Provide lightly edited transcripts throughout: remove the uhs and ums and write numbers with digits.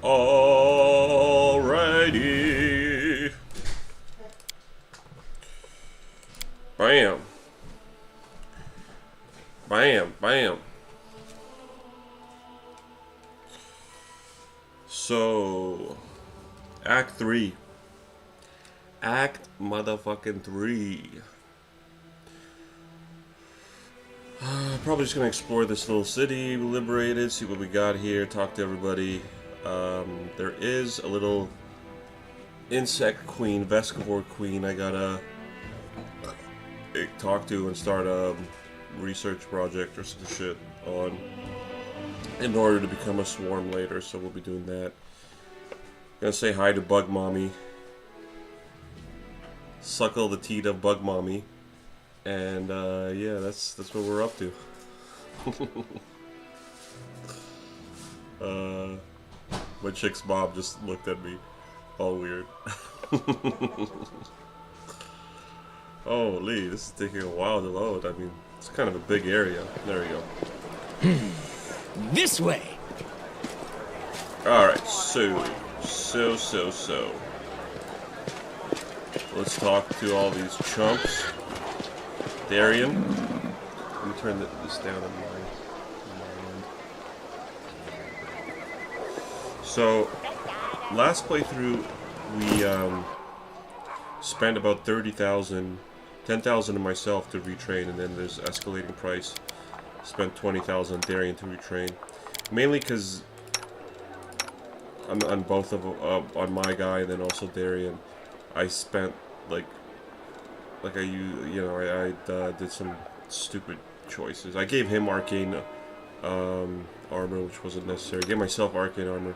Alrighty. Bam. Bam, bam. So, Act 3. Act motherfucking 3. Probably just gonna explore this little city, liberate it, see what we got here, talk to everybody. There is a little insect queen, vescivore queen I gotta talk to and start a research project or some shit on in order to become a swarm later, so we'll be doing that. Gonna say hi to Bug Mommy. Suckle the teat of Bug Mommy. And yeah, that's what we're up to. My chick's mom just looked at me all weird. Holy, this is taking a while to load. I mean, it's kind of a big area. There we go. This way. Alright, so. Let's talk to all these chumps. Darian. Let me turn this down on my end. So, last playthrough, we spent about 30,000, 10,000 of myself to retrain, and then there's escalating price. Spent 20,000 Darian to retrain, mainly because on both of on my guy and then also Darian, I spent I did some stupid choices. I gave him arcane armor, which wasn't necessary. I gave myself arcane armor,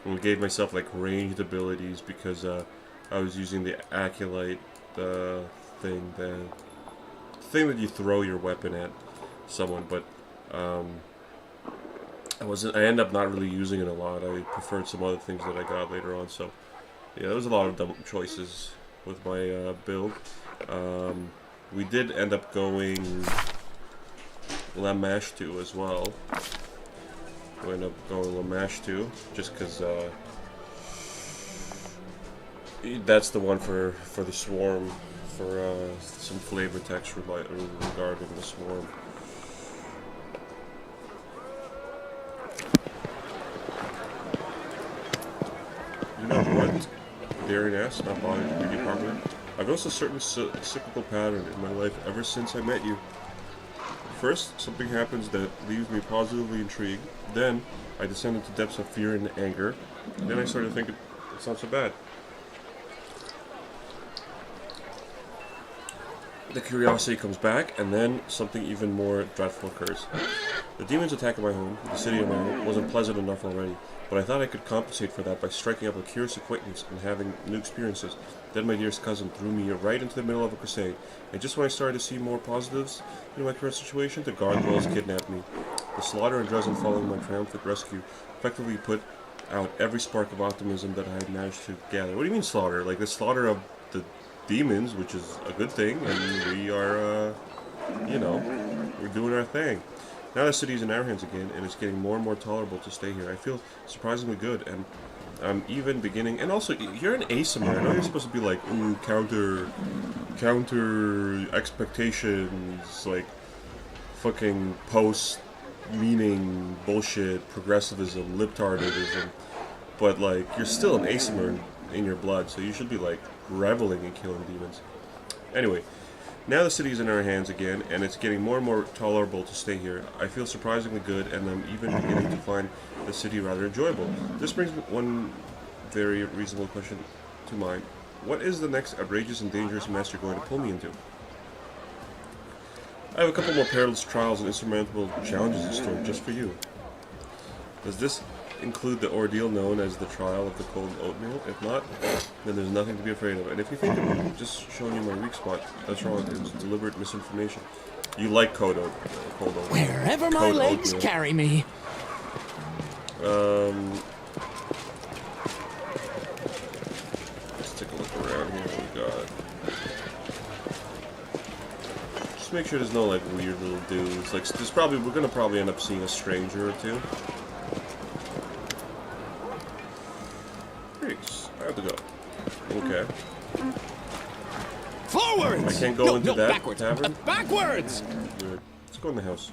and gave myself like ranged abilities because I was using the acolyte thing, the thing that you throw your weapon at someone, but I ended up not really using it a lot. I preferred some other things that I got later on, so yeah, there was a lot of dumb choices with my build. We did end up going Lamash 2 as well. We ended up going Lamash 2 just because that's the one for the swarm, for some flavor text regarding the swarm. You know what? Darian asked, not bothering to read you properly. I've noticed a certain cyclical pattern in my life ever since I met you. First, something happens that leaves me positively intrigued. Then, I descend into depths of fear and anger. And then I started thinking, it's not so bad. The curiosity comes back, and then something even more dreadful occurs. The demons attacking my home, the city of my home, wasn't pleasant enough already, but I thought I could compensate for that by striking up a curious acquaintance and having new experiences. Then my dearest cousin threw me right into the middle of a crusade, and just when I started to see more positives in my current situation, the gargoyles kidnapped me. The slaughter and Dresden following my triumphant rescue effectively put out every spark of optimism that I had managed to gather. What do you mean slaughter? Like the slaughter of the demons, which is a good thing, and we are, we're doing our thing. Now the city is in our hands again, and it's getting more and more tolerable to stay here. I feel surprisingly good, and I'm even beginning... And also, you're an asymmetric. I know you're supposed to be like, ooh, counter expectations, like, fucking post-meaning bullshit, progressivism, libtardism, but, like, you're still an asymmetric in your blood, so you should be, like, reveling in killing demons. Anyway, now the city is in our hands again, and it's getting more and more tolerable to stay here. I feel surprisingly good, and I'm even beginning to find the city rather enjoyable. This brings one very reasonable question to mind. What is the next outrageous and dangerous mess you're going to pull me into? I have a couple more perilous trials and insurmountable challenges in store just for you. Does this include the ordeal known as the trial of the cold oatmeal? If not, then there's nothing to be afraid of. And if you think I'm just showing you my weak spot, that's wrong. It's deliberate misinformation. You like cold oatmeal. Wherever my legs carry me. Let's take a look around here. What we got? Just make sure there's no like weird little dudes. Like we're gonna probably end up seeing a stranger or two. I have to go. Okay. Forwards! I can't go into that backwards. tavern? Backwards! Weird. Let's go in the house.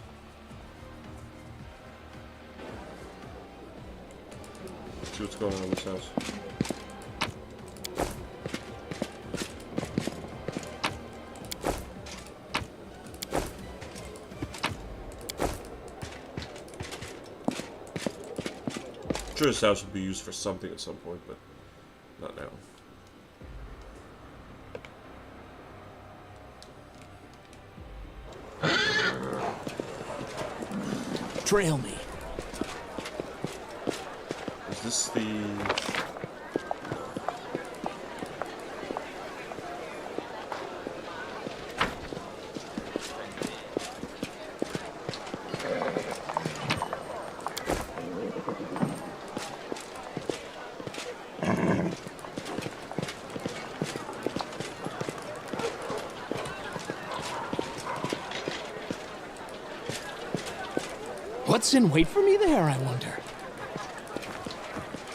See what's going on in this house. I'm sure this house will be used for something at some point, but not now. Trail me. Is this the... What's in wait for me there, I wonder?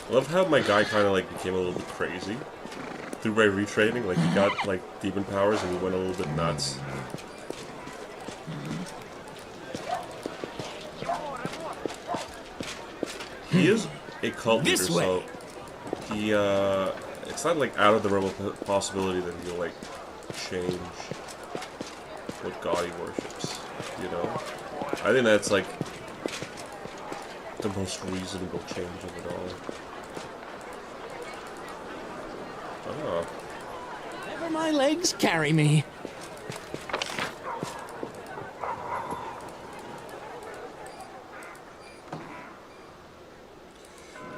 I love how my guy kind of like became a little bit crazy through my retraining. Like he got like demon powers and he went a little bit nuts. He is a cult leader, This way. so he it's not like out of the realm of possibility that he'll like change what god he worships. You know, I think that's like the most reasonable change of it all. Oh. Wherever my legs carry me.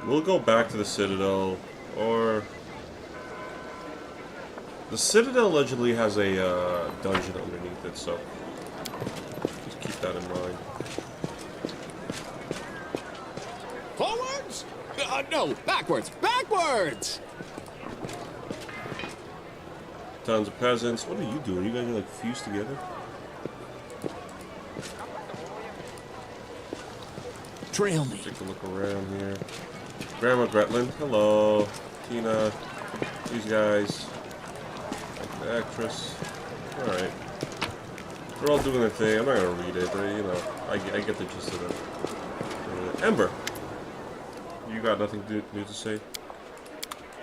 We'll go back to the Citadel, or... The Citadel allegedly has a dungeon underneath it, so just keep that in mind. Forwards? No, backwards. Backwards! Tons of peasants. What are you doing? You guys are like fused together? Trail me. Take a look around here. Grandma Gretlin, hello. Tina, these guys. The actress. Alright. They're all doing their thing. I'm not gonna read it, but you know, I get the gist of it. Ember, you got nothing new to say?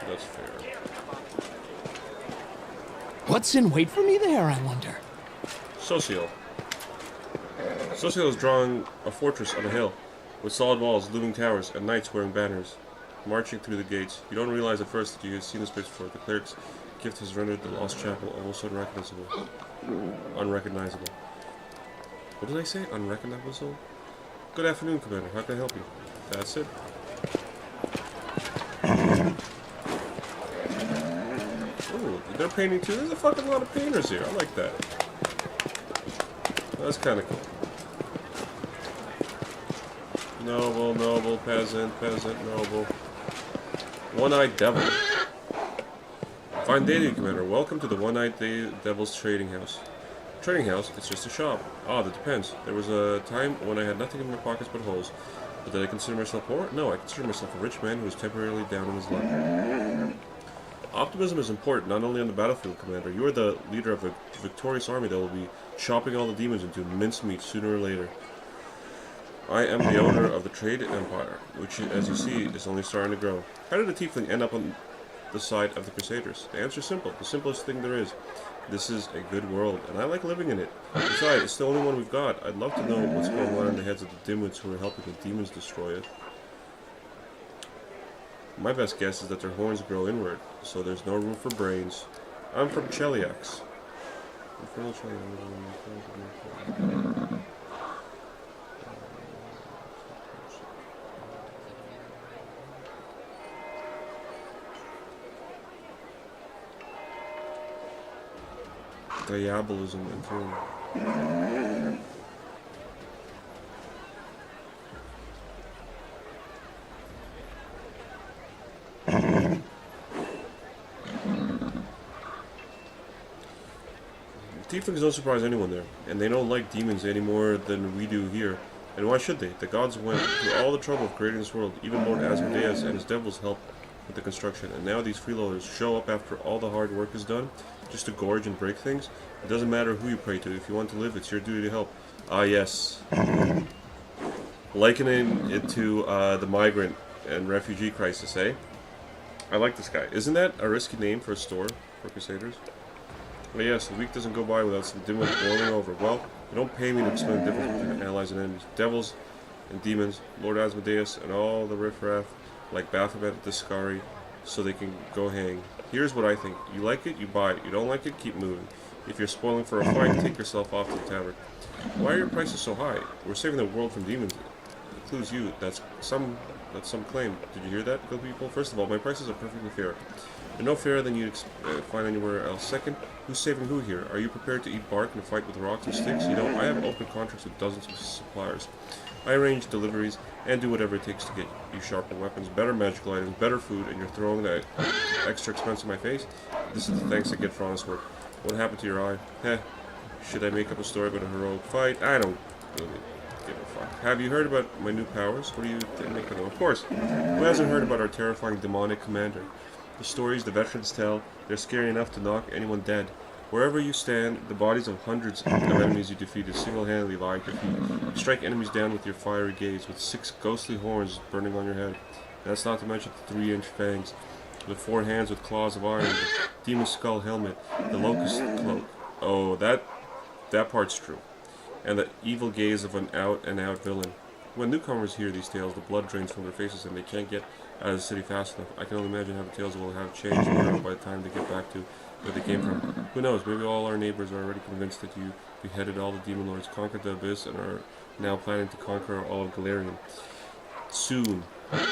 That's fair. What's in wait for me there, I wonder? Socio. Socio is drawing a fortress on a hill, with solid walls, looming towers, and knights wearing banners, marching through the gates. You don't realize at first that you have seen this place before. The cleric's gift has rendered the lost chapel almost unrecognizable. Unrecognizable. What did I say? Unrecognizable? Good afternoon, Commander. How can I help you? That's it. Ooh, they're painting too. There's a fucking lot of painters here. I like that. That's kind of cool. Noble, noble, peasant, peasant, noble. One-eyed devil. Fine day to you, Commander. Welcome to the One-eyed Devil's trading house. Trading house? It's just a shop. Ah, that depends. There was a time when I had nothing in my pockets but holes. But did I consider myself poor? No, I consider myself a rich man who is temporarily down in his luck. Optimism is important, not only on the battlefield, Commander. You are the leader of a victorious army that will be chopping all the demons into mincemeat sooner or later. I am the owner of the Trade Empire, which, as you see, is only starting to grow. How did a tiefling end up on the side of the Crusaders? The answer is simple. The simplest thing there is. This is a good world, and I like living in it. Besides, it's the only one we've got. I'd love to know what's going on in the heads of the dimwits who are helping the demons destroy it. My best guess is that their horns grow inward, so there's no room for brains. I'm from Cheliax. Diabolism and throne. Tieflings don't surprise anyone there, and they don't like demons any more than we do here. And why should they? The gods went through all the trouble of creating this world. Even Lord Asmodeus and his devils helped with the construction, and now these freeloaders show up after all the hard work is done, just to gorge and break things. It doesn't matter who you pray to. If you want to live, it's your duty to help. Ah, yes. Likening it to the migrant and refugee crisis, eh? I like this guy. Isn't that a risky name for a store for Crusaders? Well, yes, the week doesn't go by without some dimwit boiling over. Well, you don't pay me to explain the difference between allies and enemies. Devils and demons, Lord Asmodeus, and all the riffraff, like Baphomet and Discari, so they can go hang. Here's what I think. You like it, you buy it. You don't like it, keep moving. If you're spoiling for a fight, take yourself off to the tavern. Why are your prices so high? We're saving the world from demons. It includes you. That's some claim. Did you hear that, good people? First of all, my prices are perfectly fair. They're no fairer than you'd find anywhere else. Second, who's saving who here? Are you prepared to eat bark and fight with rocks and sticks? You know, I have open contracts with dozens of suppliers. I arrange deliveries and do whatever it takes to get you sharper weapons, better magical items, better food, and you're throwing that extra expense in my face? This is the thanks I get for honest work. What happened to your eye? Heh. Should I make up a story about a heroic fight? I don't really give a fuck. Have you heard about my new powers? What do you think of them? Of course. Who hasn't heard about our terrifying demonic commander? The stories the veterans tell, they're scary enough to knock anyone dead. Wherever you stand, the bodies of hundreds of enemies you defeated single-handedly lie at your feet. You strike enemies down with your fiery gaze, with 6 ghostly horns burning on your head. And that's not to mention the 3-inch fangs, the 4 hands with claws of iron, the demon skull helmet, the locust cloak. Oh, that part's true. And the evil gaze of an out-and-out villain. When newcomers hear these tales, the blood drains from their faces and they can't get out of the city fast enough. I can only imagine how the tales will have changed by the time they get back to where they came from. Who knows, maybe all our neighbors are already convinced that you beheaded all the demon lords, conquered the abyss, and are now planning to conquer all of Galarian. Soon.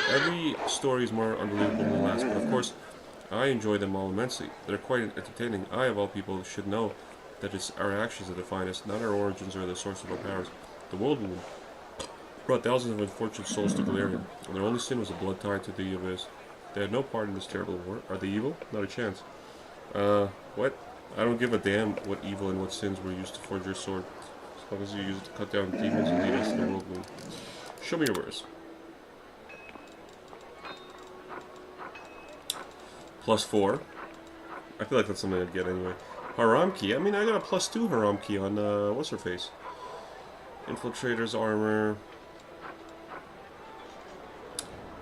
Every story is more unbelievable than the last, but of course, I enjoy them all immensely. They're quite entertaining. I, of all people, should know that it's our actions that define us, not our origins or the source of our powers. The World Wound brought thousands of unfortunate souls to Galarian, and their only sin was a blood tie to the abyss. They had no part in this terrible war. Are they evil? Not a chance. What? I don't give a damn what evil and what sins were used to forge your sword, as long as you use it to cut down demons and lead us to the World Wound. Show me your wares. +4. I feel like that's something I'd get anyway. Haram key. I mean, I got a +2 Haram key on, what's her face? Infiltrator's armor.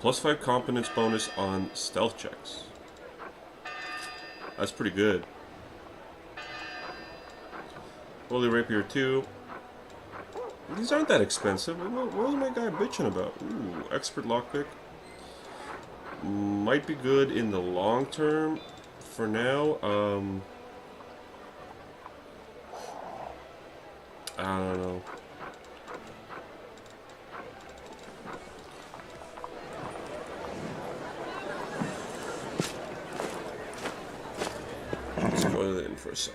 +5 competence bonus on stealth checks. That's pretty good. Holy Rapier 2. These aren't that expensive. What was my guy bitching about? Ooh, expert lockpick. Might be good in the long term. For now, I don't know. Let's go in for a sec.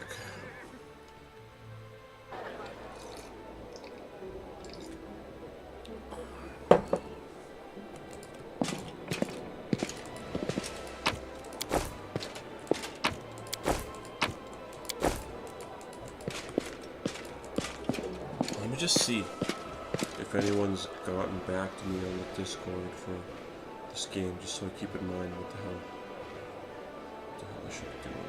Let me just see if anyone's gotten back to me on the Discord for this game, just so I keep in mind what the hell I should be doing.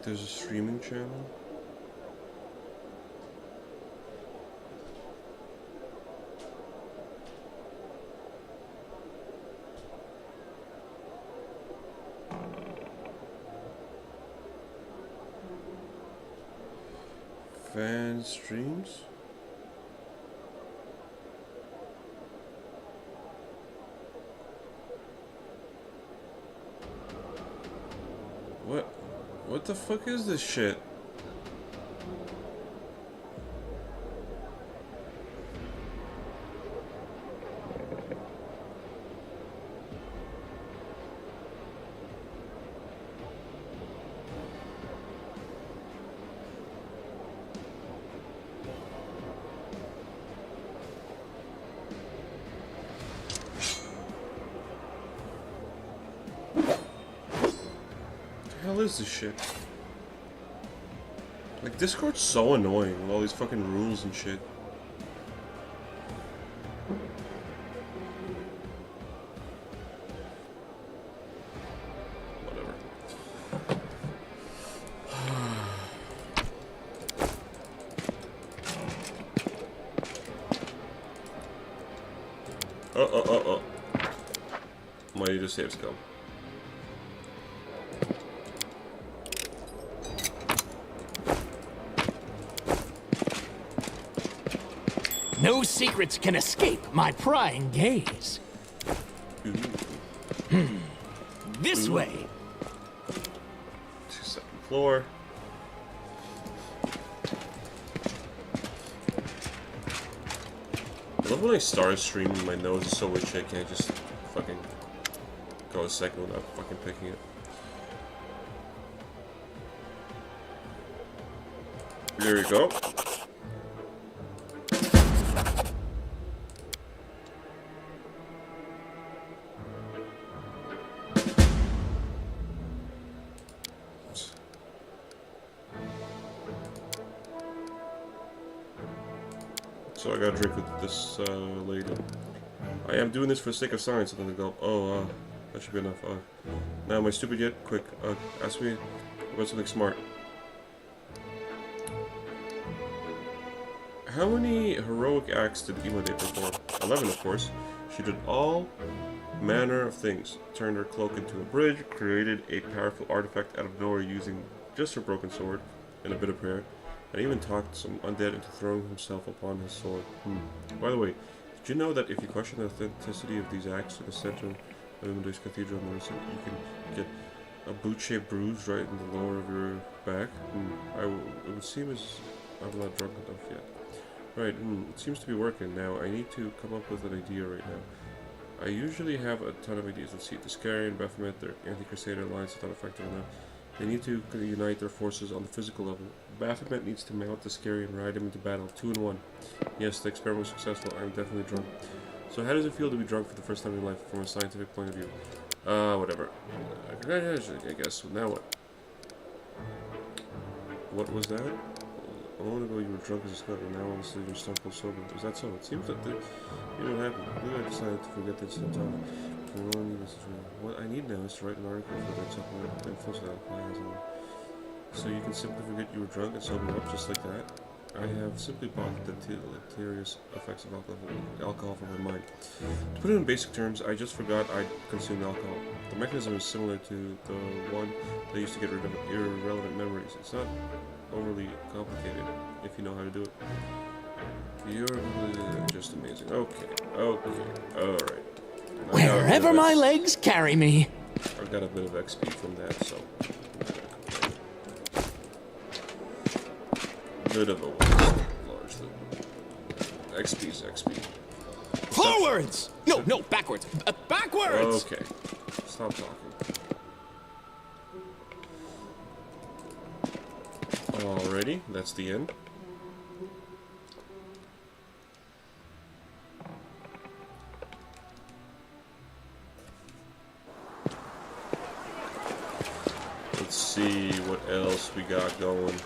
There's a streaming channel. Fan streams. What the fuck is this shit? hell is this shit? Like, Discord's so annoying with all these fucking rules and shit. Whatever. Oh. Might need a save skill. No secrets can escape my prying gaze. This way. 2nd floor. I love when I start a stream and my nose is so itchy I can't just fucking go a second without fucking picking it. There you go. So I gotta drink with this lady. I am doing this for the sake of science. And then they go, oh, that should be enough. Now, am I stupid yet? Quick, ask me about something smart. How many heroic acts did Imade perform? 11, of course. She did all manner of things. Turned her cloak into a bridge, created a powerful artifact out of nowhere using just her broken sword and a bit of prayer, and even talked some undead into throwing himself upon his sword. By the way, did you know that if you question the authenticity of these acts in the center of Imade's Cathedral in Morrison, you can get a boot-shaped bruise right in the lower of your back? It would seem as I'm not drunk enough yet. Right, it seems to be working. Now, I need to come up with an idea right now. I usually have a ton of ideas. Let's see, the Scary and Baphomet, their anti-Crusader alliance is not effective enough. They need to unite their forces on the physical level. Baphomet needs to mount the Scary and ride him into battle, 2 in 1. Yes, the experiment was successful. I'm definitely drunk. So how does it feel to be drunk for the first time in your life from a scientific point of view? Whatever. Congratulations, I guess. Now what? What was that? A moment ago you were drunk as a skunk, and now all of a sudden you're stone cold sober. Is that so? It seems that you know what happened. Maybe I decided to forget this sometime. What I need now is to write an article for that supplement info so so you can simply forget you were drunk and sober up just like that. I have simply bought the deleterious effects of alcohol from my mind. To put it in basic terms, I just forgot I consumed alcohol. The mechanism is similar to the one that used to get rid of irrelevant memories. It's not overly complicated if you know how to do it. You're just amazing. Okay, alright. Wherever my legs carry me. I got a bit of XP from that, so... Bit of a waste, largely. XP's XP. Forwards! No, backwards. Backwards! Okay. Stop talking. Alrighty, that's the end. Let's see what else we got going.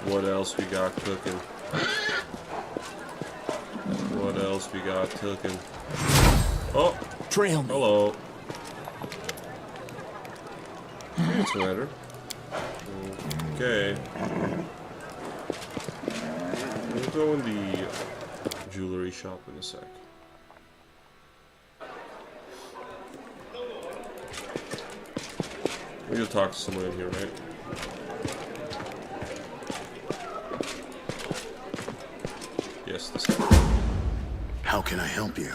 What else we got cooking? What else we got cooking? Oh! Trail me. Hello. What's the matter? Okay. We'll go in the jewelry shop in a sec. We're gonna talk to someone in here, right? Yes, this guy. How can I help you?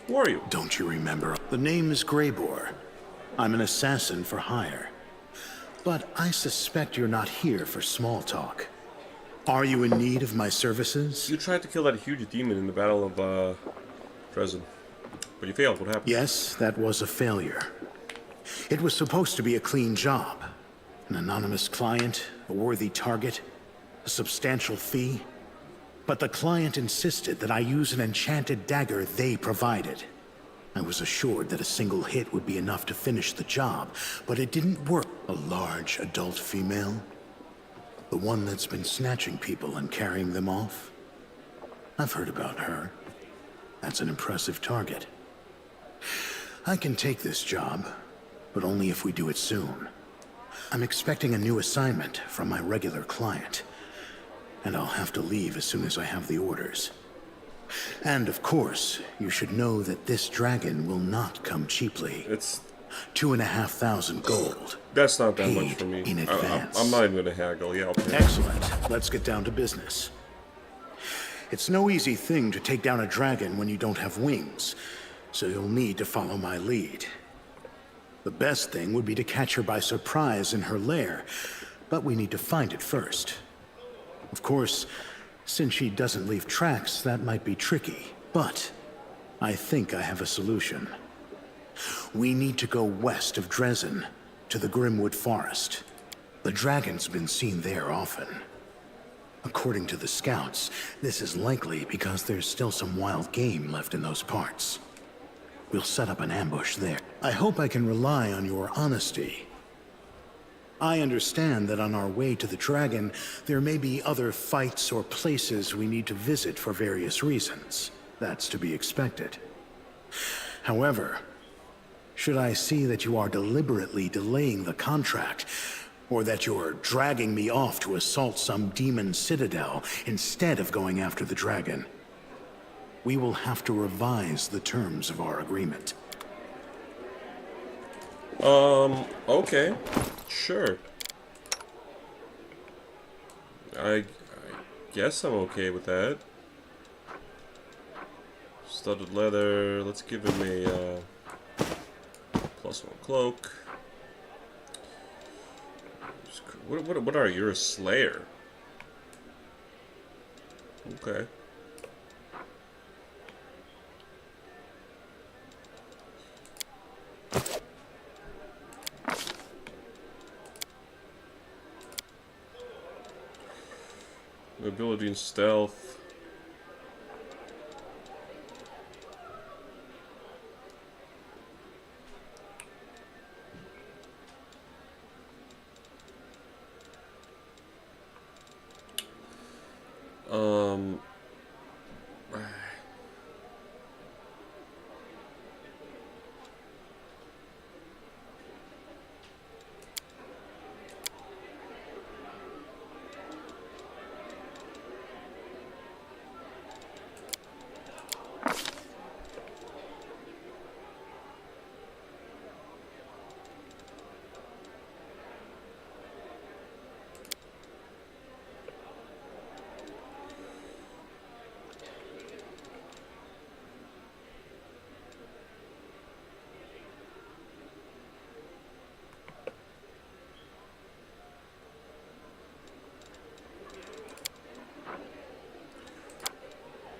Who are you? Don't you remember? The name is Greybor. I'm an assassin for hire. But I suspect you're not here for small talk. Are you in need of my services? You tried to kill that huge demon in the Battle of, Dresden. But you failed. What happened? Yes, that was a failure. It was supposed to be a clean job. An anonymous client, a worthy target, a substantial fee. But the client insisted that I use an enchanted dagger they provided. I was assured that a single hit would be enough to finish the job, but it didn't work. A large adult female? The one that's been snatching people and carrying them off? I've heard about her. That's an impressive target. I can take this job, but only if we do it soon. I'm expecting a new assignment from my regular client, and I'll have to leave as soon as I have the orders. And of course, you should know that this dragon will not come cheaply. It's 2,500 gold. That's not that much Paid for me. in advance. I'm not even gonna haggle. Yeah, I'll pay. Excellent. Let's get down to business. It's no easy thing to take down a dragon when you don't have wings, so you'll need to follow my lead. The best thing would be to catch her by surprise in her lair, but we need to find it first. Of course, since she doesn't leave tracks, that might be tricky, but I think I have a solution. We need to go west of Dresden, to the Grimwood Forest. The dragon's been seen there often. According to the scouts, this is likely because there's still some wild game left in those parts. We'll set up an ambush there. I hope I can rely on your honesty. I understand that on our way to the dragon, there may be other fights or places we need to visit for various reasons. That's to be expected. However, should I see that you are deliberately delaying the contract, or that you're dragging me off to assault some demon citadel instead of going after the dragon, we will have to revise the terms of our agreement. Okay. Sure. I guess I'm okay with that. Studded leather. Let's give him a +1 cloak. What are you? You're a slayer. Okay. Ability and stealth.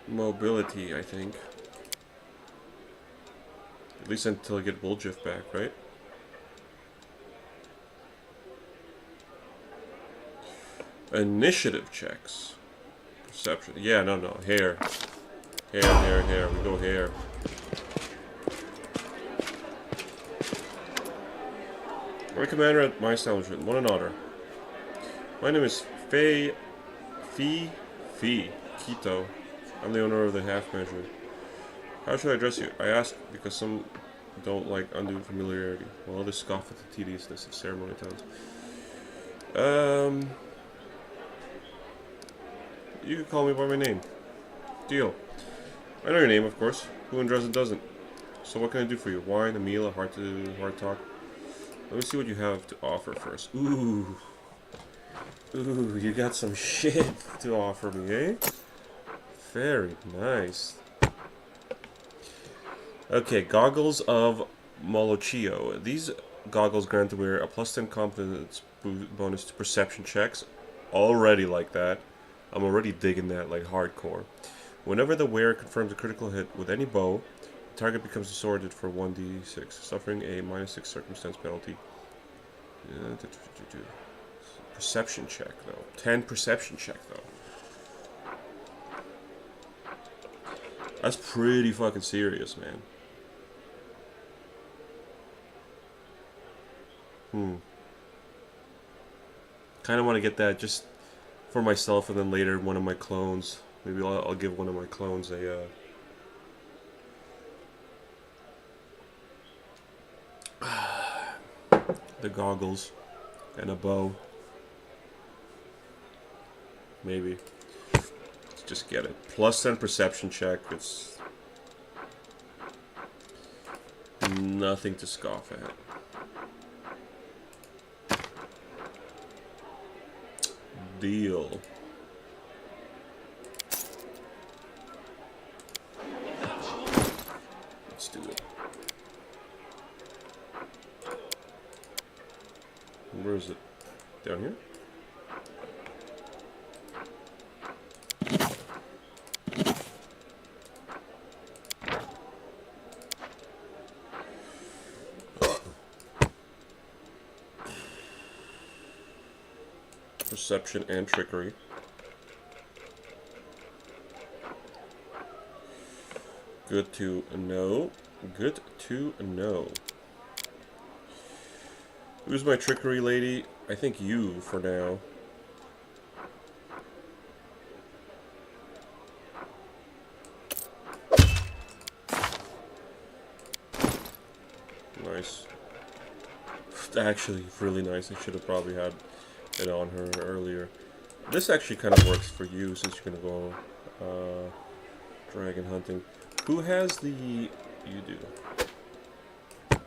Mobility, I think. At least until I get Bulljiff back, right? Initiative checks. Perception. Yeah, no. Hair. Hair. We go hair. My commander at my establishment. One and honor. My name is Fee Quito. I'm the owner of the half measure. How should I address you? I ask because some don't like undue familiarity, while others scoff at the tediousness of ceremony towns. You can call me by my name. Deal. I know your name, of course. Who in Dresden doesn't? So what can I do for you? Wine, a meal, a hard talk? Let me see what you have to offer first. Ooh, you got some shit to offer me, eh? Very nice. Okay, Goggles of Molochio. These goggles grant the wearer a +10 confidence bonus to perception checks. Already like that. I'm already digging that like hardcore. Whenever the wearer confirms a critical hit with any bow, the target becomes distorted for 1d6, suffering a -6 circumstance penalty. Perception check, though. 10 perception check, though. That's pretty fucking serious, man. Kind of want to get that just for myself, and then later one of my clones. Maybe I'll give one of my clones a the goggles and a bow. Maybe. Let's just get it. Plus 10 perception check. It's nothing to scoff at. Deal. Let's do it. Where is it? Down here? Perception and trickery. Good to know. Good to know. Who's my trickery lady? I think you for now. Nice. Actually, really nice. I should have probably had it on her earlier. This actually kind of works for you since you're gonna go dragon hunting. Who has the... You do. Well,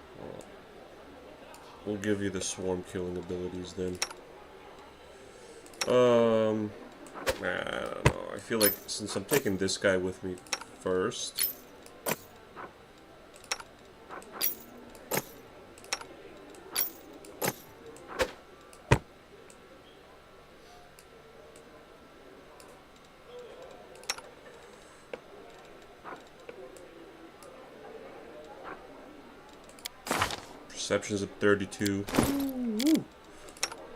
we'll give you the swarm killing abilities then. I don't know. I feel like since I'm taking this guy with me first... Perception's at 32. Woo.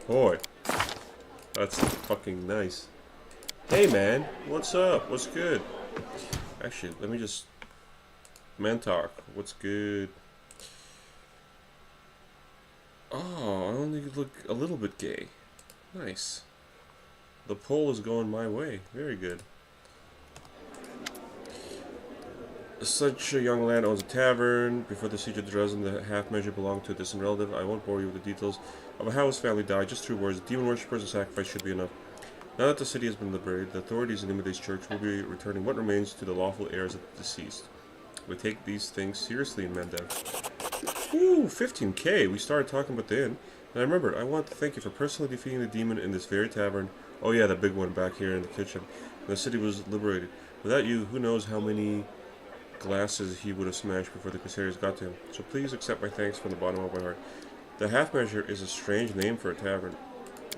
Boy, that's fucking nice. Hey man, what's up? What's good? Actually, let me just... Mentalk, what's good? Oh, I only look a little bit gay. Nice. The poll is going my way. Very good. Such a young lad owns a tavern. Before the siege of Dresden, the half-measure belonged to a distant relative. I won't bore you with the details of how his family died. Just 2 words. Demon worshippers and sacrifice should be enough. Now that the city has been liberated, the authorities in Imida's church will be returning what remains to the lawful heirs of the deceased. We take these things seriously in Mendev. Ooh, 15k. We started talking about the inn. And I remembered, I want to thank you for personally defeating the demon in this very tavern. Oh yeah, the big one back here in the kitchen. And the city was liberated. Without you, who knows how many glasses he would have smashed before the Crusaders got to him. So please accept my thanks from the bottom of my heart. The half-measure is a strange name for a tavern.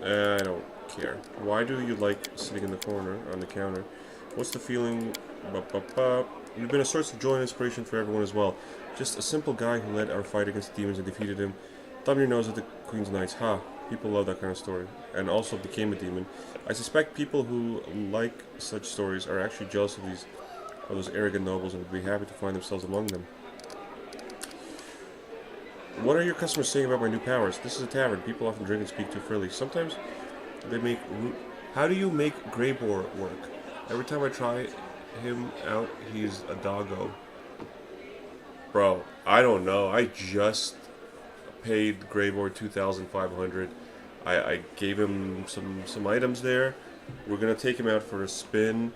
I don't care. Why do you like sitting in the corner on the counter? What's the feeling? You've been a source of joy and inspiration for everyone as well. Just a simple guy who led our fight against the demons and defeated him. Thumb your nose at the Queen's Knights. Ha! People love that kind of story. And also became a demon. I suspect people who like such stories are actually jealous of those arrogant nobles and would be happy to find themselves among them. What are your customers saying about my new powers? This is a tavern. People often drink and speak too freely. Sometimes they make... How do you make Greybor work? Every time I try him out, he's a doggo. Bro, I don't know. I just paid Greybor 2,500. I gave him some items there. We're going to take him out for a spin.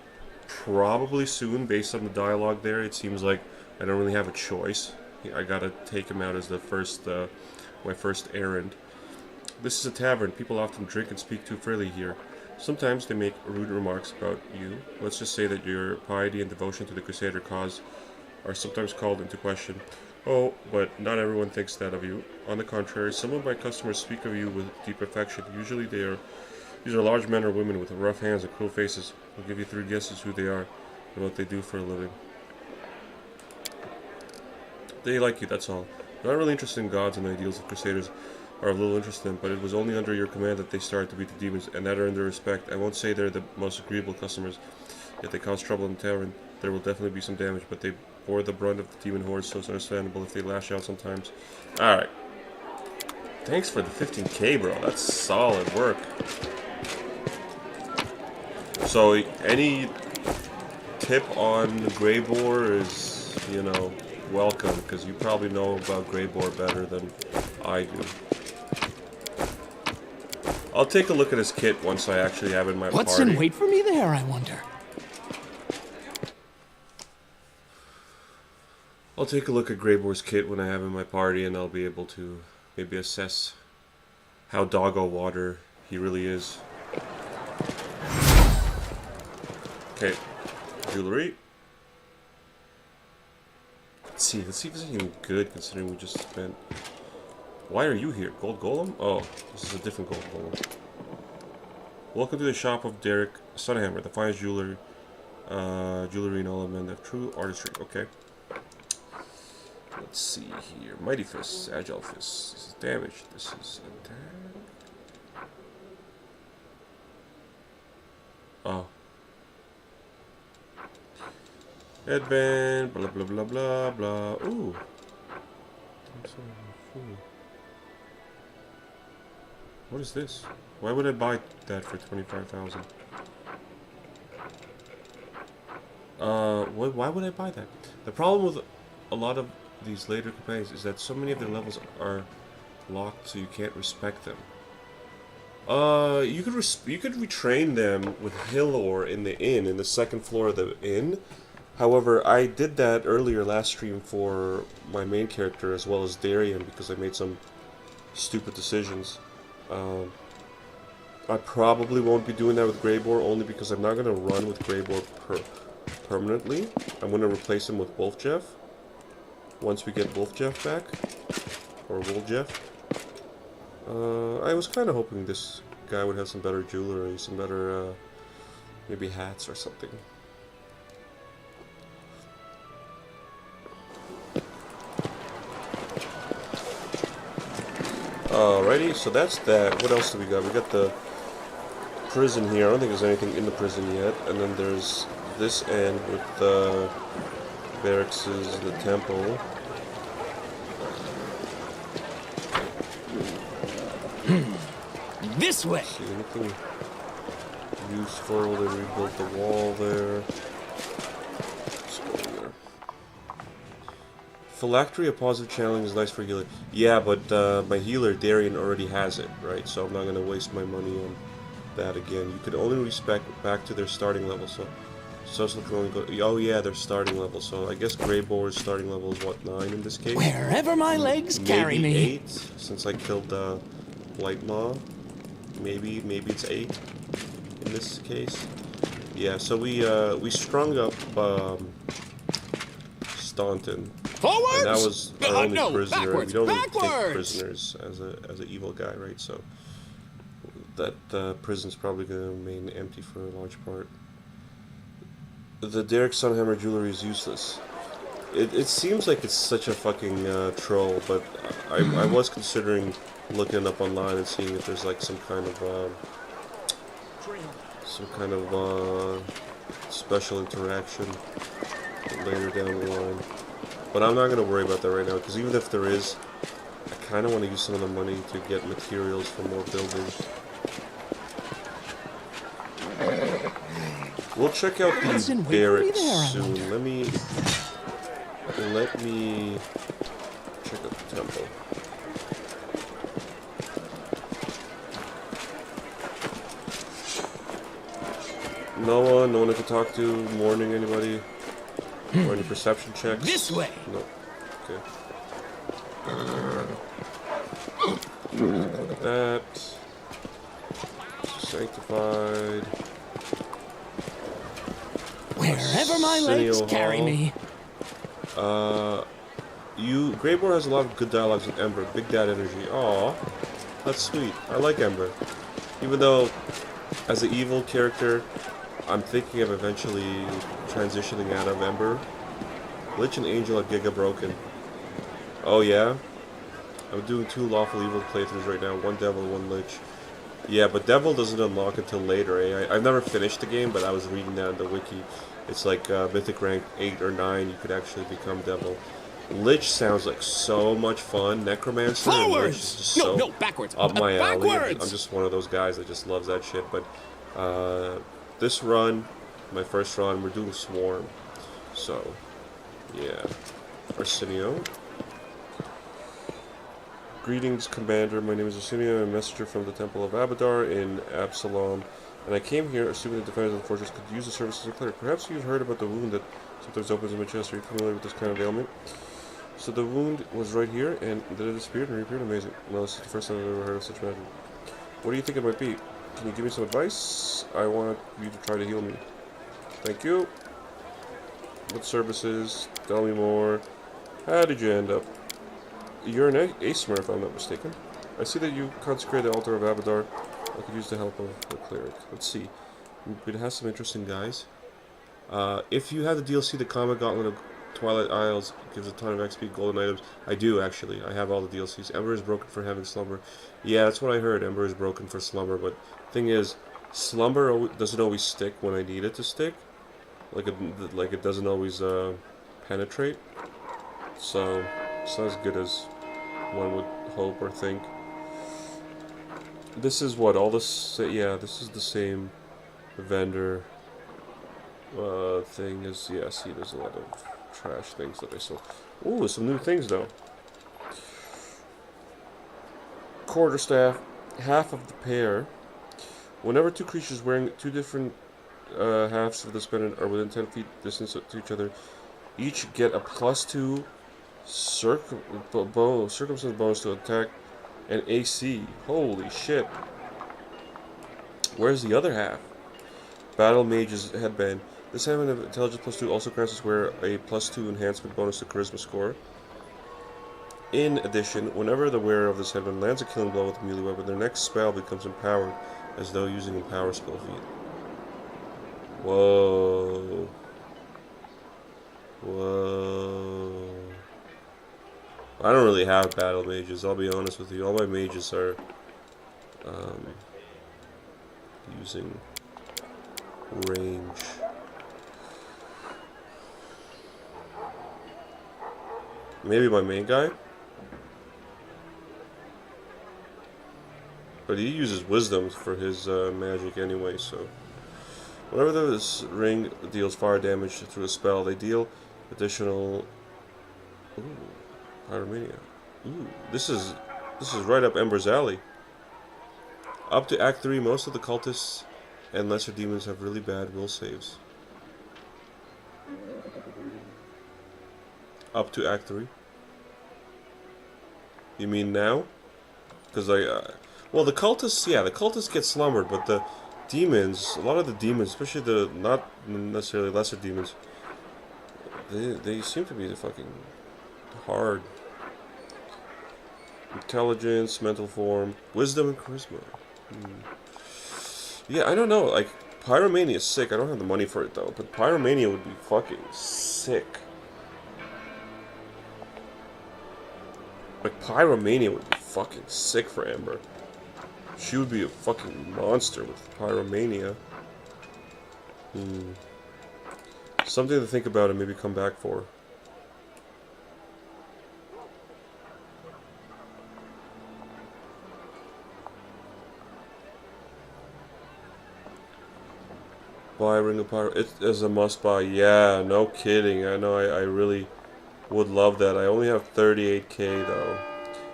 Probably soon, based on the dialogue there. It seems like I don't really have a choice. I gotta take him out as the first, my first errand. This is a tavern. People often drink and speak too freely here. Sometimes they make rude remarks about you. Let's just say that your piety and devotion to the Crusader cause are sometimes called into question. Oh, but not everyone thinks that of you. On the contrary, some of my customers speak of you with deep affection. Usually these are large men or women with rough hands and cruel faces. I'll give you 3 guesses who they are and what they do for a living. They like you, that's all. They're not really interested in gods, and the ideals of Crusaders are of little interest in them, but it was only under your command that they started to beat the demons, and that earned their respect. I won't say they're the most agreeable customers, yet they cause trouble in the tavern. There will definitely be some damage, but they bore the brunt of the demon hordes, so it's understandable if they lash out sometimes. Alright. Thanks for the 15k, bro. That's solid work. So, any tip on Greybore is, you know, welcome, because you probably know about Greybore better than I do. I'll take a look at his kit once I actually have it in my What's party. in wait for me there, I wonder? I'll take a look at Greybore's kit when I have him in my party, and I'll be able to maybe assess how doggo WotR he really is. Okay, jewelry. Let's see if it's even good considering we just spent... Why are you here? Gold Golem? Oh, this is a different Gold Golem. Welcome to the shop of Derek Sunhammer, the finest jewelry and element of true artistry. Okay. Let's see here. Mighty Fists, Agile Fists. This is damage. This is attack. Oh. Headband, blah blah blah blah blah. Ooh. What is this? Why would I buy that for 25,000? Why would I buy that? The problem with a lot of these later companions is that so many of their levels are locked, so you can't respect them. You could retrain them with Hillor in the second floor of the inn. However, I did that earlier last stream for my main character as well as Darian because I made some stupid decisions. I probably won't be doing that with Greybore only because I'm not going to run with Greybore permanently. I'm going to replace him with Wolf Jeff once we get Wolf Jeff back, or Wolf Jeff. I was kind of hoping this guy would have some better jewelry, some better maybe hats or something. Alrighty, so that's that. What else do we got? We got the prison here. I don't think there's anything in the prison yet. And then there's this end with the barracks, the temple. This way. See anything useful? They rebuilt the wall there. Let's go there. Phylactery, a positive challenge, is nice for healing. Yeah, but my healer, Darian, already has it, right? So I'm not going to waste my money on that again. You could only respec back to their starting level, so social can only go... Oh yeah, their starting level, so I guess Greybore's starting level is what, 9 in this case? Wherever my legs carry maybe me. 8, since I killed Blight Maw. Maybe it's 8 in this case. Yeah, so we strung up Staunton. Forwards! And that was our only no, prisoner. backwards, We don't really backwards! take prisoners as an evil guy, right? So that prison's probably going to remain empty for a large part. The Derek Sunhammer jewelry is useless. It seems like it's such a fucking troll, but I was considering looking it up online and seeing if there's like some kind of special interaction later down the line. But I'm not going to worry about that right now, because even if there is, I kind of want to use some of the money to get materials for more buildings. We'll check out the barracks soon. Let me check out the temple. No one I can talk to. Morning, anybody? Or any perception checks? This way. No. Okay. Look at that. Sanctified. Wherever my legs carry me. Greybore has a lot of good dialogues with Ember. Big Dad energy. Aw, that's sweet. I like Ember. Even though, as an evil character, I'm thinking of eventually transitioning out of Ember. Lich and Angel are Giga broken. Oh yeah? I'm doing 2 lawful evil playthroughs right now. 1 Devil, 1 Lich. Yeah, but Devil doesn't unlock until later, eh? I've never finished the game, but I was reading that in the wiki. It's like Mythic rank 8 or 9, you could actually become Devil. Lich sounds like so much fun. Necromancer and Lich is just No, so no, backwards. up my alley. Backwards. I'm just one of those guys that just loves that shit. But this run, my first run, we're doing Swarm. So, yeah. Arsenio. Greetings, Commander. My name is Arsenio. I'm a messenger from the Temple of Abadar in Absalom. And I came here assuming the defenders of the fortress could use the services of cleric. Perhaps you've heard about the wound that sometimes opens in my chest. Are you familiar with this kind of ailment? So the wound was right here, and then it disappeared and reappeared. Amazing. Well, this is the first time I've ever heard of such magic. What do you think it might be? Can you give me some advice? I want you to try to heal me. Thank you. What services? Tell me more. How did you end up? You're an Aesmer, if I'm not mistaken. I see that you consecrated the altar of Abadar. I could use the help of the cleric. Let's see. It has some interesting guys. If you have the DLC, the Combat Gauntlet of Twilight Isles gives a ton of XP, golden items. I do, actually. I have all the DLCs. Ember is broken for having slumber. Yeah, that's what I heard. Ember is broken for slumber. But thing is, slumber doesn't always stick when I need it to stick. Like it doesn't always penetrate. So it's not as good as one would hope or think. This is what all this. Yeah, this is the same vendor thing as. Yeah, see, there's a lot of trash things that I sold. Ooh, some new things though. Quarterstaff, half of the pair. Whenever two creatures wearing two different halves of this pendant are within 10 feet distance to each other, each get a +2 circumstance bonus to attack and AC. Holy shit. Where's the other half? Battle Mage's Headband. This headband of Intelligence +2 also grants us wearer a +2 enhancement bonus to Charisma score. In addition, whenever the wearer of this headband lands a killing blow with a melee weapon, their next spell becomes empowered as though using a power spell feat. Whoa. Whoa. I don't really have battle mages, I'll be honest with you. All my mages are using range. Maybe my main guy? But he uses wisdom for his magic anyway, so... Whenever this ring deals fire damage through a spell, they deal additional... Ooh, Pyromania. Ooh, this is right up Ember's alley. Up to Act 3, most of the cultists and lesser demons have really bad will saves. Up to Act 3? You mean now? Because well, the cultists, yeah, the cultists get slumbered, but the demons, a lot of the demons, especially the not necessarily lesser demons, they seem to be the fucking hard. Intelligence, mental form, wisdom, and charisma. Yeah, I don't know. Like, Pyromania is sick. I don't have the money for it though, but Pyromania would be fucking sick. Like, Pyromania would be fucking sick for Amber. She would be a fucking monster with Pyromania. Something to think about and maybe come back for. Buy Ring of Pyro. It is a must buy. Yeah, no kidding. I know I really would love that. I only have 38k though.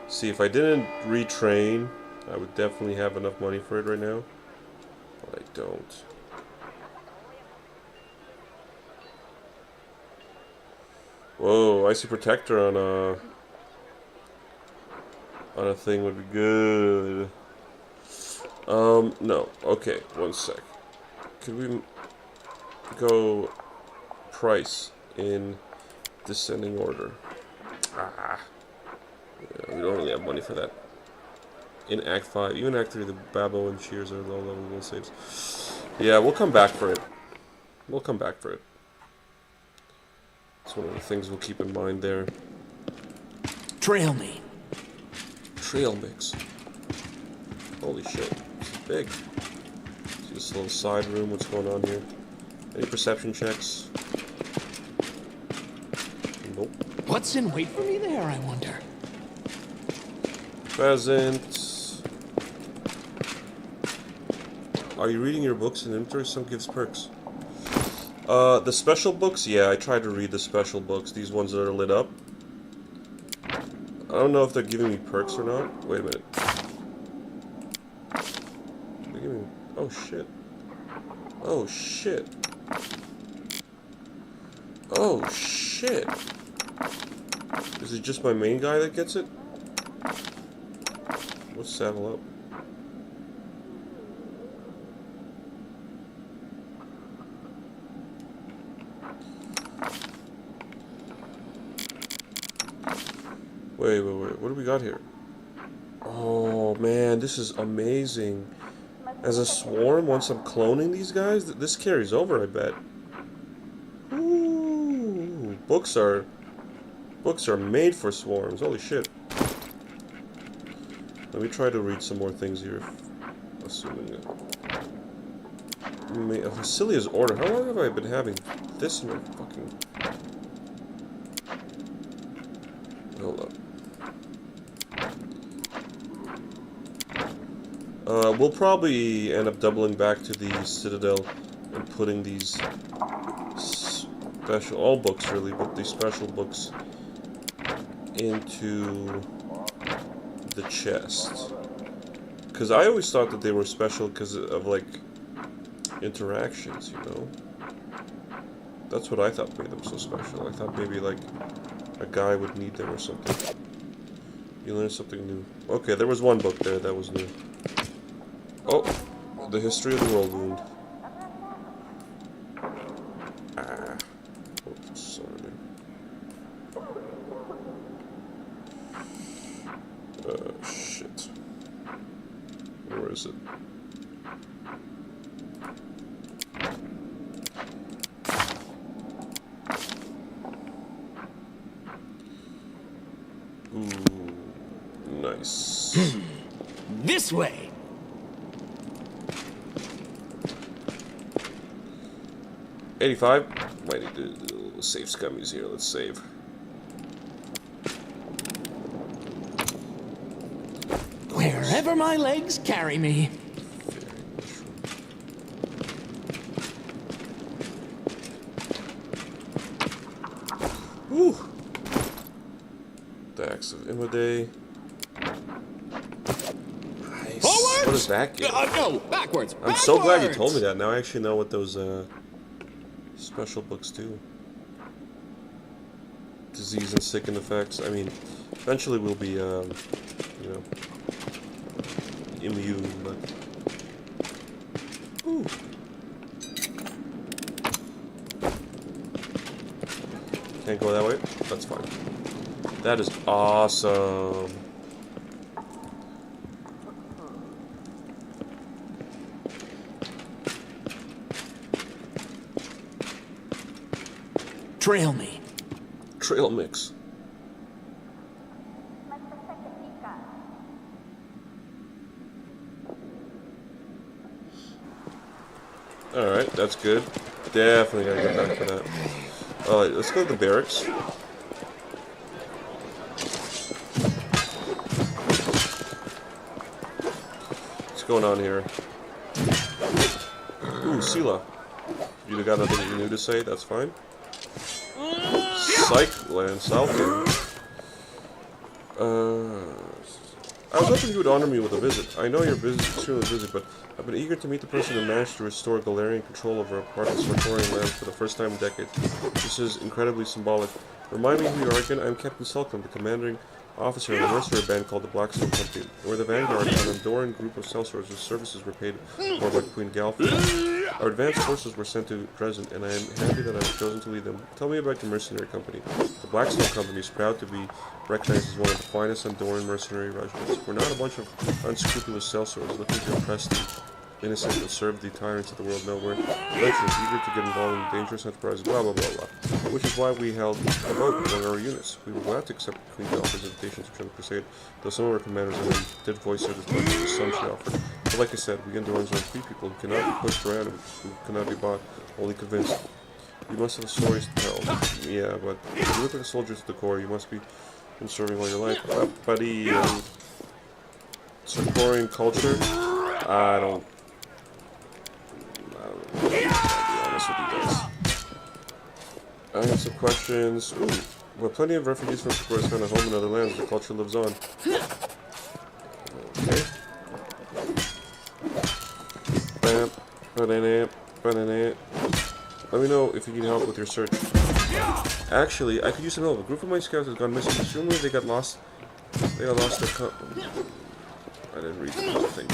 See, if I didn't retrain, I would definitely have enough money for it right now. But I don't. Whoa, Icy Protector on a thing would be good. No. Okay, one sec. Could we go price in descending order? Yeah, we don't really have money for that. In Act 5, even Act 3, the Babbo and Shears are low level will saves. Yeah, we'll come back for it. We'll come back for it. It's one of the things we'll keep in mind there. Trail me. Trail mix. Holy shit, this is big. See this little side room, what's going on here? Any perception checks? Nope. What's in wait for me there, I wonder? Present. Are you reading your books in inventory? Some gives perks. The special books? Yeah, I tried to read the special books. These ones that are lit up. I don't know if they're giving me perks or not. Wait a minute. They're giving me... Oh, shit. Oh, shit. Oh, shit. Is it just my main guy that gets it? Let's saddle up. Wait. What do we got here? Oh, man, this is amazing. As a swarm, once I'm cloning these guys, this carries over, I bet. Ooh, books are made for swarms. Holy shit. Let me try to read some more things here. Assuming Vasilia's order. How long have I been having this in my fucking... Hold up. We'll probably end up doubling back to the Citadel and putting these special, all books really, but these special books into the chest. Because I always thought that they were special because of, like, interactions, you know? That's what I thought made them so special. I thought maybe, like, a guy would need them or something. You learn something new. Okay, there was one book there that was new. Oh, the history of the world wound. Ah. Oops, sorry. Shit. Where is it? Ooh, nice. This way! $85. Might need to save scummies here. Let's save. Wherever my legs carry me. Woo! The Axe of Imode. Nice. Forward! What does that give? No, backwards. I'm so glad you told me that. Now I actually know what those special books do. Disease and sicken effects. I mean, eventually we'll be, you know, immune, but... Ooh. Can't go that way? That's fine. That is awesome. Trail me. Trail mix. Alright, that's good. Definitely gotta get back for that. Alright, let's go to the barracks. What's going on here? Ooh, Sela. You got nothing new to say? That's fine. Psych land, Southland. I was hoping you would honor me with a visit. I know you're extremely busy, but I've been eager to meet the person who managed to restore Galarian control over a part of Sartorian lands for the first time in decades. This is incredibly symbolic. Remind me who you are again. I'm Captain Selkman, the commanding officer of a mercenary band called the Blackstone Company. We're the vanguard of an Andoran group of sellswords whose services were paid for by Queen Galfin. Our advanced forces were sent to Dresden, and I am happy that I was chosen to lead them. Tell me about your mercenary company. The Blackstone Company is proud to be recognized as one of the finest Andoran mercenary regiments. We're not a bunch of unscrupulous sellswords looking to impress the innocent and serve the tyrants of the world. No, we're adventurers eager to get involved in dangerous enterprises, blah blah blah blah. Which is why we held a vote among our units. We were glad to accept Queen Galfin's invitation to join the crusade, though some of our commanders already did voice out as much as the son she offered. But like I said, we Andorans are free people who cannot be pushed around and who cannot be bought, only convinced. You must have stories to tell. Yeah, but you look like a soldier to the core. You must be been serving all your life. Buddy, Singaporean culture? I don't know, to be honest with you guys. I have some questions. Ooh, well, plenty of refugees from Singapore's found a home in other lands. The culture lives on. Okay. Bam, ba-da-na, ba-da-na. Let me know if you need help with your search. Actually, I could use some help. A group of my scouts has gone missing. Presumably they got lost. They got lost their I didn't read the whole thing.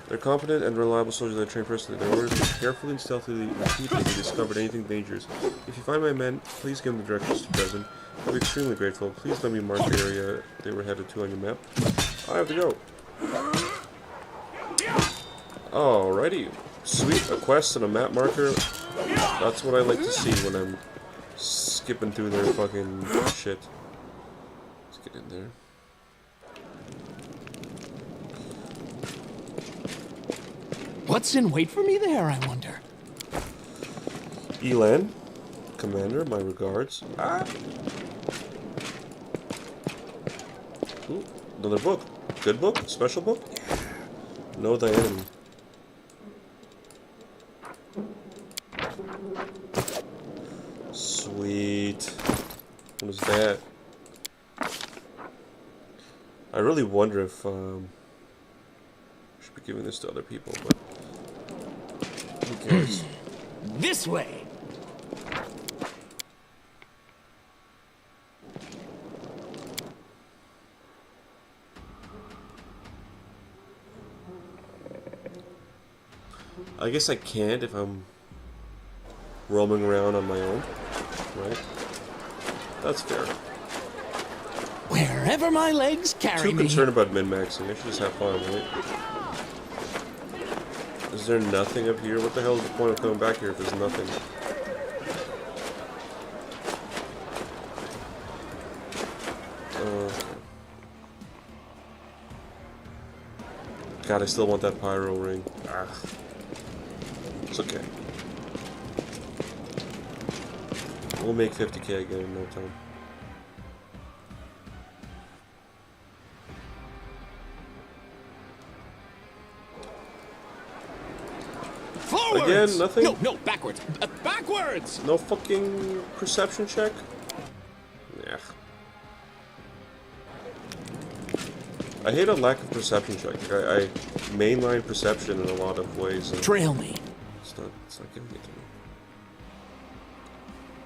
They're competent and reliable soldiers that are trained personally. Their orders are carefully and stealthily repeat if they discovered anything dangerous. If you find my men, please give them the directions to Dresden. I'll be extremely grateful. Please let me mark the area they were headed to on your map. I have to go. Alrighty. Sweet. A quest and a map marker. That's what I like to see when I'm skipping through their fucking shit. Let's get in there. What's in wait for me there, I wonder? Elan, Commander, my regards. Ah. Ooh, another book. Good book? Special book? Know thy enemy. Sweet. What is that? I really wonder if I should be giving this to other people, but who cares? This way! I guess I can't if I'm roaming around on my own, right? That's fair. Wherever my legs carry Too me. concerned about min-maxing. I should just have fun, right? Is there nothing up here? What the hell is the point of coming back here if there's nothing? God, I still want that pyro ring. Ah. It's okay. We'll make 50k again in no time. Forwards! Again, nothing? No, backwards. Backwards! No fucking perception check? Yeah. I hate a lack of perception check. Like, I mainline perception in a lot of ways. And Trail me. it's not giving it to me.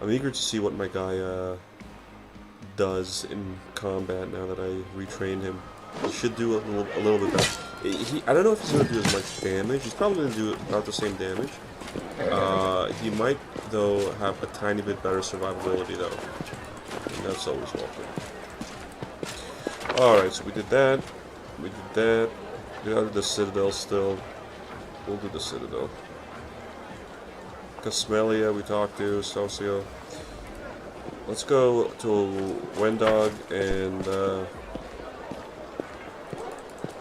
I'm eager to see what my guy does in combat now that I retrained him. He should do a little bit better. I don't know if he's going to do as much damage. He's probably going to do about the same damage. He might, though, have a tiny bit better survivability, though. And that's always welcome. Alright, so we did that. We did that. We got the Citadel still. We'll do the Citadel. Casmelia, we talked to. Socio. Let's go to Wendog and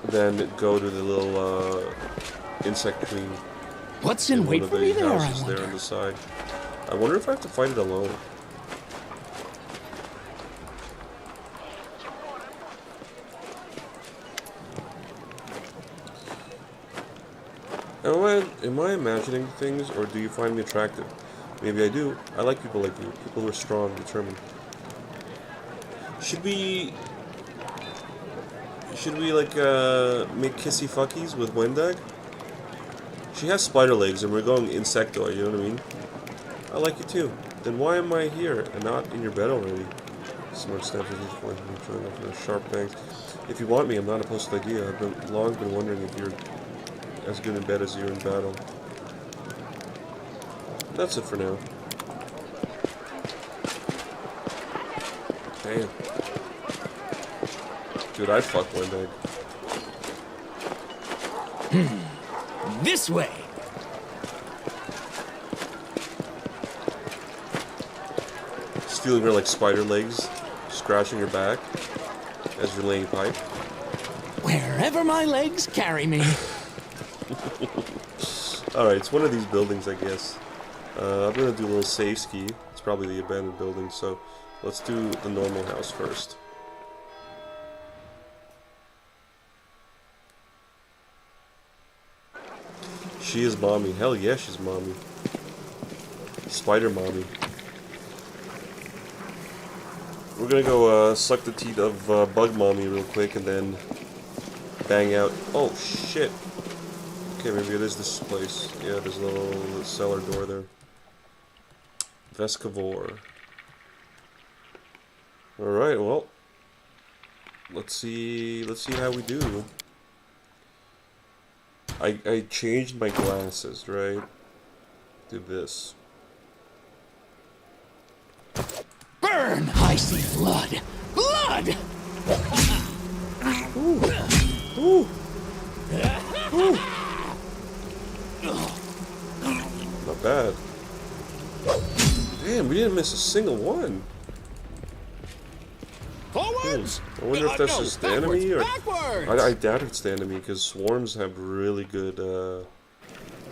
then go to the little insect queen. What's in wait for me there, I houses there on wonder? the side. I wonder if I have to fight it alone. Am I imagining things, or do you find me attractive? Maybe I do. I like people like you. People who are strong, determined. Should we like make kissy fuckies with Wendag? She has spider legs, and we're going insectoid. You know what I mean? I like you too. Then why am I here and not in your bed already? Smart steps with sharp bangs. If you want me, I'm not opposed to the idea. I've long been wondering if you're as good in bed as you're in battle. That's it for now. Damn. Dude, I'd fuck Wendag. This way! Just feeling her like spider legs scratching your back as you're laying pipe. Wherever my legs carry me. Alright, it's one of these buildings, I guess. I'm gonna do a little save ski. It's probably the abandoned building, so let's do the normal house first. She is mommy. Hell yeah, she's mommy. Spider mommy. We're gonna go suck the teeth of bug mommy real quick and then bang out. Oh shit. Okay, maybe it is this place. Yeah, there's a little cellar door there. Vescavor. Alright, well. Let's see how we do. I changed my glasses, right? Do this. Burn! I see blood! Blood! Ooh. Ooh. Ooh. Not bad. Damn, we didn't miss a single one. Forwards! I wonder if that's No, just the backwards, enemy, or backwards! I doubt it's the enemy because swarms have really good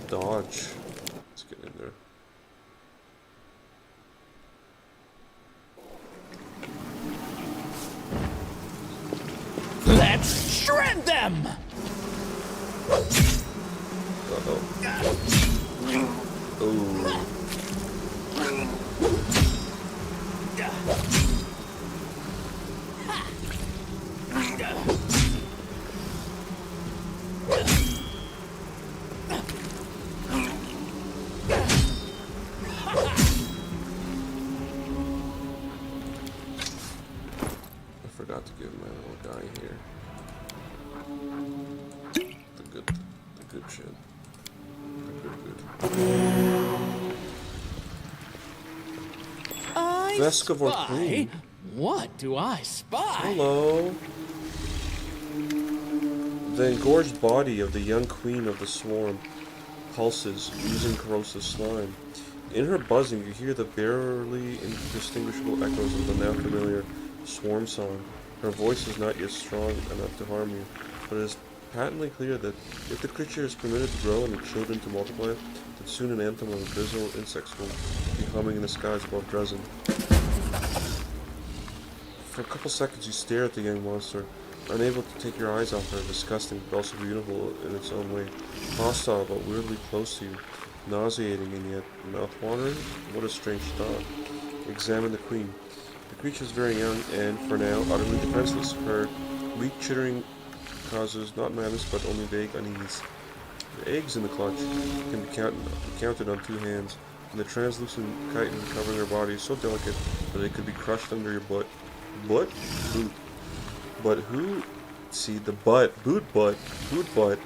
dodge. Let's get in there. Let's shred them! Uh-oh. Ooh. I forgot to give my little guy here the good shit. The good. I Vescavor spy? Queen. What do I spy? Hello. The engorged body of the young queen of the swarm pulses, oozing corrosive slime. In her buzzing, you hear the barely indistinguishable echoes of the now familiar swarm song. Her voice is not yet strong enough to harm you, but it is patently clear that if the creature is permitted to grow and the children to multiply, that soon an anthem of abysmal insects will be humming in the skies above Dresden. For a couple seconds you stare at the young monster, unable to take your eyes off her, disgusting but also beautiful in its own way, hostile but weirdly close to you, nauseating and yet mouth-watering. What a strange thought. Examine the queen. The creature is very young and, for now, utterly defenseless. Her weak chittering causes not madness but only vague unease. The eggs in the clutch can be counted on two hands, and the translucent chitin covering her body is so delicate that it could be crushed under your butt. Butt? Boot. But who... See, the butt. Boot butt. Boot butt.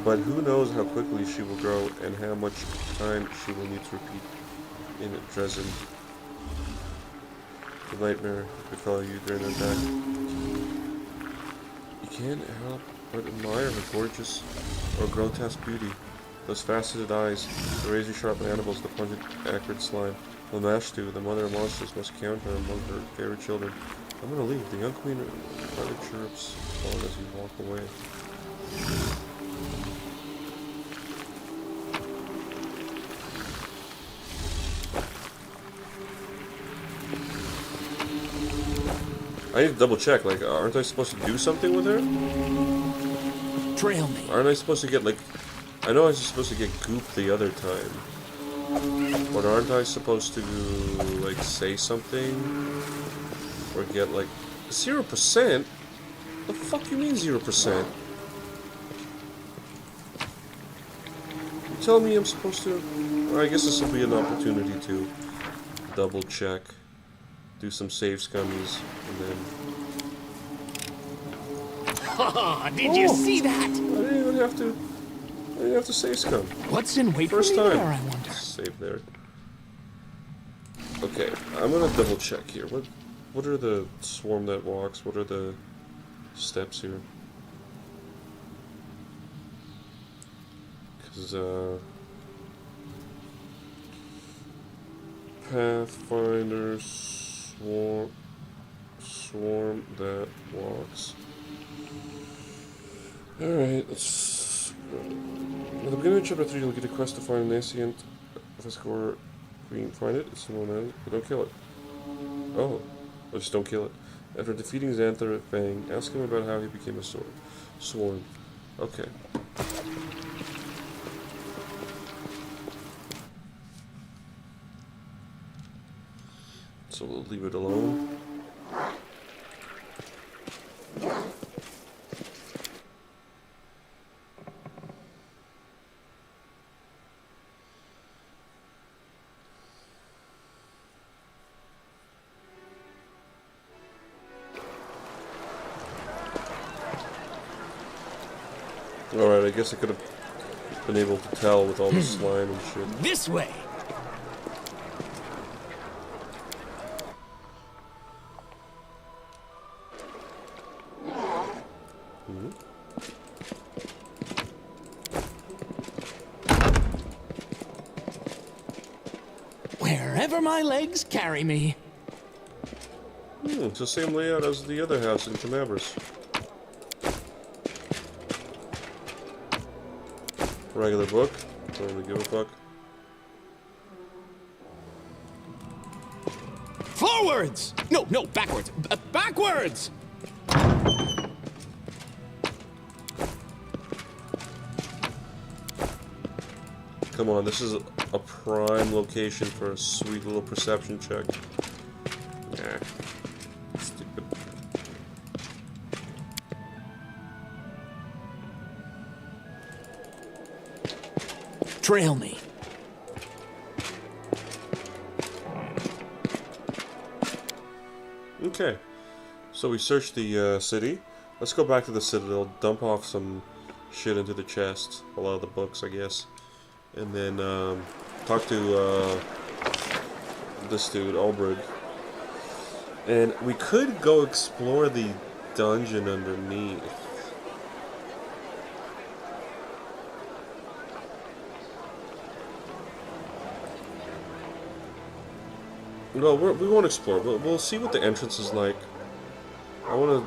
But who knows how quickly she will grow and how much time she will need to repeat in Dresden. The nightmare befell you during the attack. You can't help but admire her gorgeous or grotesque beauty. Those faceted eyes, the razor-sharp mandibles, the pungent, acrid slime. Lamashtu, the mother of monsters, must count her among her favorite children. I'm gonna leave. The young queen partly chirrups on as you walk away. I need to double check, like, aren't I supposed to do something with her? Trail me. Aren't I supposed to get, like, I know I was supposed to get goop the other time. But aren't I supposed to, like, say something? Or get, like, 0%? The fuck you mean 0%? You tell me I'm supposed to... Well, I guess this will be an opportunity to double check. Do some save scummies, and then... Did you see that? I didn't even have to... I didn't have to save scum. What's in wait First for me time. there, I wonder? Save there. Okay, I'm gonna double check here. What are the swarm that walks? What are the steps here? Because, Pathfinder swarm that walks. Alright, let's... At the beginning of chapter 3, you'll get a quest to find an nascent If I score green, find it. It's someone else, but don't kill it. Oh, I just don't kill it. After defeating Xanther Fang, ask him about how he became a sworn. Okay. So we'll leave it alone. Alright, I guess I could have been able to tell with all the slime and shit. This way! Wherever my legs carry me. It's the same layout as the other house in Canabras. Regular book. Don't really give a fuck. Forwards! No, backwards. Backwards! Come on, this is a prime location for a sweet little perception check. Nah. Stupid. Trail me. Okay. So we searched the city. Let's go back to the Citadel, dump off some shit into the chest. A lot of the books, I guess. And then talk to this dude, Albred. And we could go explore the dungeon underneath. No, we won't explore. We'll see what the entrance is like. I want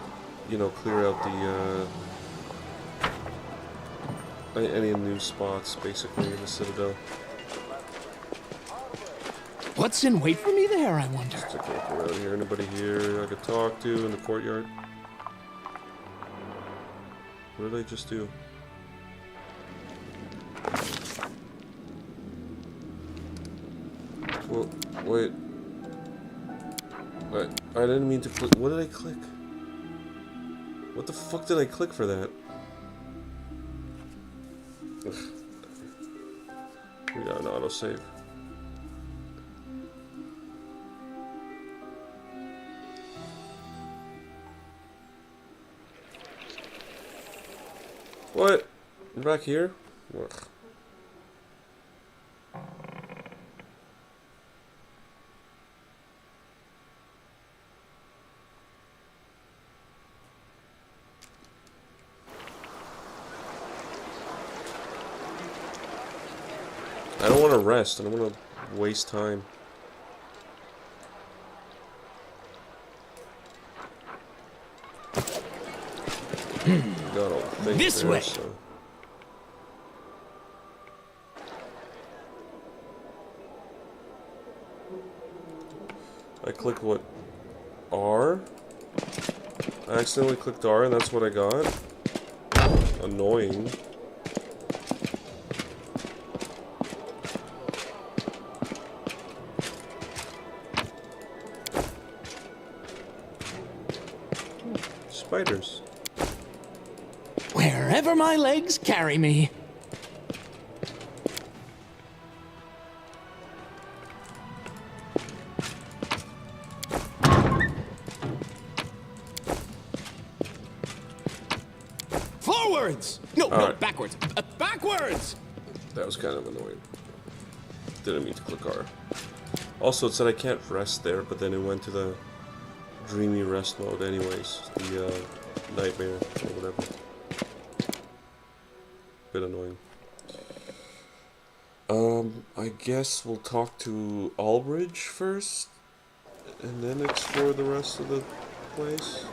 to, clear out the any new spots, basically, in the Citadel. What's in wait for me there, I wonder? Just take a look around here. Anybody here I could talk to in the courtyard? What did I just do? Well, wait. I didn't mean to click. What did I click? What the fuck did I click for that? Ugh. We got an autosave. What? You're back here? Ugh. I don't want to rest. I don't want to waste time. Got all the things This there, way. so. I clicked what? R? I accidentally clicked R and that's what I got? Annoying. Spiders. Wherever my legs carry me. Forwards! No, right. backwards. Backwards! That was kind of annoying. Didn't mean to click R. Also, it said I can't rest there, but then it went to the dreamy rest mode anyways. The nightmare or whatever. Bit annoying. I guess we'll talk to Albridge first, and then explore the rest of the place.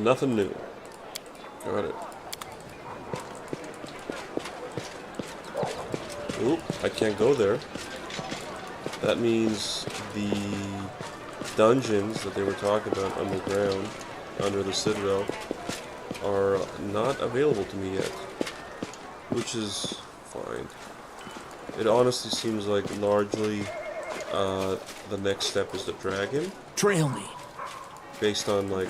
Nothing new. Got it. Oop, I can't go there. That means the dungeons that they were talking about underground, under the Citadel, are not available to me yet. Which is fine. It honestly seems like largely the next step is the dragon. Trail me. Based on like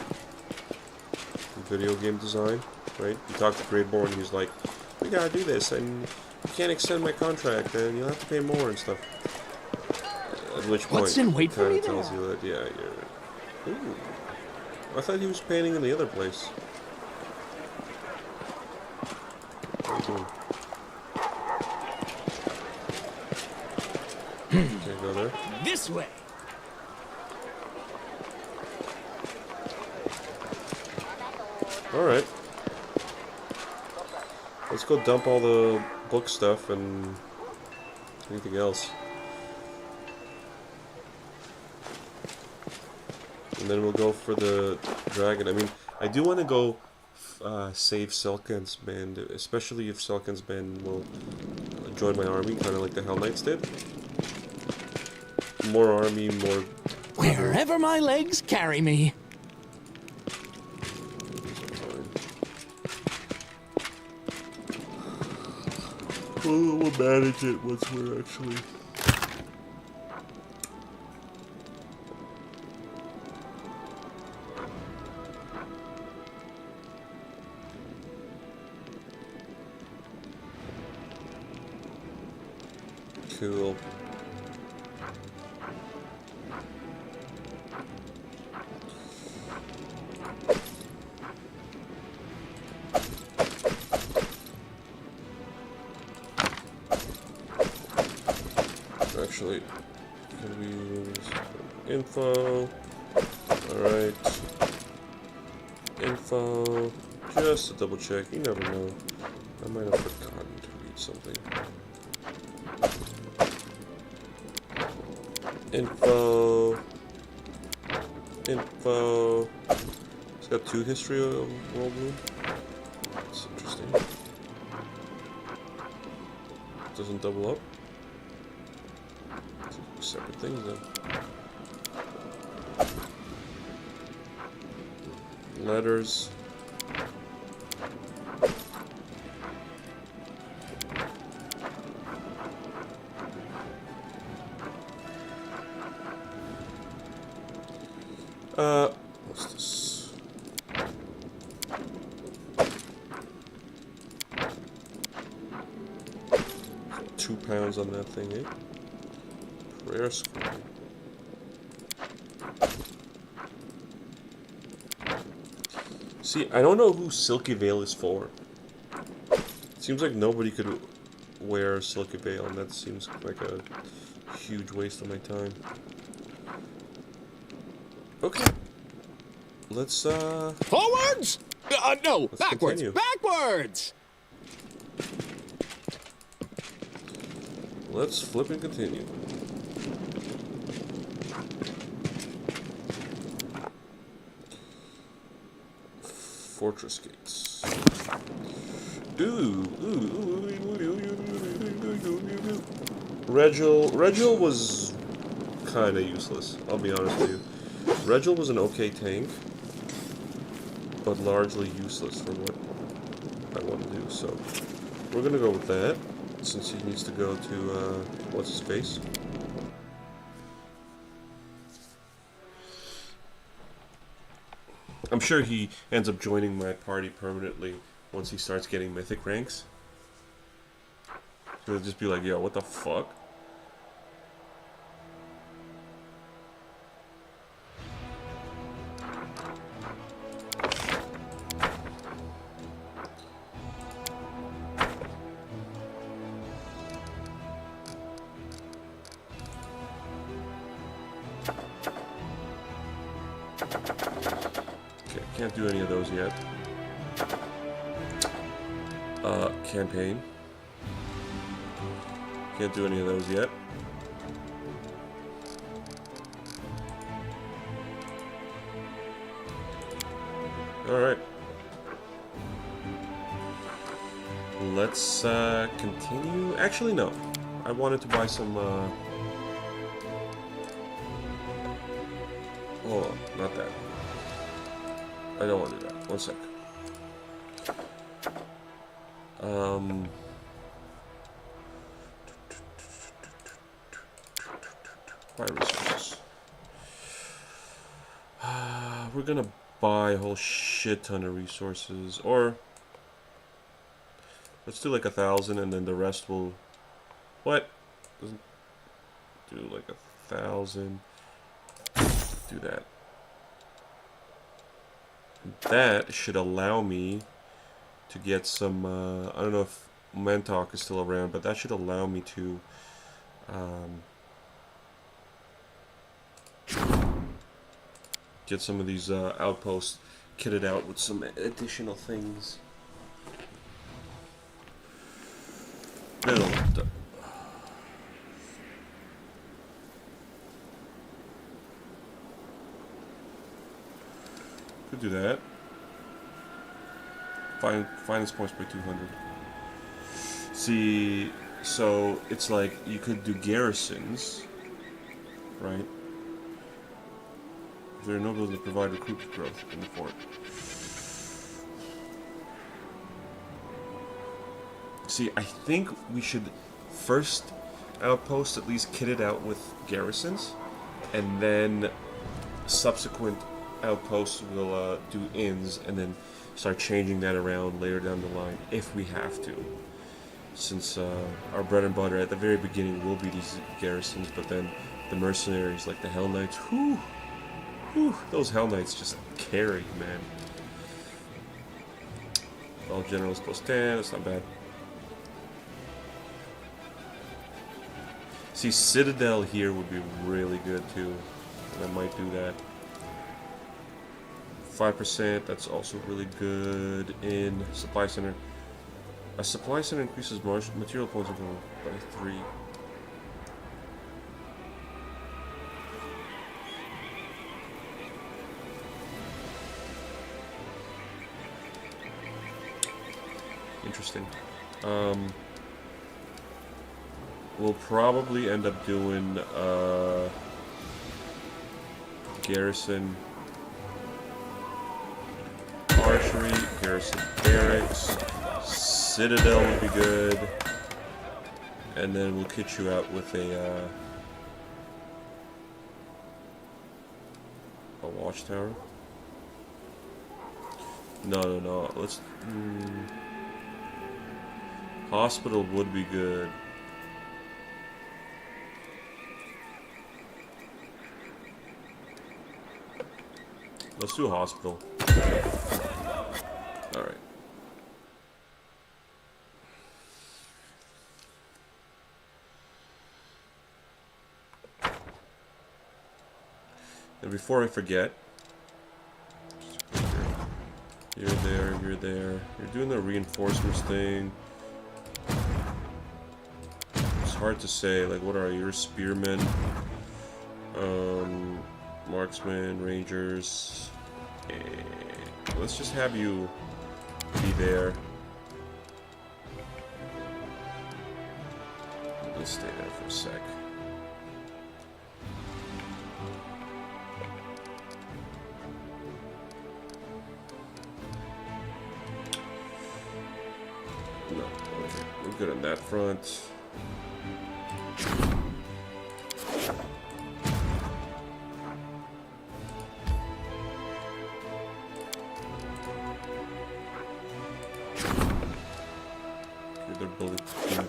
video game design, right? You talk to Greatborn, he's like, we gotta do this, and you can't extend my contract, and you'll have to pay more and stuff. At which point, What's in wait it for kind me of tells there? you that, yeah, you're... Ooh. I thought he was painting in the other place. What are you doing? Can't go there. This way. Alright. Let's go dump all the book stuff and anything else. And then we'll go for the dragon. I mean, I do want to go save Selkan's band, especially if Selkan's band will join my army, kind of like the Hell Knights did. More army, more... Wherever my legs carry me. We'll manage it once we're actually... Cool. Actually, can we use info? Alright. Info. Just to double check. You never know. I might have forgotten to read something. Info. Info. It's got 2 history of World War. That's interesting. Doesn't double up. Separate things then. Letters. What's this? £2 on that thing, eh? Prayer scroll. See, I don't know who Silky Veil is for. It seems like nobody could wear Silky Veil, and that seems like a huge waste of my time. Okay. Let's, Forwards! No, Let's backwards! continue. Backwards! let's flip and continue. Fortress gates. Regil was kind of useless, I'll be honest with you. Regil was an okay tank, but largely useless for what I want to do, so we're gonna go with that, since he needs to go to, what's his face? I'm sure he ends up joining my party permanently once he starts getting mythic ranks. He'll just be like, yo, what the fuck? Can't do any of those yet. Campaign. Can't do any of those yet. Alright. Let's continue. Actually, no. I wanted to buy some. Hold on, not that. I don't want to do that. One sec. Buy resources. We're gonna buy a whole shit ton of resources, or let's do like 1,000, and then the rest will. What? Doesn't do like 1,000. Do that. That should allow me to get some. I don't know if Mentok is still around, but that should allow me to. Get some of these outposts kitted out with some additional things. Build. Could do that. Finance points by 200. See, so it's like you could do garrisons, right? There are no buildings that provide recruit growth in the fort. See, I think we should first outpost at least kit it out with garrisons, and then subsequent outposts will do inns, and then start changing that around later down the line if we have to. Since our bread and butter at the very beginning will be these garrisons, but then the mercenaries like the Hell Knights, whew, those Hell Knights just carry, man. All generals plus 10, that's not bad. See, Citadel here would be really good too, and I might do that. 5%, that's also really good. In Supply Center. A Supply Center increases material points by 3. Interesting. We'll probably end up doing garrison archery, garrison barracks, citadel would be good, and then we'll kit you out with a watchtower. No. Let's. Hospital would be good. Let's do a hospital. Alright. And before I forget, you're there. You're doing the reinforcements thing. It's hard to say, like, what are your spearmen? Marksmen, rangers. Let's just have you be there. Let's stay there for a sec. No, okay, we're good on that front.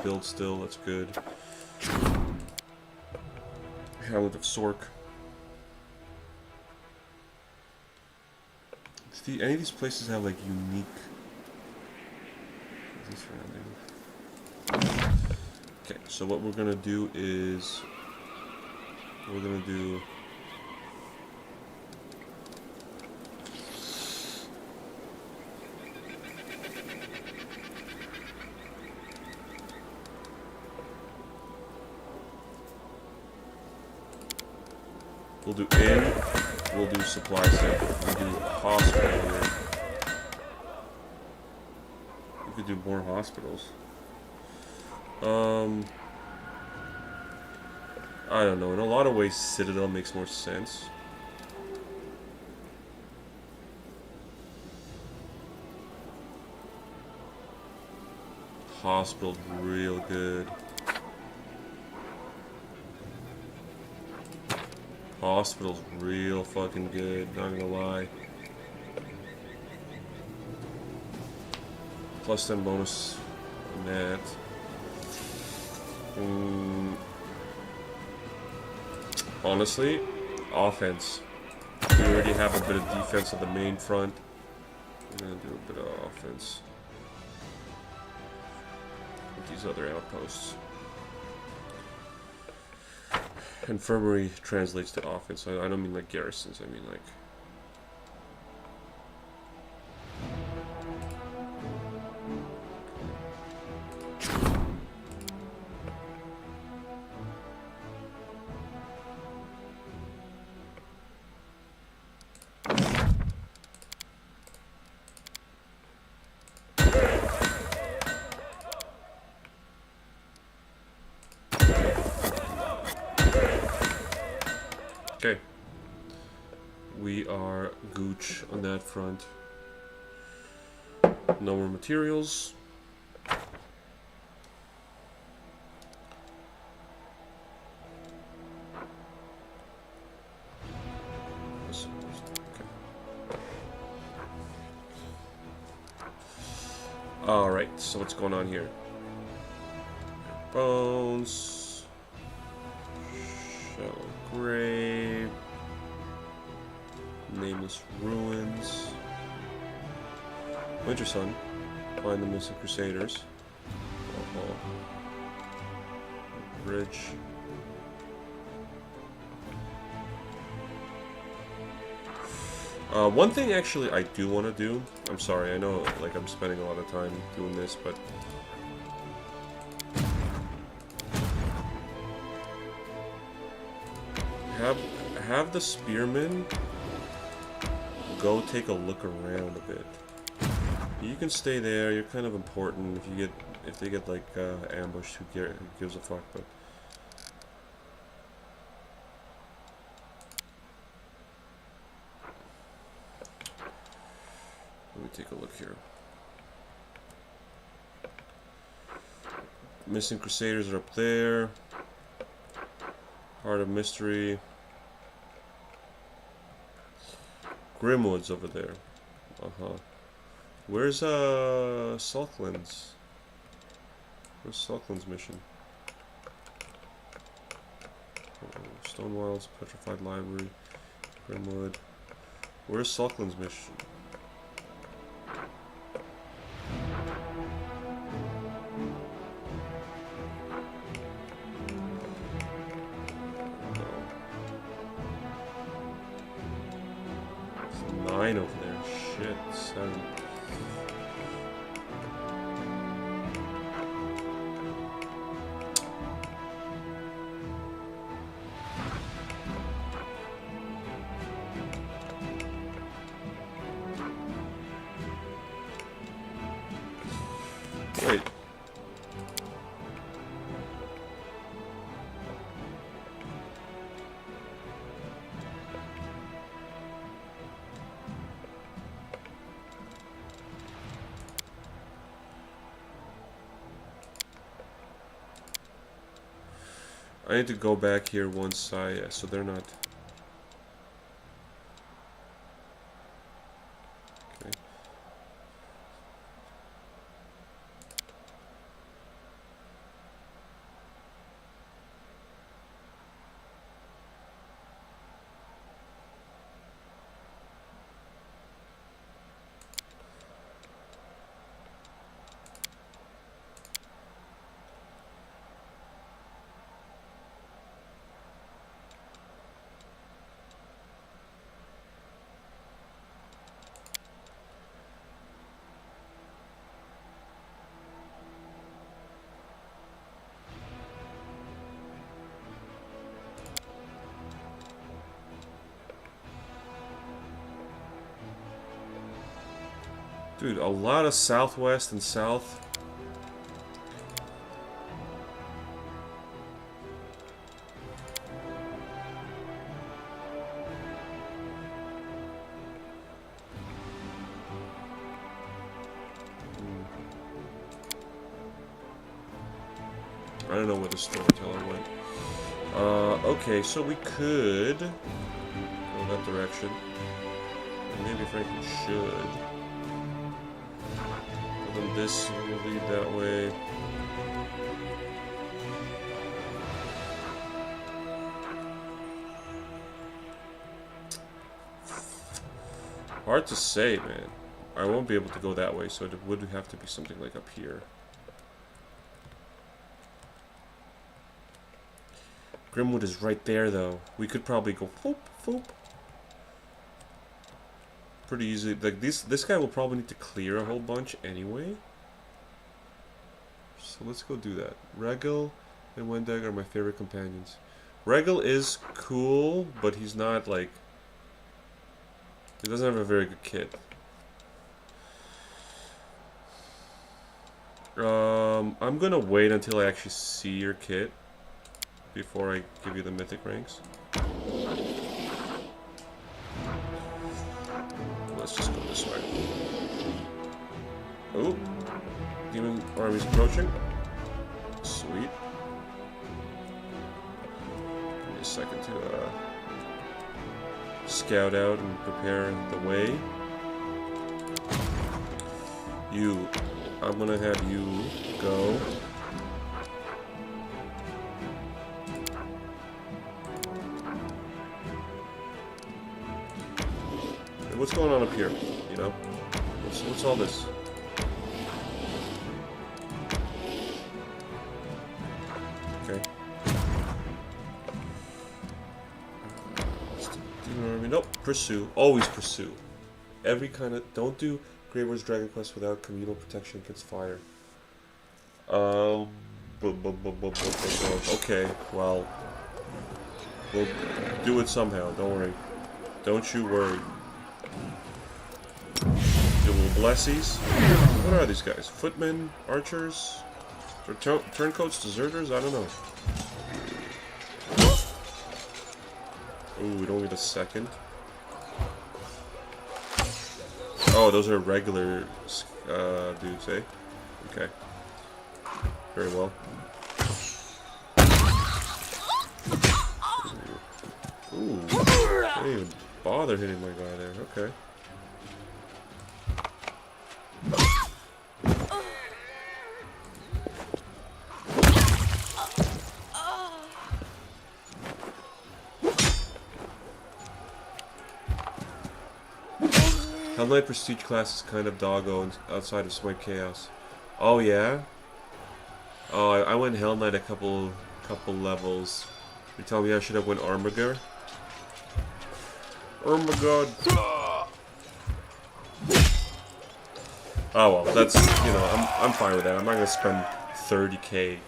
Build still, that's good. Hamlet of Sork. Any of these places have like unique. Okay, so what we're gonna do is we'll do inn, we'll do supply center, we'll do hospital here, could do more hospitals. I don't know. In a lot of ways, Citadel makes more sense. Hospital's real good. Hospital's real fucking good, not gonna lie. Plus 10 bonus on that. Honestly, offense. We already have a bit of defense on the main front. I'm gonna do a bit of offense with these other outposts. Infirmary translates to offense. I don't mean like garrisons, I mean like... Okay. We are gooch on that front. No more materials. Alright, so what's going on here? Bones. Shallow grave. Nameless ruins. Winter Sun. Find the missing crusaders. Bridge. One thing actually I do want to do, I'm sorry, I know like I'm spending a lot of time doing this, but have the spearmen go take a look around a bit. You can stay there, you're kind of important. If they get like ambushed, who gives a fuck, but let me take a look here. Missing Crusaders are up there. Heart of Mystery. Grimwood's over there. Where's Salkland's? Where's Salkland's mission? Stonewilds, Petrified Library, Grimwood. Where's Salkland's mission? Over there. Shit, 7. Wait. I need to go back here once so they're not... Okay. Dude, a lot of southwest and south. I don't know where the storyteller went. Okay, so we could go that direction. Maybe frankly should. But then this will lead that way. Hard to say, man. I won't be able to go that way, so it would have to be something like up here. Grimwood is right there, though. We could probably go foop, foop. Pretty easily. Like this guy will probably need to clear a whole bunch anyway. So let's go do that. Regal and Wendag are my favorite companions. Regal is cool, but he's not like... He doesn't have a very good kit. I'm gonna wait until I actually see your kit before I give you the mythic ranks. Let's just go this way. Oh, demon army's approaching. Sweet. Give me a second to scout out and prepare the way. I'm gonna have you go. Hey, what's going on up here? You know, what's all this? Okay. Nope. Pursue. Always pursue. Every kind of. Don't do Grey Wars Dragon Quest without communal protection against fire. Okay. Well, we'll do it somehow. Don't worry. Don't you worry. Do little blessies. What are these guys? Footmen, archers, or turncoats, deserters? I don't know. Ooh, we don't need a second. Oh, those are regular dudes, eh? Okay. Very well. Ooh. Didn't even bother hitting my guy there. Okay. Hell Knight Prestige class is kind of doggo outside of Smite Chaos. Oh yeah? Oh, I went Hell Knight a couple levels. You tell me I should have went Armiger? Oh my god. Oh well, that's, you know, I'm fine with that. I'm not gonna spend 30k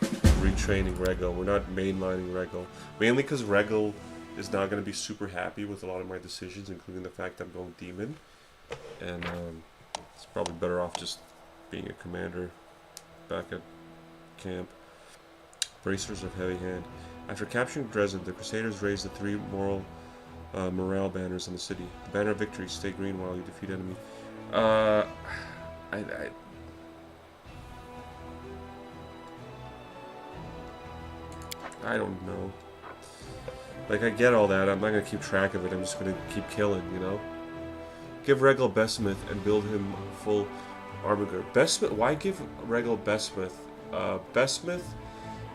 retraining Regal. We're not mainlining Regal. Mainly because Regal is not gonna be super happy with a lot of my decisions, including the fact I'm going Demon. And it's probably better off just being a commander back at camp. Bracers of Heavy Hand. After capturing Dresden, the Crusaders raised the three morale banners in the city. The banner of victory, stay green while you defeat enemy. I don't know. Like, I get all that. I'm not gonna keep track of it. I'm just gonna keep killing, you know? Give Regal Bestmith and build him full Armiger. Bestmith? Why give Regal Bestmith? Bestmith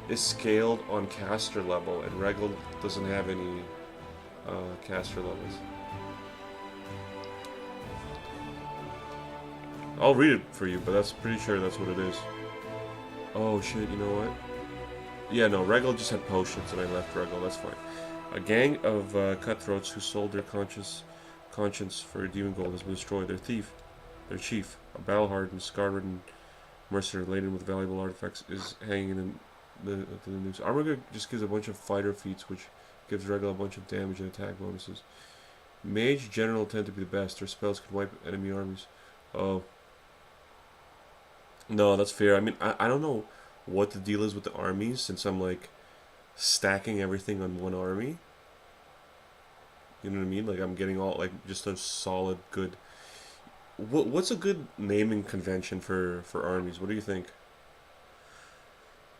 is scaled on caster level, and Regal doesn't have any caster levels. I'll read it for you, but that's pretty sure that's what it is. Oh shit, you know what? Yeah, no, Regal just had potions, and I left Regal. That's fine. A gang of cutthroats who sold their conscience for demon gold has been destroyed. Their chief, a battle-hardened, scar-ridden mercenary laden with valuable artifacts, is hanging in the news. Armiger just gives a bunch of fighter feats, which gives Regal a bunch of damage and attack bonuses. Mage general tend to be the best. Their spells can wipe enemy armies. Oh, No, that's fair. I mean, I don't know what the deal is with the armies since I'm like stacking everything on one army. You know what I mean? Like I'm getting all like just a solid good. What's a good naming convention for armies? What do you think?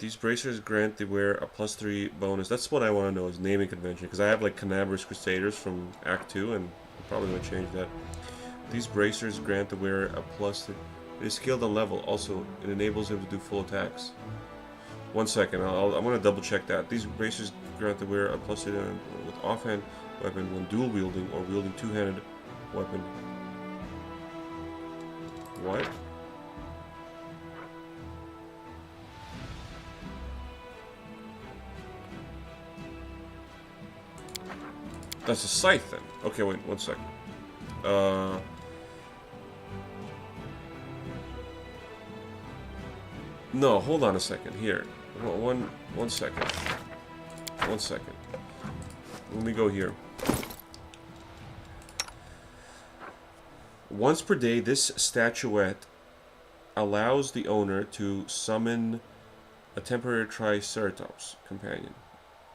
These bracers grant the wearer a +3 bonus. That's what I want to know is naming convention because I have like Canaber's Crusaders from Act 2 and I'm probably gonna change that. These bracers grant the wearer a +3. It is skilled on level. Also, it enables him to do full attacks. 1 second, I'm gonna double check that. These bracers grant the wearer a +3 with offhand weapon when dual wielding or wielding two-handed weapon. What? That's a scythe then. Okay, wait, 1 second. No, hold on a second. Here. One second. 1 second. Let me go here. Once per day, this statuette allows the owner to summon a temporary Triceratops companion.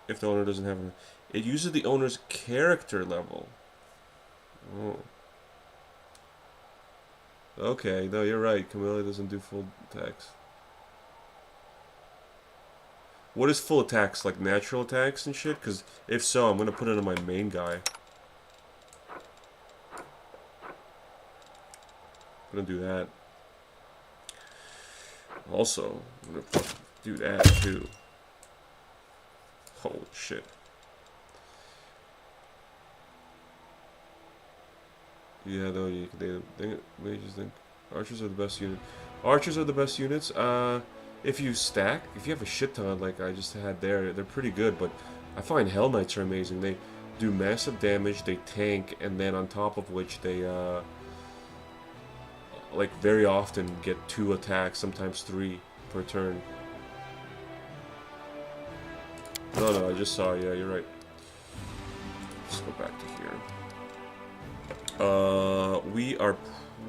If the owner doesn't have a... It uses the owner's character level. Oh. Okay, no, you're right. Camilla doesn't do full attacks. What is full attacks? Like natural attacks and shit? Because if so, I'm going to put it on my main guy. I'm going to do that. Also, I'm going to do that too. Holy shit. Yeah, though, they just think archers are the best unit. Archers are the best units. If you stack, if you have a shit ton like I just had there, they're pretty good. But I find Hell Knights are amazing. They do massive damage, they tank, and then on top of which they like very often get 2 attacks, sometimes 3 per turn. No, I just saw. Yeah, you're right. Let's go back to here. We are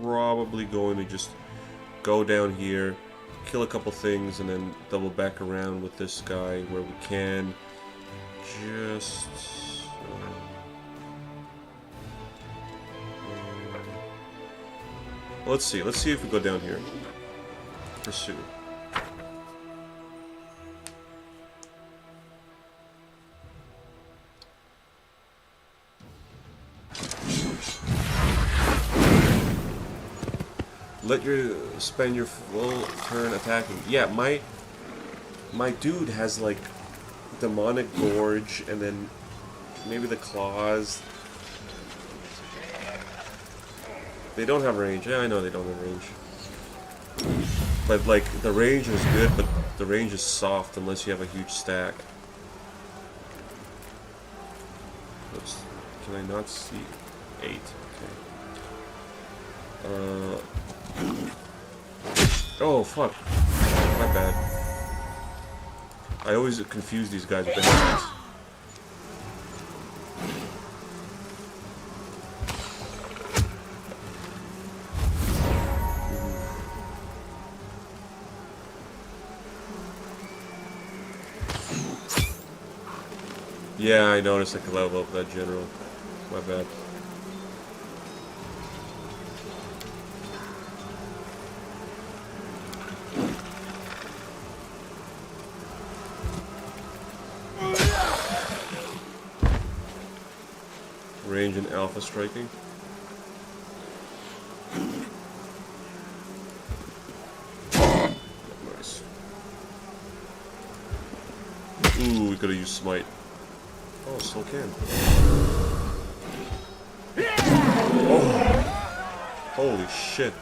probably going to just go down here, kill a couple things, and then double back around with this guy where we can. Just... let's see if we go down here. Pursue. Let you spend your full turn attacking. Yeah, my dude has like demonic gorge and then maybe the claws. They don't have range. Yeah, I know they don't have range. But like the range is good, but the range is soft unless you have a huge stack. Oops. Can I not see? 8. Okay. Oh, fuck. My bad. I always confuse these guys with the hands. Yeah, I noticed I could level up that general. My bad. Range and alpha striking. Nice. Ooh, we could have used smite. Oh, still can. Oh! Holy shit.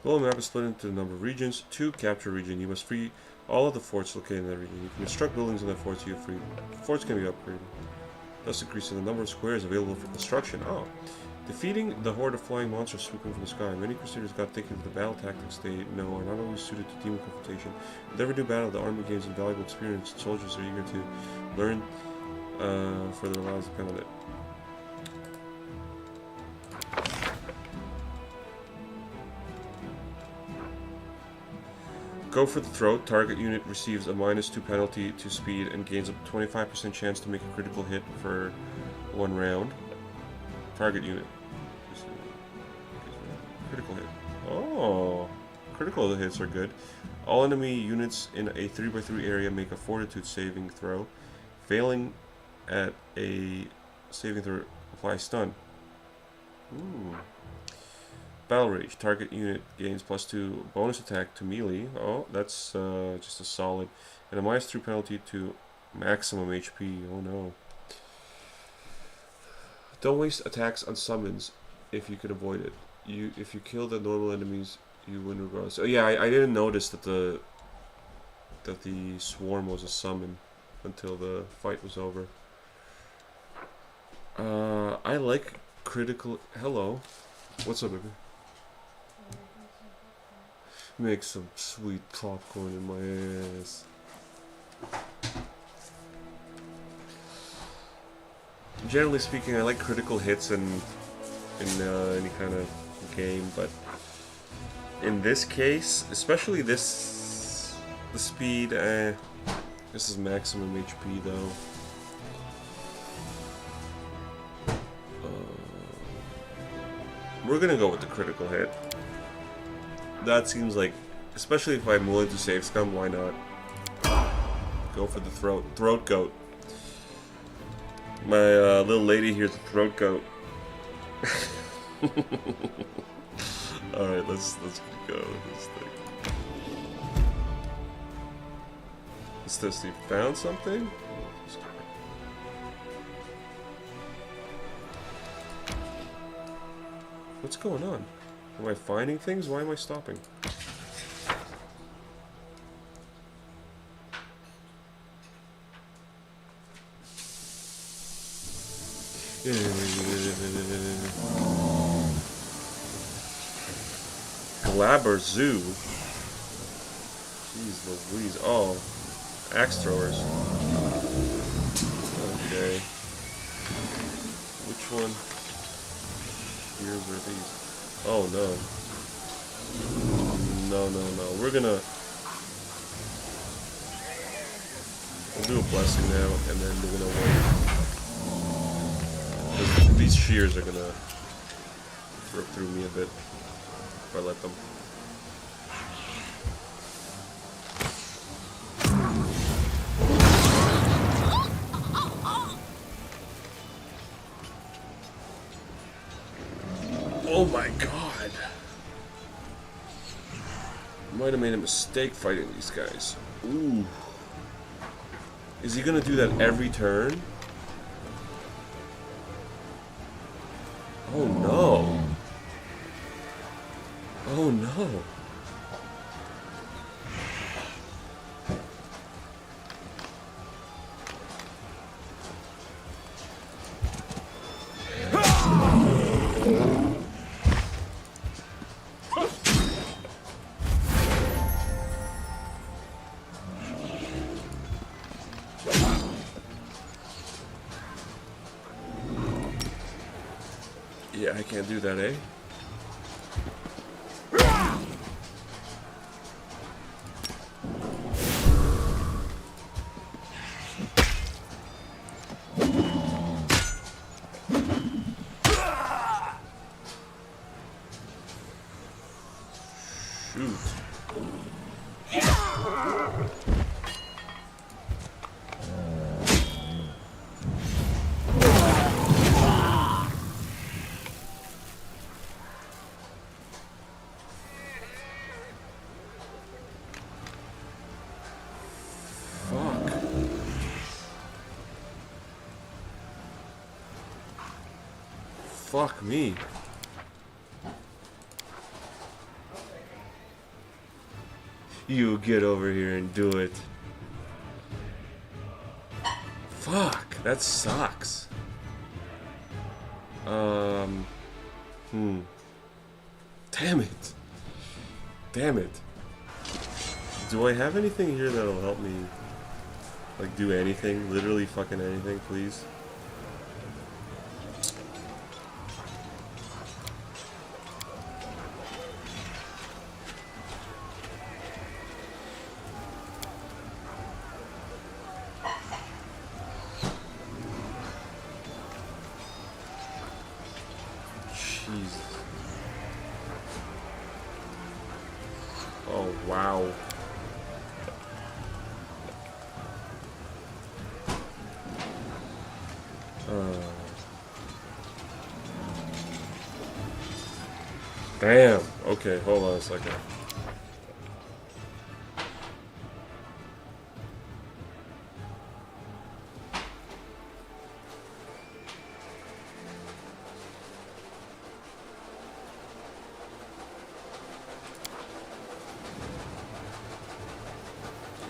The map is split into a number of regions. To capture a region, you must free all of the forts located in that region. You can construct buildings in that forts you have freed. Forts can be upgraded, thus increasing the number of squares available for construction. Oh. Defeating the horde of flying monsters swooping from the sky, many Crusaders got thinking that the battle tactics they know are not always suited to demon confrontation. With every new battle, the army gains invaluable experience, and soldiers are eager to learn for their lives depend on it. Go for the throat. Target unit receives a -2 penalty to speed and gains a 25% chance to make a critical hit for 1 round. Target unit. Critical hit. Oh, critical hits are good. All enemy units in a 3x3 area make a fortitude saving throw. Failing at a saving throw, apply stun. Ooh. Battle Rage. Target unit gains +2 bonus attack to melee. Oh, that's just a solid. And a -3 penalty to maximum HP. Oh no. Don't waste attacks on summons if you can avoid it. If you kill the normal enemies, you win regardless. Oh yeah, I didn't notice that the swarm was a summon until the fight was over. I like critical. Hello, what's up, baby? Make some sweet popcorn in my ass. Generally speaking, I like critical hits in any kind of game, but in this case, especially the speed, this is maximum HP though. We're gonna go with the critical hit. That seems like, especially if I'm willing to save scum, why not? Go for the throat goat. My little lady here's a throat goat. Alright, let's go with this thing. What's this? You found something? What's going on? Am I finding things? Why am I stopping? Glabber Zoo. Jeez Louise. Oh. Axe throwers. Okay. Which one? Here's where these. Oh no. No. We'll do a blessing now, and then we're gonna wait. These shears are gonna rip through me a bit if I let them. Oh my god! Might have made a mistake fighting these guys. Ooh. Is he gonna do that every turn? Oh no. Oh no. Yeah, I can't do that, eh? Shoot. Fuck me. You get over here and do it. Fuck, that sucks. Damn it. Damn it. Do I have anything here that'll help me, like, do anything? Literally fucking anything, please? Jesus. Oh, wow. Damn. Okay, hold on a second.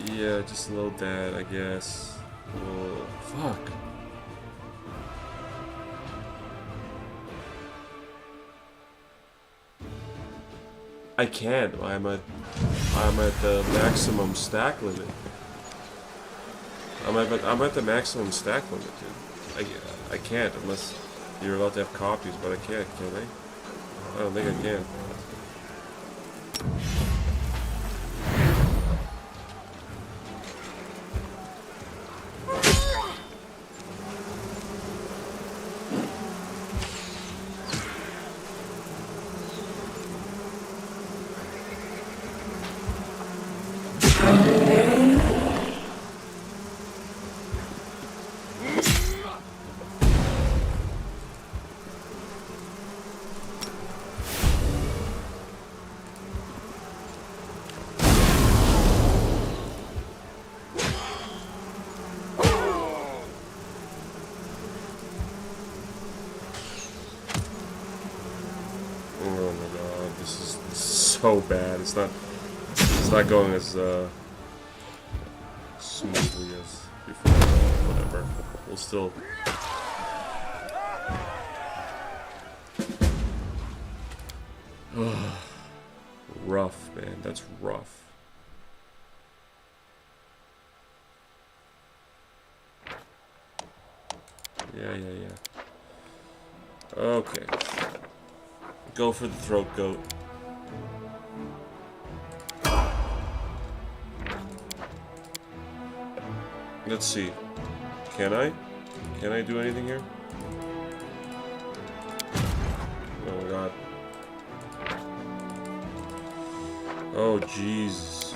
Yeah, just load that, I guess. Whoa, fuck. I can't. I'm at the maximum stack limit. I'm at the maximum stack limit, dude. I can't unless you're allowed to have copies, but I can't, can I? I don't think I can. Oh my god, this is so bad. It's not going as smoothly as before. Whatever. We'll still. Rough, man. That's rough. Yeah. Okay. Go for the throat goat. Let's see. Can I? Can I do anything here? Oh my god. Oh Jesus.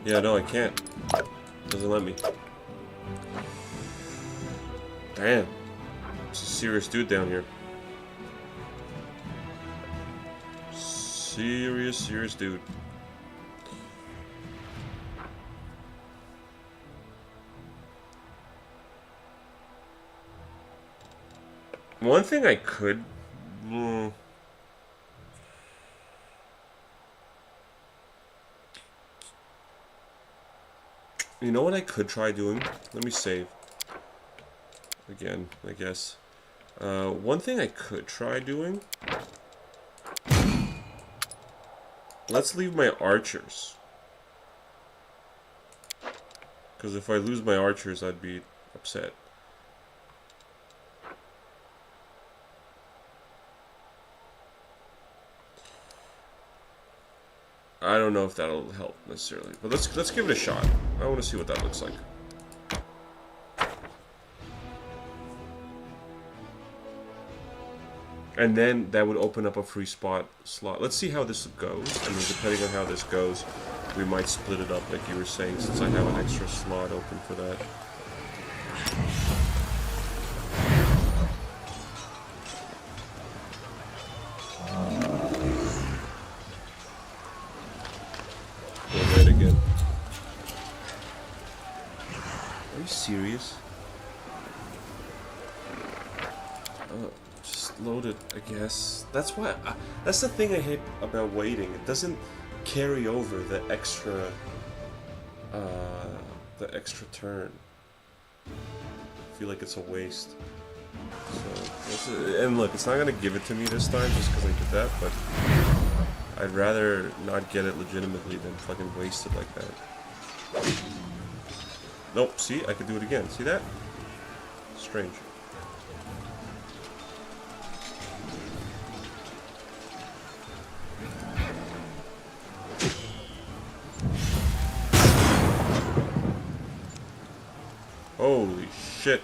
Yeah, no, I can't. Doesn't let me. Damn. It's a serious dude down here. Serious dude. One thing I could... You know what I could try doing? Let me save. Again, I guess. One thing I could try doing... Let's leave my archers. Because if I lose my archers, I'd be upset. I don't know if that'll help necessarily, but let's give it a shot. I want to see what that looks like. And then that would open up a free slot. Let's see how this goes, and then depending on how this goes, we might split it up like you were saying, since I have an extra slot open for that. Again. Are you serious? Just load it, I guess. That's why. That's the thing I hate about waiting. It doesn't carry over the extra The extra turn. I feel like it's a waste. So, and look, it's not gonna give it to me this time just because I did that, but I'd rather not get it legitimately than fucking waste it like that. Nope, see? I could do it again. See that? Strange. Holy shit.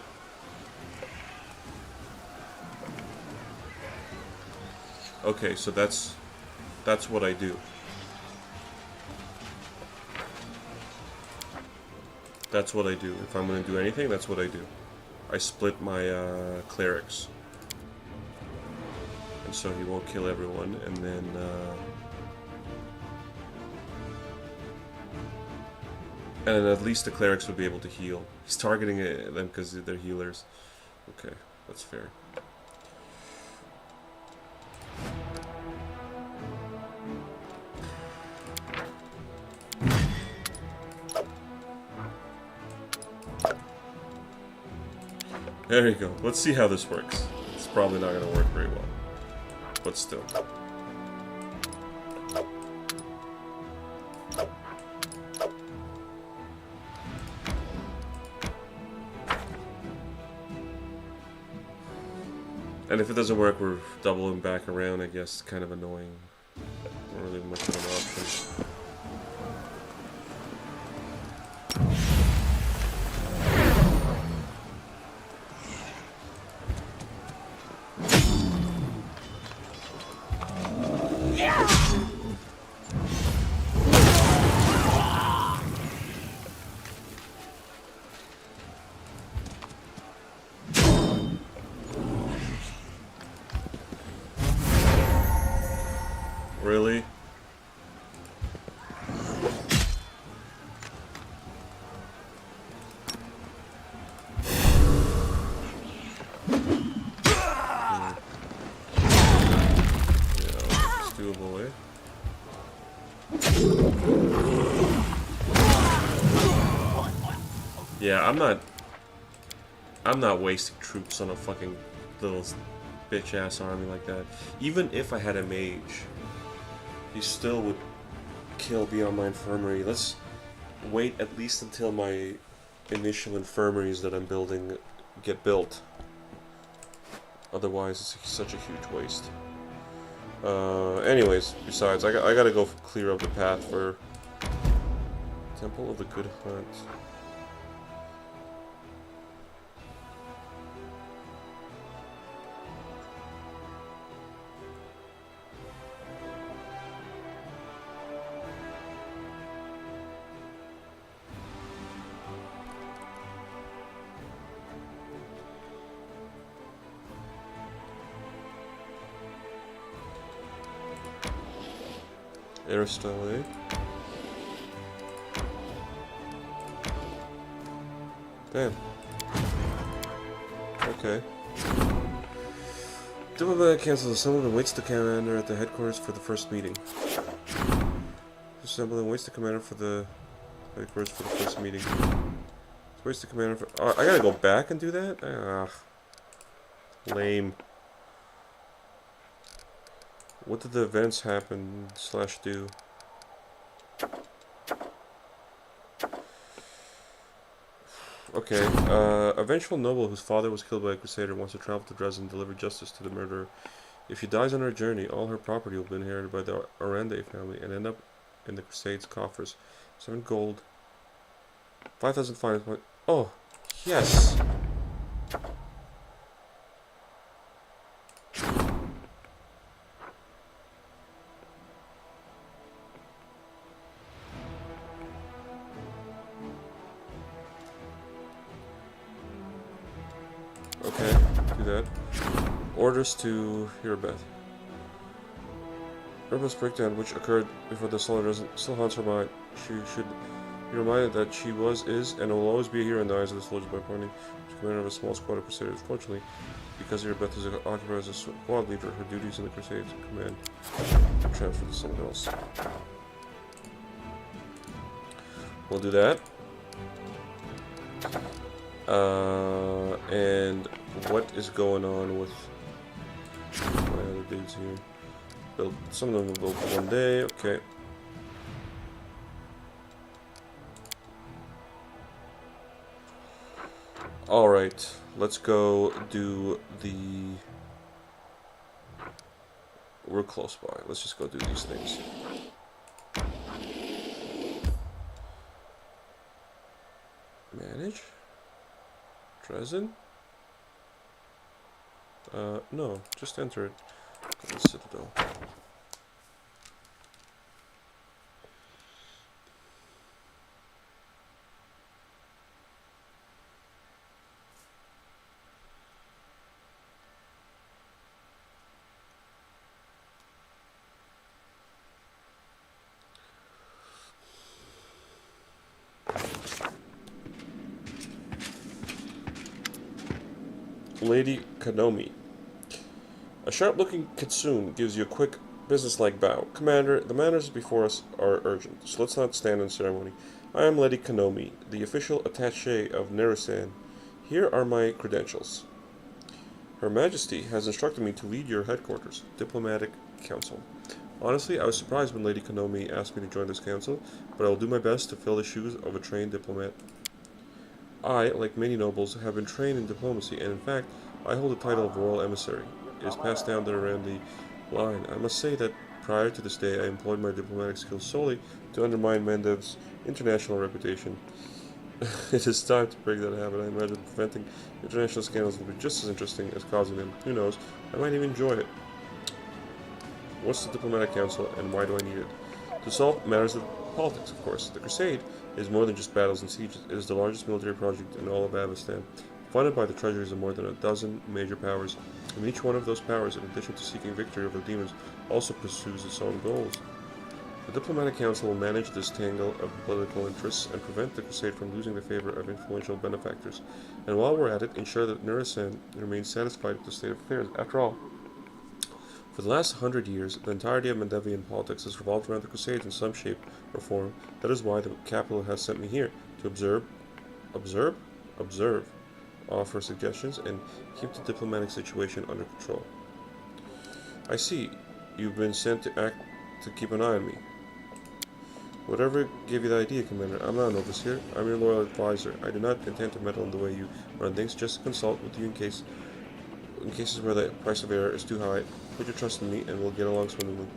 Okay, so that's what I do. That's what I do. If I'm going to do anything, that's what I do. I split my clerics. And so he won't kill everyone, and then at least the clerics would be able to heal. He's targeting them because they're healers. Okay, that's fair. There you go. Let's see how this works. It's probably not going to work very well. But still. And if it doesn't work, we're doubling back around, I guess. Kind of annoying. Not really much of an option. Really? Yeah, it's doable, eh? Yeah, I'm not wasting troops on a fucking little bitch-ass army like that. Even if I had a mage, he still would kill beyond my infirmary. Let's wait at least until my initial infirmaries that I'm building get built. Otherwise, it's such a huge waste. Anyways, besides, I gotta go clear up the path for Temple of the Good Hunt. Aristotle, eh? Damn. Okay. Diplomat cancels. Someone waits the commander at the headquarters for the first meeting. Assembling waits the commander for the headquarters for the first meeting. Waits the commander for. Oh, I gotta go back and do that? Ah. Lame. What did the events happen / do? Okay, a vengeful noble whose father was killed by a crusader wants to travel to Dresden and deliver justice to the murderer. If he dies on her journey, all her property will be inherited by the Arande family and end up in the Crusade's coffers. 7 gold. 5,000 fine points. Oh, yes! Okay, do that. Orders to Hirabeth. Hirabeth's breakdown, which occurred before the solar doesn't still haunts her mind. She should be reminded that she was, is, and will always be a hero in the eyes of the soldiers by appointing the commander of a small squad of crusaders. Fortunately, because Hirabeth is occupied as a squad leader, her duties in the Crusades command are transferred to someone else. We'll do that. And what is going on with my other dudes here? Build, some of them will build for 1 day, okay. Alright, let's go do the... We're close by. Let's just go do these things. Manage? Dresden? No, just enter it. Go to the Citadel. Lady Kanomi. A sharp-looking kitsune gives you a quick, business-like bow. Commander, the matters before us are urgent, so let's not stand in ceremony. I am Lady Kanomi, the official attaché of Nerisan. Here are my credentials. Her Majesty has instructed me to lead your headquarters, Diplomatic Council. Honestly, I was surprised when Lady Kanomi asked me to join this council, but I will do my best to fill the shoes of a trained diplomat. I, like many nobles, have been trained in diplomacy, and in fact, I hold the title of Royal Emissary. It is passed down around the line. I must say that prior to this day, I employed my diplomatic skills solely to undermine Mendev's international reputation. It is time to break that habit. I imagine preventing international scandals will be just as interesting as causing them. Who knows? I might even enjoy it. What's the Diplomatic Council, and why do I need it? To solve matters of politics, of course. The Crusade is more than just battles and sieges. It is the largest military project in all of Avestan, funded by the treasuries of more than a dozen major powers, and each one of those powers, in addition to seeking victory over the demons, also pursues its own goals. The Diplomatic Council will manage this tangle of political interests and prevent the Crusade from losing the favor of influential benefactors, and while we're at it, ensure that Nerisan remains satisfied with the state of affairs. After all, for the last 100 years, the entirety of Mendevian politics has revolved around the Crusades in some shape or form. That is why the capital has sent me here, to observe, offer suggestions, and keep the diplomatic situation under control. I see. You've been sent to keep an eye on me. Whatever gave you the idea, Commander? I'm not an overseer. I'm your loyal advisor. I do not intend to meddle in the way you run things, just to consult with you in cases where the price of error is too high. Put your trust in me, and we'll get along swimmingly.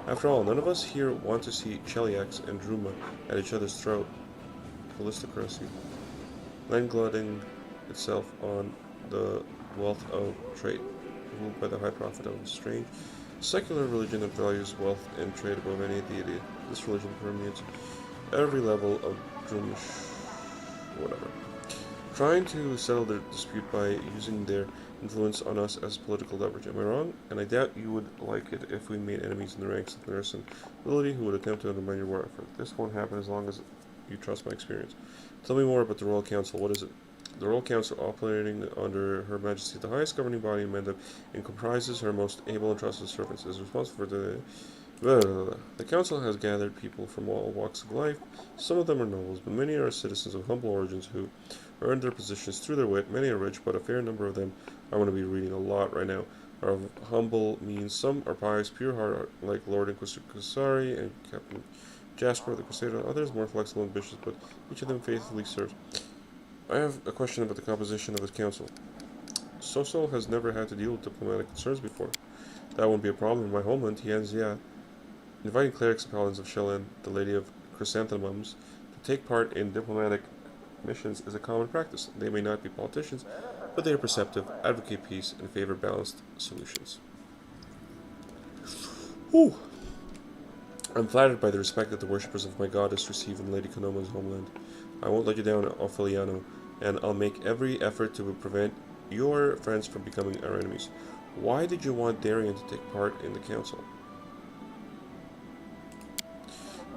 After all, none of us here want to see Cheliax and Druma at each other's throat. Calistocracy. Land glutting itself on the wealth of trade, ruled by the high prophet of a strange secular religion that values wealth and trade above any deity. This religion permeates every level of Drumish whatever. Trying to settle their dispute by using their influence on us as political leverage. Am I wrong? And I doubt you would like it if we made enemies in the ranks of Nerisan ability who would attempt to undermine your war effort. This won't happen as long as you trust my experience. Tell me more about the Royal Council. What is it? The Royal Council, operating under Her Majesty, the highest governing body in Mendev, and comprises her most able and trusted servants, is responsible for the Council has gathered people from all walks of life. Some of them are nobles, but many are citizens of humble origins who earned their positions through their wit. Many are rich, but a fair number of them, I'm going to be reading a lot right now, are of humble means. Some are pious, pure heart, like Lord Inquisitor and Captain Jasper the Crusader. Others more flexible and ambitious, but each of them faithfully serves. I have a question about the composition of the council. Sosol has never had to deal with diplomatic concerns before. That won't be a problem in my homeland, Tianzia. Inviting clerics and paladins of Shellan, the Lady of Chrysanthemums, to take part in diplomatic missions is a common practice. They may not be politicians, but they are perceptive, advocate peace, and favor balanced solutions. Whew. I'm flattered by the respect that the worshippers of my goddess receive in Lady Konoma's homeland. I won't let you down, Opheliano, and I'll make every effort to prevent your friends from becoming our enemies. Why did you want Darien to take part in the council?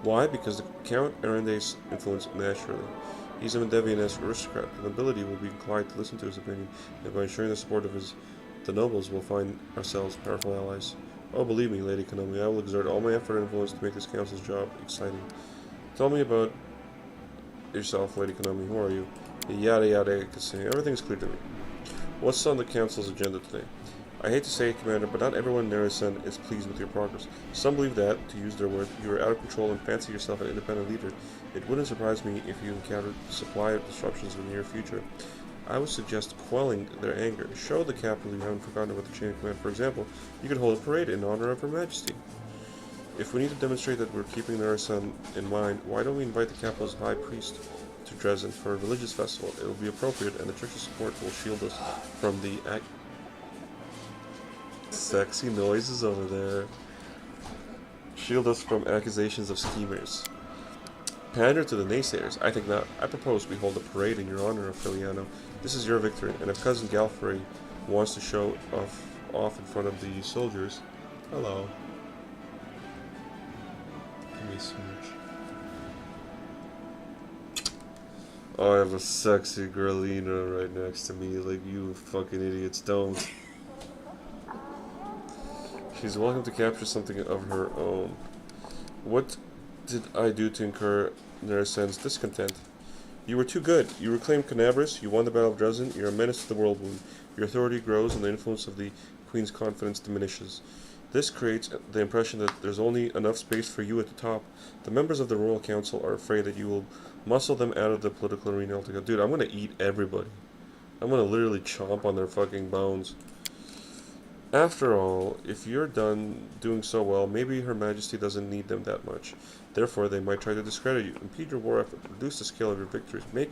Why? Because the Count Arende's influence naturally. He's a Mendevian-esque aristocrat. The nobility will be inclined to listen to his opinion, and by ensuring the support of the nobles, we'll find ourselves powerful allies. Oh, believe me, Lady Konomi, I will exert all my effort and influence to make this council's job exciting. Tell me about yourself, Lady Konami. Who are you? Yada yada, I can say. Everything's clear to me. What's on the council's agenda today? I hate to say it, Commander, but not everyone in Narasan is pleased with your progress. Some believe that, to use their word, you are out of control and fancy yourself an independent leader. It wouldn't surprise me if you encountered supply disruptions in the near future. I would suggest quelling their anger. Show the capital you haven't forgotten about the chain of command. For example, you could hold a parade in honor of Her Majesty. If we need to demonstrate that we're keeping Narasan in mind, why don't we invite the capital's high priest to Dresden for a religious festival? It will be appropriate, and the church's support will shield us from the sexy noises over there. Shield us from accusations of schemers. Pander to the naysayers. I think not. I propose we hold a parade in your honor, Filiano. This is your victory, and if Cousin Galfrey wants to show off in front of the soldiers, hello. Give me a smooch. Oh, I have a sexy girlina right next to me, like you fucking idiots don't. She's welcome to capture something of her own. What did I do to incur Narasan's discontent? You were too good. You reclaimed Canabras, you won the Battle of Dresden, you're a menace to the world wound. Your authority grows and the influence of the Queen's confidence diminishes. This creates the impression that there's only enough space for you at the top. The members of the Royal Council are afraid that you will muscle them out of the political arena altogether. Dude, I'm gonna eat everybody. I'm gonna literally chomp on their fucking bones. After all, if you're done doing so well, maybe Her Majesty doesn't need them that much. Therefore, they might try to discredit you, impede your war effort, reduce the scale of your victories, make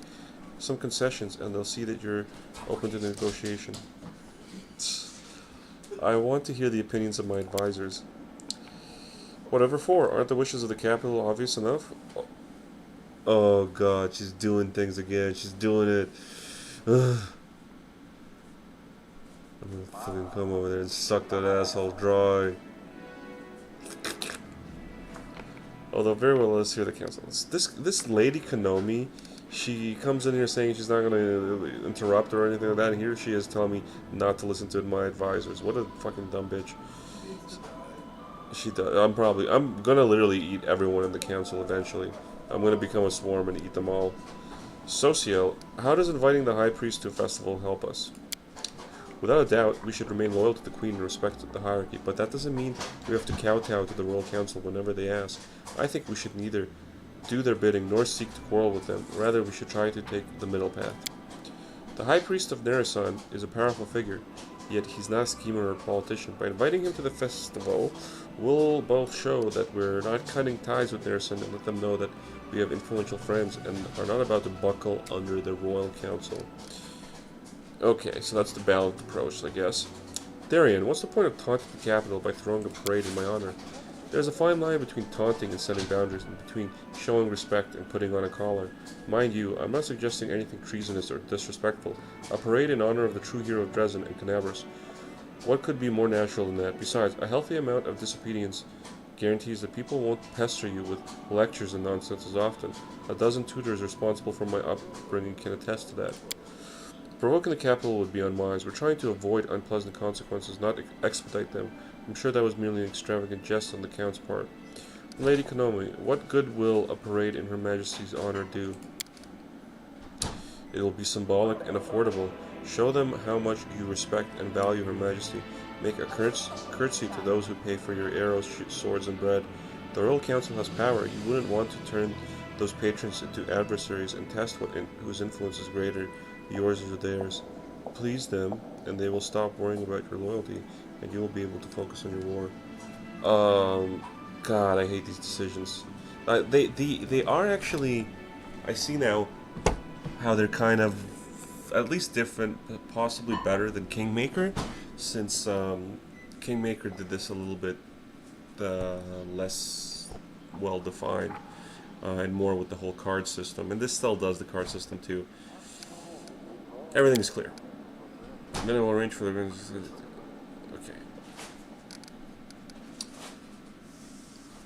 some concessions, and they'll see that you're open to negotiation. I want to hear the opinions of my advisors. Whatever for? Aren't the wishes of the capital obvious enough? Oh god, she's doing things again. She's doing it. Ugh. I'm gonna fucking come over there and suck that asshole dry. Although very well, let's hear the council. This lady Konami, she comes in here saying she's not gonna interrupt or anything like that, and here she is telling me not to listen to my advisors. What a fucking dumb bitch. She does. I'm gonna literally eat everyone in the council eventually. I'm gonna become a swarm and eat them all. Socio, how does inviting the high priest to a festival help us? Without a doubt, we should remain loyal to the Queen and respect the hierarchy, but that doesn't mean we have to kowtow to the Royal Council whenever they ask. I think we should neither do their bidding nor seek to quarrel with them. Rather, we should try to take the middle path. The High Priest of Narasan is a powerful figure, yet he's not a schemer or a politician. By inviting him to the festival, we'll both show that we're not cutting ties with Narasan and let them know that we have influential friends and are not about to buckle under the Royal Council. Okay, so that's the balanced approach, I guess. Darian, what's the point of taunting the capital by throwing a parade in my honor? There's a fine line between taunting and setting boundaries, and between showing respect and putting on a collar. Mind you, I'm not suggesting anything treasonous or disrespectful. A parade in honor of the true hero of Dresden and Canabras. What could be more natural than that? Besides, a healthy amount of disobedience guarantees that people won't pester you with lectures and nonsense as often. A dozen tutors responsible for my upbringing can attest to that. Provoking the capital would be unwise. We're trying to avoid unpleasant consequences, not expedite them. I'm sure that was merely an extravagant jest on the Count's part. Lady Konami, what good will a parade in Her Majesty's honor do? It will be symbolic and affordable. Show them how much you respect and value Her Majesty. Make a curtsy to those who pay for your arrows, swords, and bread. The Royal Council has power. You wouldn't want to turn those patrons into adversaries and test whose influence is greater, yours or theirs. Please them, and they will stop worrying about your loyalty, and you will be able to focus on your war. God, I hate these decisions. They are actually, I see now how they're kind of at least different, possibly better than Kingmaker, since Kingmaker did this a little bit less well defined and more with the whole card system, and this still does the card system too. Everything is clear. Minimal range for the okay.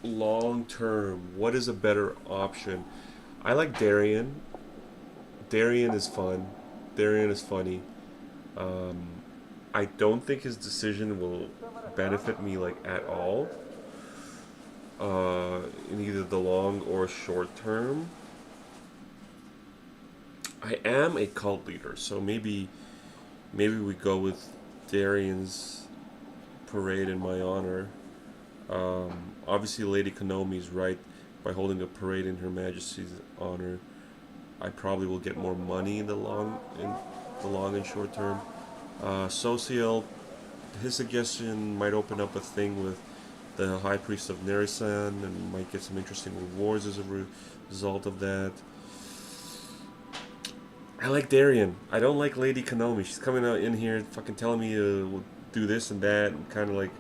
Long term, what is a better option? I like Darian. Darian is fun. Darian is funny. I don't think his decision will benefit me like at all. In either the long or short term. I am a cult leader, so maybe we go with Darian's parade in my honor. Obviously, Lady Konomi's right. By holding a parade in Her Majesty's honor, I probably will get more money in the long and short term. Social, his suggestion might open up a thing with the High Priest of Nerisan and might get some interesting rewards as a result of that. I like Darian. I don't like Lady Konomi. She's coming out in here fucking telling me to do this and that and kind of like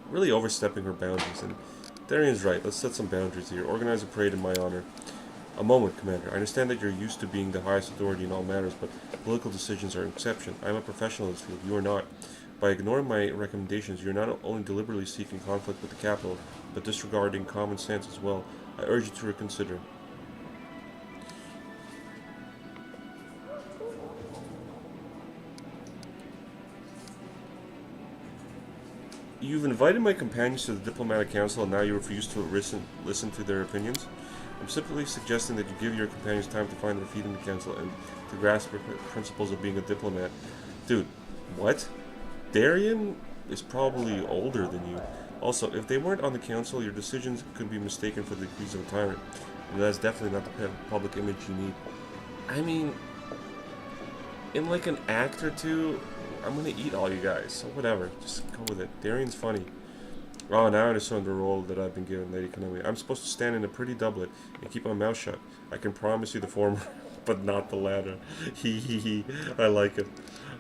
really overstepping her boundaries. And Darian's right. Let's set some boundaries here. Organize a parade in my honor. A moment, Commander. I understand that you're used to being the highest authority in all matters, but political decisions are an exception. I am a professional in this field. You are not. By ignoring my recommendations, you're not only deliberately seeking conflict with the capital, but disregarding common sense as well. I urge you to reconsider. You've invited my companions to the Diplomatic Council and now you refuse to listen to their opinions? I'm simply suggesting that you give your companions time to find their feet in the council and to grasp the principles of being a diplomat. Dude, what? Darian is probably older than you. Also, if they weren't on the council, your decisions could be mistaken for the decrees of a tyrant. And that's definitely not the public image you need. I mean, in like an act or two, I'm gonna eat all you guys, so whatever, just go with it. Darian's funny. Oh, now I understand the role that I've been given, Lady Konomi. I'm supposed to stand in a pretty doublet and keep my mouth shut. I can promise you the former, but not the latter. Hee. I like it.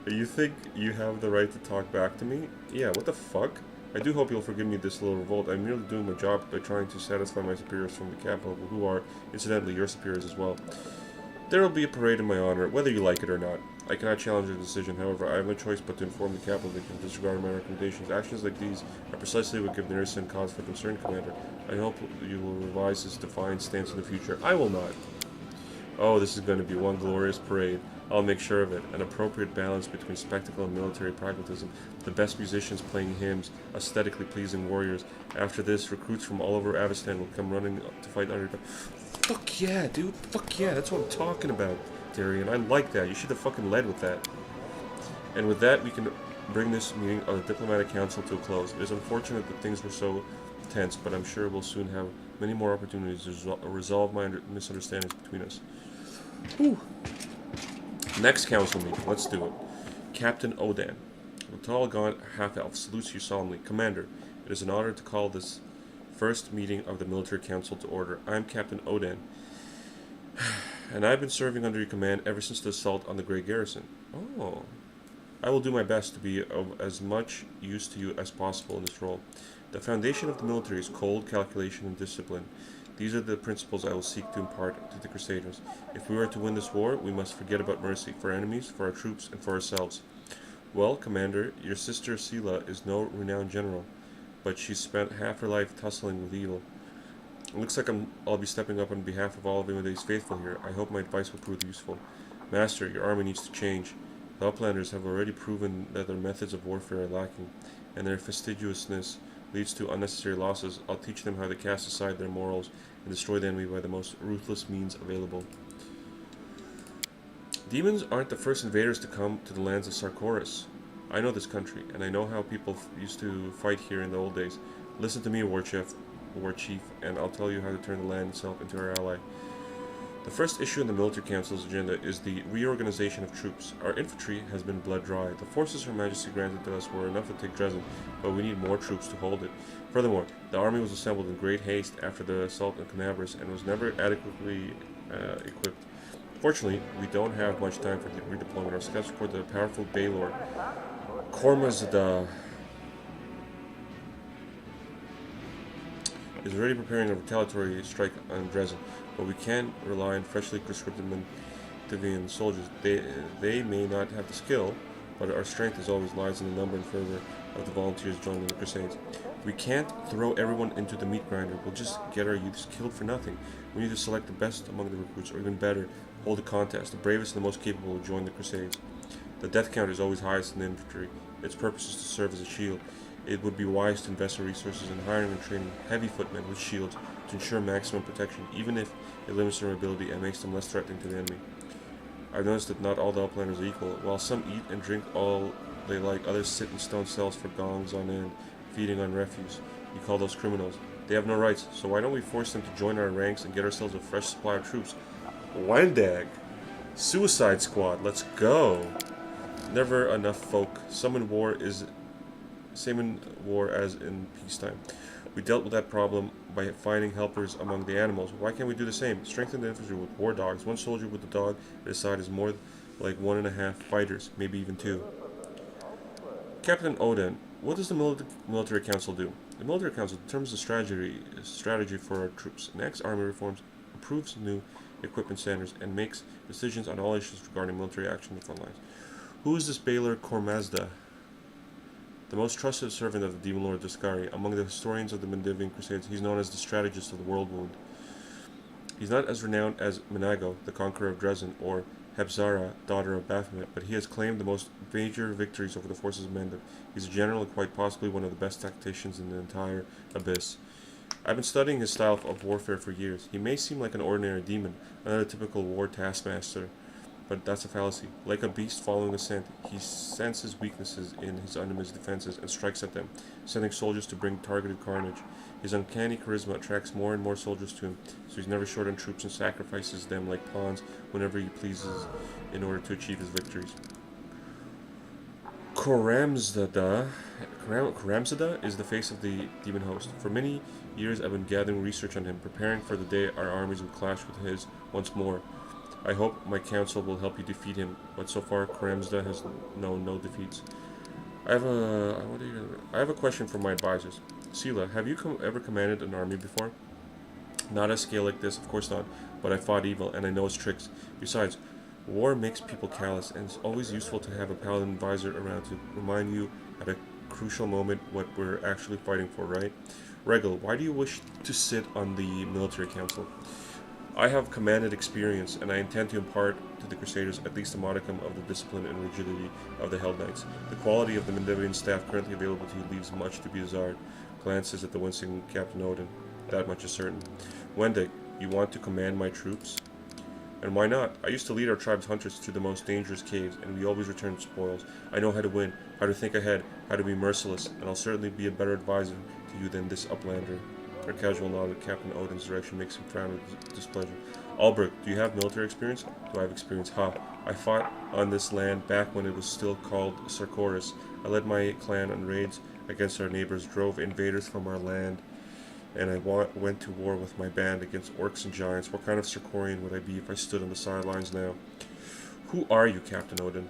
You think you have the right to talk back to me? Yeah, what the fuck? I do hope you'll forgive me this little revolt. I'm merely doing my job by trying to satisfy my superiors from the capital, who are, incidentally, your superiors as well. There will be a parade in my honor, whether you like it or not. I cannot challenge your decision, however, I have no choice but to inform the capital that you disregard my recommendations. Actions like these are precisely what give Nerison cause for concern, Commander. I hope you will revise this defiant stance in the future. I will not. Oh, this is going to be one glorious parade. I'll make sure of it. An appropriate balance between spectacle and military pragmatism. The best musicians playing hymns, aesthetically pleasing warriors. After this, recruits from all over Avestan will come running to fight under... Fuck yeah, dude. Fuck yeah, that's what I'm talking about, Darian. I like that. You should have fucking led with that. And with that, we can bring this meeting of the Diplomatic Council to a close. It is unfortunate that things were so tense, but I'm sure we'll soon have many more opportunities to resolve my misunderstandings between us. Whew. Next council meeting. Let's do it. Captain Odan. The tall, gaunt half-elf salutes you solemnly. Commander, it is an honor to call this first meeting of the Military Council to order. I am Captain Odan, and I've been serving under your command ever since the assault on the Grey Garrison. Oh. I will do my best to be of as much use to you as possible in this role. The foundation of the military is cold calculation and discipline. These are the principles I will seek to impart to the Crusaders. If we are to win this war, we must forget about mercy for our enemies, for our troops, and for ourselves. Well, Commander, your sister Sela is no renowned general, but she spent half her life tussling with evil. It looks like I'll be stepping up on behalf of all of Imade's faithful here. I hope my advice will prove useful. Master, your army needs to change. The Uplanders have already proven that their methods of warfare are lacking, and their fastidiousness leads to unnecessary losses. I'll teach them how to cast aside their morals and destroy the enemy by the most ruthless means available. Demons aren't the first invaders to come to the lands of Sarkoris. I know this country, and I know how people used to fight here in the old days. Listen to me, War Chief, and I'll tell you how to turn the land itself into our ally. The first issue in the Military Council's agenda is the reorganization of troops. Our infantry has been blood dry. The forces Her Majesty granted to us were enough to take Dresden, but we need more troops to hold it. Furthermore, the army was assembled in great haste after the assault on Canabras and was never adequately equipped. Fortunately, we don't have much time for redeployment. Our scouts report that a powerful Baylor, Kormazda, is already preparing a retaliatory strike on Dresden, but we can't rely on freshly conscripted Mandavian soldiers. They may not have the skill, but our strength as always lies in the number and fervor of the volunteers joining the Crusades. We can't throw everyone into the meat grinder. We'll just get our youths killed for nothing. We need to select the best among the recruits, or even better, hold a contest. The bravest and the most capable will join the Crusades. The death count is always highest in the infantry. Its purpose is to serve as a shield. It would be wise to invest our resources in hiring and training heavy footmen with shields to ensure maximum protection, even if it limits their mobility and makes them less threatening to the enemy. I've noticed that not all the uplanders are equal. While some eat and drink all they like, others sit in stone cells for gongs on end, feeding on refuse. You call those criminals. They have no rights, so why don't we force them to join our ranks and get ourselves a fresh supply of troops? Wendag! Suicide Squad, let's go! Never enough folk. Some in war as in peacetime. We dealt with that problem by finding helpers among the animals. Why can't we do the same? Strengthen the infantry with war dogs. One soldier with a dog at his side is more like 1.5 fighters, maybe even 2. Captain Odin, what does the military council do? The military council determines the strategy for our troops, enacts army reforms, approves new equipment standards, and makes decisions on all issues regarding military action in the front lines. Who is this Baylor Cormazda? The most trusted servant of the demon lord Discari. Among the historians of the Mendivian Crusades, he's known as the strategist of the world wound. He's not as renowned as Menago, the conqueror of Dresden, or Hebzara, daughter of Baphomet, but he has claimed the most major victories over the forces of Mendiv. He's a general and quite possibly one of the best tacticians in the entire Abyss. I've been studying his style of warfare for years. He may seem like an ordinary demon, another typical war taskmaster, but that's a fallacy. Like a beast following a scent, he senses weaknesses in his enemy's defenses and strikes at them, sending soldiers to bring targeted carnage. His uncanny charisma attracts more and more soldiers to him, so he's never short on troops and sacrifices them like pawns whenever he pleases in order to achieve his victories. Koramzada is the face of the demon host. For many years I've been gathering research on him, preparing for the day our armies will clash with his once more. I hope my council will help you defeat him, but so far Karamzda has known no defeats. I have a question for my advisors. Sela, have you ever commanded an army before? Not at a scale like this, of course not, but I fought evil and I know its tricks. Besides, war makes people callous, and it's always useful to have a paladin advisor around to remind you at a crucial moment what we're actually fighting for, right? Regal, why do you wish to sit on the military council? I have commanded experience, and I intend to impart to the Crusaders at least a modicum of the discipline and rigidity of the Hell Knights. The quality of the Mendivian staff currently available to you leaves much to be desired. Glances at the wincing Captain Odin. That much is certain. Wendig, you want to command my troops? And why not? I used to lead our tribe's hunters to the most dangerous caves, and we always returned spoils. I know how to win, how to think ahead, how to be merciless, and I'll certainly be a better advisor to you than this uplander. Her casual nod at Captain Odin's direction makes him frown with displeasure. Albrecht, do you have military experience? Do I have experience? I fought on this land back when it was still called Sarkoris. I led my clan on raids against our neighbors, drove invaders from our land, and I went to war with my band against orcs and giants. What kind of Sarkorian would I be if I stood on the sidelines now? Who are you, Captain Odin?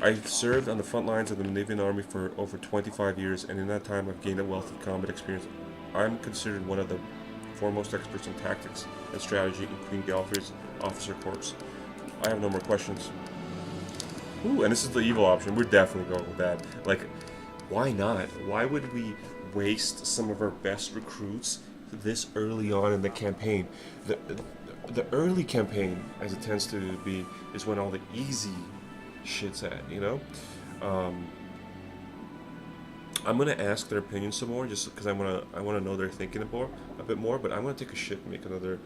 I've served on the front lines of the Mendivian army for over 25 years, and in that time I've gained a wealth of combat experience. I'm considered one of the foremost experts in tactics and strategy in Queen Galfrey's officer corps. I have no more questions. Ooh, and this is the evil option. We're definitely going with that. Like, why not? Why would we waste some of our best recruits this early on in the campaign? The early campaign, as it tends to be, is when all the easy shit's at, you know? I'm gonna ask their opinion some more, just because I wanna know their thinking a bit more. But I'm gonna take a shit and make another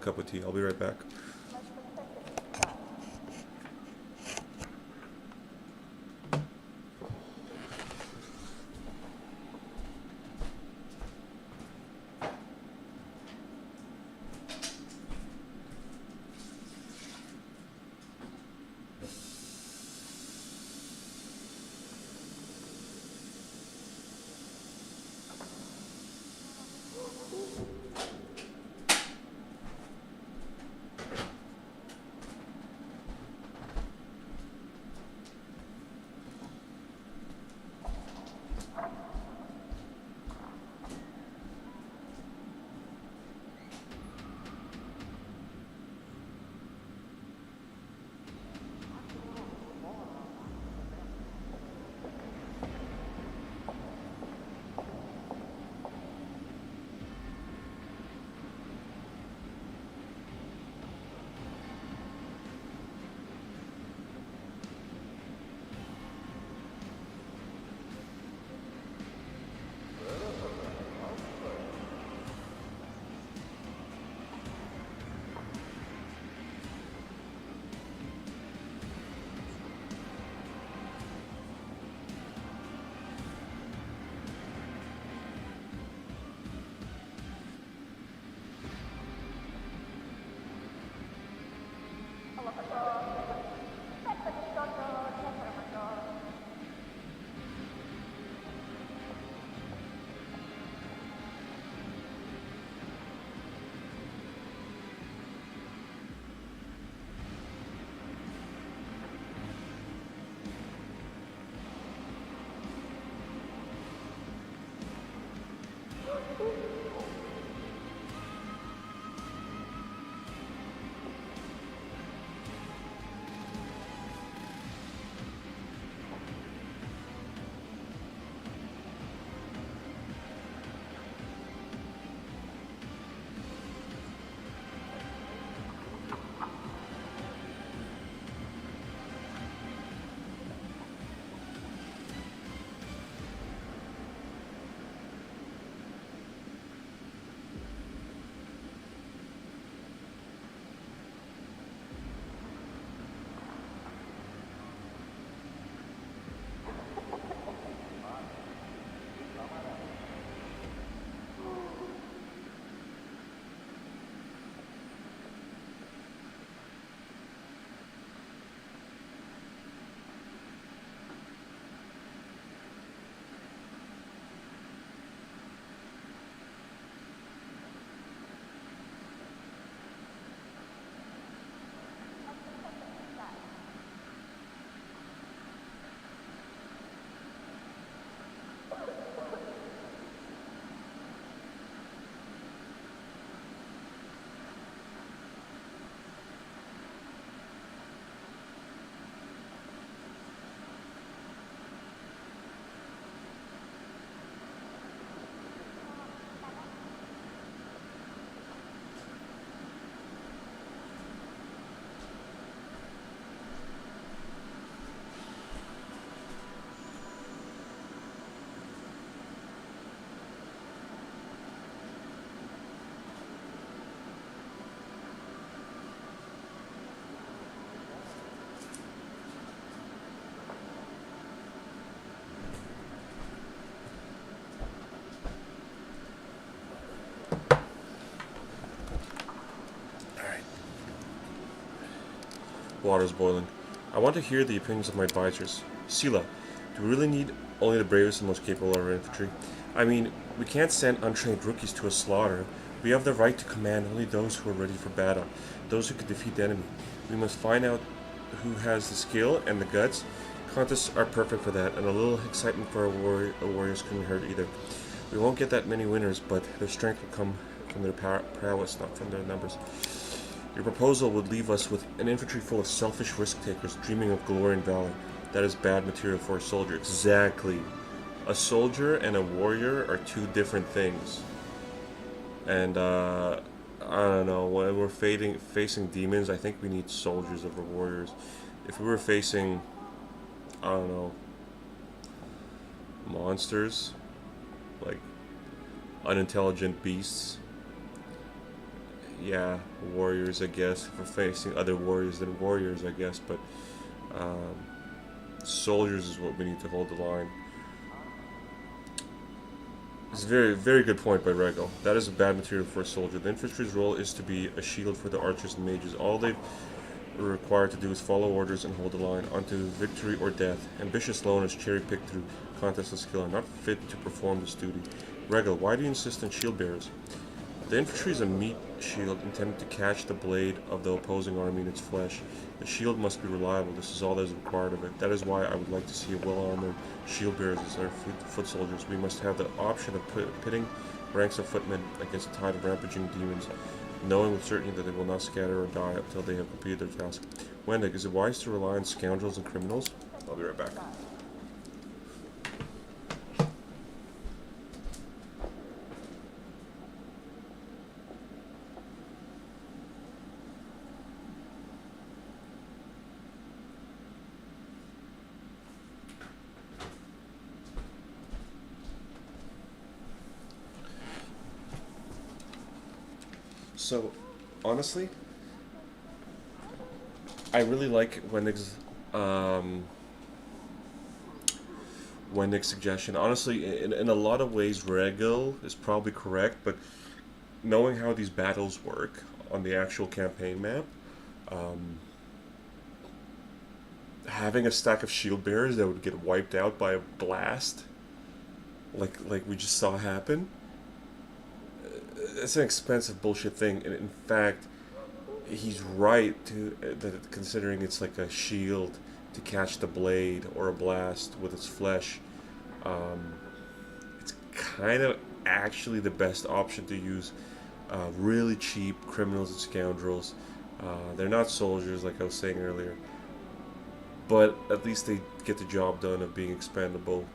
cup of tea. I'll be right back. water's boiling. I want to hear the opinions of my advisors. Sila, do we really need only the bravest and most capable of our infantry? I mean, we can't send untrained rookies to a slaughter. We have the right to command only those who are ready for battle, those who can defeat the enemy. We must find out who has the skill and the guts. Contests are perfect for that, and a little excitement for our warriors couldn't hurt either. We won't get that many winners, but their strength will come from their prowess, not from their numbers. Your proposal would leave us with an infantry full of selfish risk-takers dreaming of glory and valor. That is bad material for a soldier. Exactly. A soldier and a warrior are two different things. And, I don't know, when we're facing demons, I think we need soldiers over warriors. If we were facing, I don't know, monsters, like unintelligent beasts, yeah, warriors, I guess. If we're facing other warriors, then warriors, I guess. But soldiers is what we need to hold the line. It's a very, very good point by Regal. That is a bad material for a soldier. The infantry's role is to be a shield for the archers and mages. All they are required to do is follow orders and hold the line onto victory or death. Ambitious loners cherry-picked through contests of skill are not fit to perform this duty. Regal, why do you insist on shield bearers? The infantry is a meat shield intended to catch the blade of the opposing army in its flesh. The shield must be reliable. This is all that is required of it. That is why I would like to see a well-armored shield bearers as our foot soldiers. We must have the option of pitting ranks of footmen against a tide of rampaging demons, knowing with certainty that they will not scatter or die until they have completed their task. Wendig, is it wise to rely on scoundrels and criminals? I'll be right back. So, honestly, I really like Wendig's suggestion. Honestly, in a lot of ways, Regal is probably correct, but knowing how these battles work on the actual campaign map, having a stack of shield bearers that would get wiped out by a blast, like we just saw happen, it's an expensive bullshit thing. And in fact, he's right that considering it's like a shield to catch the blade or a blast with its flesh, it's kind of actually the best option to use. Really cheap criminals and scoundrels. They're not soldiers like I was saying earlier, but at least they get the job done of being expendable.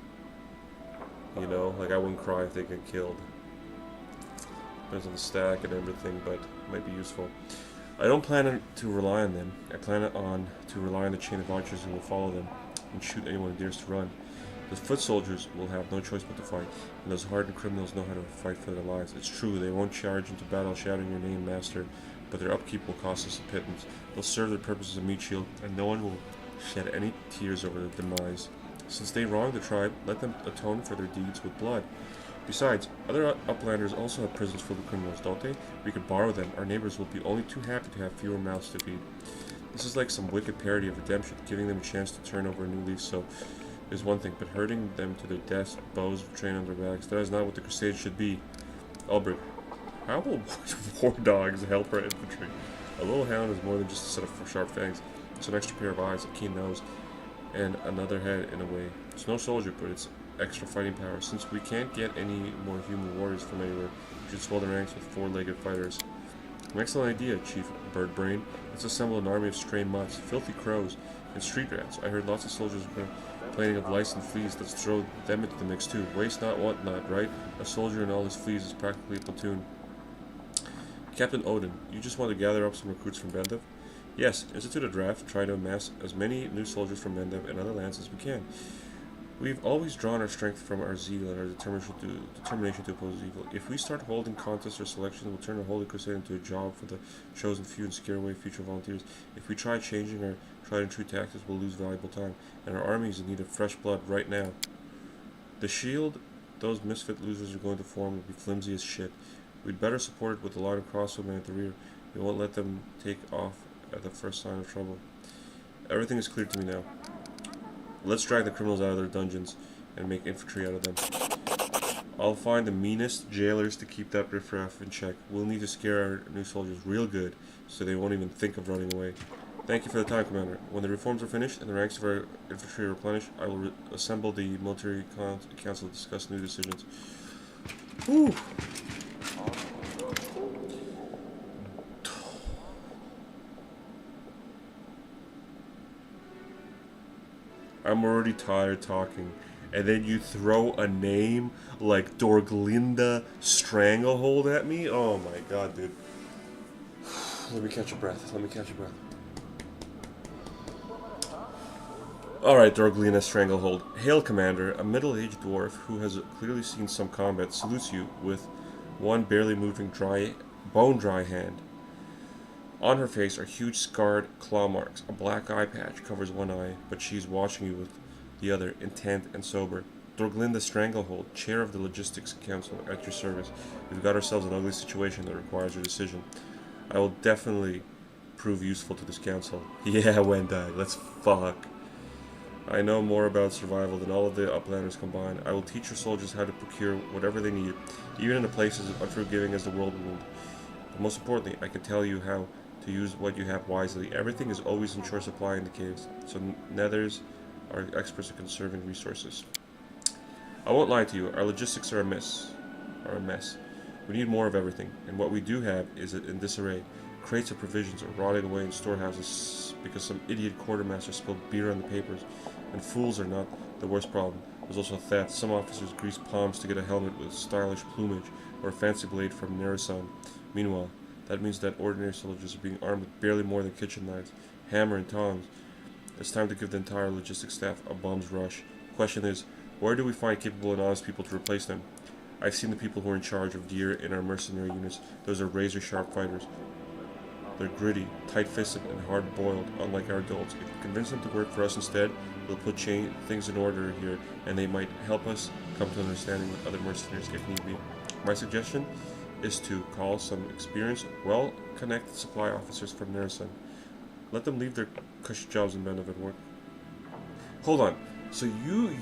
You know, like I wouldn't cry if they get killed. Depends on the stack and everything, but it might be useful. I don't plan to rely on them. I plan to rely on the chain of archers who will follow them and shoot anyone who dares to run. The foot soldiers will have no choice but to fight, and those hardened criminals know how to fight for their lives. It's true, they won't charge into battle shouting your name, master, but their upkeep will cost us a pittance. They'll serve their purpose as a meat shield, and no one will shed any tears over their demise. Since they wronged the tribe, let them atone for their deeds with blood. Besides, other uplanders also have prisons full of criminals, don't they? We could borrow them. Our neighbors will be only too happy to have fewer mouths to feed. This is like some wicked parody of redemption, giving them a chance to turn over a new leaf, so is one thing, but herding them to their deaths, bows trained on their backs, that is not what the crusade should be. Albert, how will war dogs help our infantry? A little hound is more than just a set of sharp fangs. It's an extra pair of eyes, a keen nose, and another head in a way. It's no soldier, but it's extra fighting power. Since we can't get any more human warriors from anywhere, we should swell the ranks with four-legged fighters. An excellent idea, Chief Birdbrain. Let's assemble an army of stray mutts, filthy crows, and street rats. I heard lots of soldiers were complaining of lice and fleas. Let's throw them into the mix too. Waste not, want not, right? A soldier and all his fleas is practically a platoon. Captain Odin, you just want to gather up some recruits from Bendev? Yes, institute a draft and try to amass as many new soldiers from Bendev and other lands as we can. We've always drawn our strength from our zeal and our determination to oppose evil. If we start holding contests or selections, we'll turn the Holy Crusade into a job for the chosen few and scare away future volunteers. If we try changing our tried and true tactics, we'll lose valuable time, and our army is in need of fresh blood right now. The shield those misfit losers are going to form will be flimsy as shit. We'd better support it with a line of crossbowmen at the rear. We won't let them take off at the first sign of trouble. Everything is clear to me now. Let's drag the criminals out of their dungeons and make infantry out of them. I'll find the meanest jailers to keep that riffraff in check. We'll need to scare our new soldiers real good, so they won't even think of running away. Thank you for the time, Commander. When the reforms are finished and the ranks of our infantry are replenished, I will assemble the military council to discuss new decisions. Whew. I'm already tired talking. And then you throw a name like Dorglinda Stranglehold at me? Oh my god, dude. Let me catch a breath. Alright, Dorglinda Stranglehold. Hail, Commander. A middle-aged dwarf who has clearly seen some combat salutes you with one barely moving bone-dry hand. On her face are huge scarred claw marks. A black eye patch covers one eye, but she's watching you with the other, intent and sober. Dorglinda Stranglehold, chair of the Logistics Council, at your service. We've got ourselves an ugly situation that requires your decision. I will definitely prove useful to this council. Yeah, Wendai, let's fuck. I know more about survival than all of the Uplanders combined. I will teach your soldiers how to procure whatever they need, even in the places as unforgiving as the world wound. But most importantly, I can tell you how to use what you have wisely. Everything is always in short supply in the caves, so nethers are experts at conserving resources. I won't lie to you, our logistics are a mess. We need more of everything, and what we do have is in disarray. Crates of provisions are rotting away in storehouses because some idiot quartermaster spilled beer on the papers, and fools are not the worst problem. There's also theft. Some officers grease palms to get a helmet with stylish plumage or a fancy blade from Narasan. Meanwhile, that means that ordinary soldiers are being armed with barely more than kitchen knives, hammer and tongs. It's time to give the entire logistics staff a bum's rush. The question is, where do we find capable and honest people to replace them? I've seen the people who are in charge of gear in our mercenary units. Those are razor-sharp fighters. They're gritty, tight-fisted, and hard-boiled, unlike our dolts. If you convince them to work for us instead, we'll put things in order here, and they might help us come to an understanding with other mercenaries if need be. My suggestion is to call some experienced, well-connected supply officers from Narasan. Let them leave their cushy jobs and benefit work. Hold on. So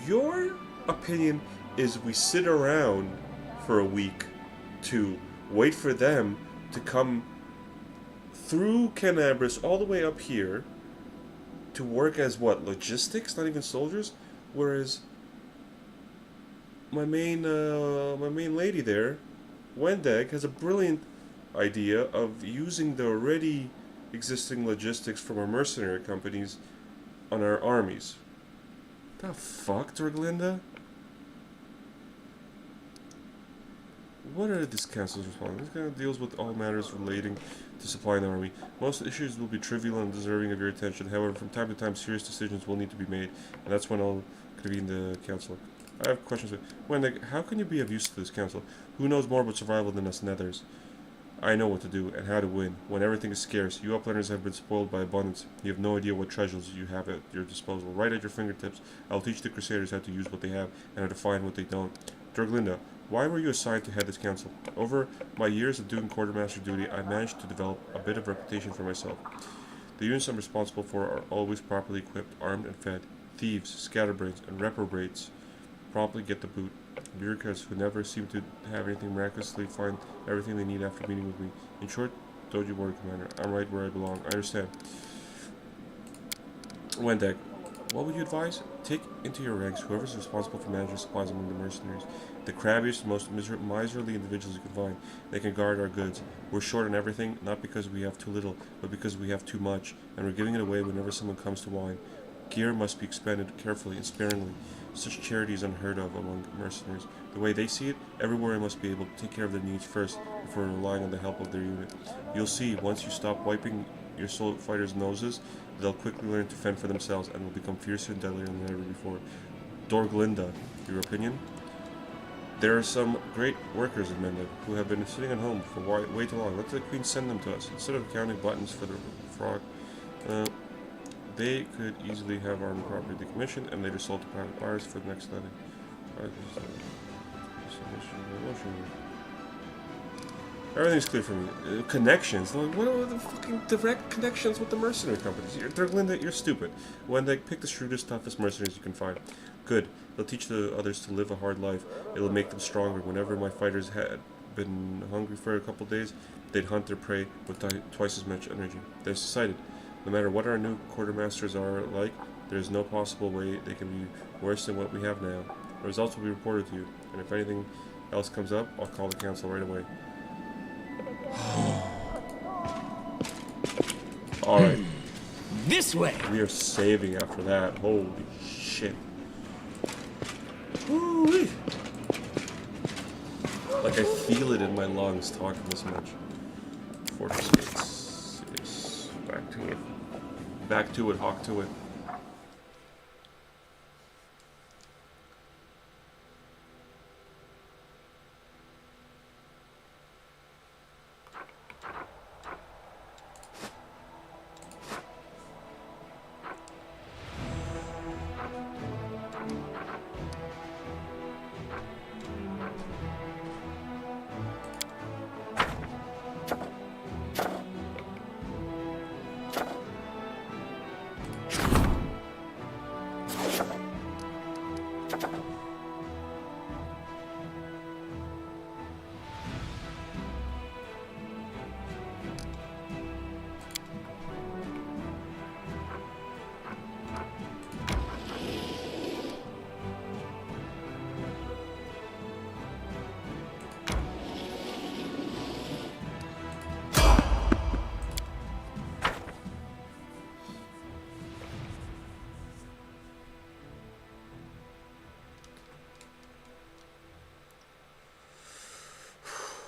your opinion is we sit around for a week to wait for them to come through Canabras all the way up here to work as what, logistics, not even soldiers, whereas my main lady there, Wendeg, has a brilliant idea of using the already existing logistics from our mercenary companies on our armies. The fuck, Dorglinda? What are this council's response? This kind of deals with all matters relating to supplying the army. Most issues will be trivial and deserving of your attention. However, from time to time, serious decisions will need to be made, and that's when I'll convene the council. I have questions. Wendeg, how can you be of use to this council? Who knows more about survival than us nethers? I know what to do and how to win. When everything is scarce, you uplanders have been spoiled by abundance. You have no idea what treasures you have at your disposal. Right at your fingertips, I'll teach the Crusaders how to use what they have and how to find what they don't. Dorglinda, why were you assigned to head this council? Over my years of doing quartermaster duty, I managed to develop a bit of reputation for myself. The units I'm responsible for are always properly equipped, armed and fed. Thieves, scatterbrains, and reprobates promptly get the boot. Bureaucrats who never seem to have anything miraculously find everything they need after meeting with me. In short, don't you worry, Commander. I'm right where I belong. I understand. Wendeg, what would you advise? Take into your ranks whoever's responsible for managing supplies among the mercenaries. The crabbiest, most miserly individuals you can find. They can guard our goods. We're short on everything, not because we have too little, but because we have too much, and we're giving it away whenever someone comes to whine. Gear must be expended carefully and sparingly. Such charity is unheard of among mercenaries. The way they see it, every warrior must be able to take care of their needs first before relying on the help of their unit. You'll see, once you stop wiping your soul fighters' noses, they'll quickly learn to fend for themselves and will become fiercer and deadlier than ever before. Dorglinda, your opinion? There are some great workers in Mendeb who have been sitting at home for way too long. Let the Queen send them to us. Instead of counting buttons for the frog, they could easily have army property decommissioned and later sold to private buyers for the next levy. Everything's clear for me. Connections? Like, what are the fucking direct connections with the mercenary companies? Linda, you're stupid. When they pick the shrewdest, toughest mercenaries you can find. Good. They'll teach the others to live a hard life. It'll make them stronger. Whenever my fighters had been hungry for a couple days, they'd hunt their prey with twice as much energy. They've decided, no matter what our new quartermasters are like, there's no possible way they can be worse than what we have now. The results will be reported to you, and if anything else comes up, I'll call the council right away. Alright. This way. We are saving after that. Holy shit. Woo-wee. Like I feel it in my lungs talking this much. Fortress gates. Yes. Back to it. Back to it, hawk to it.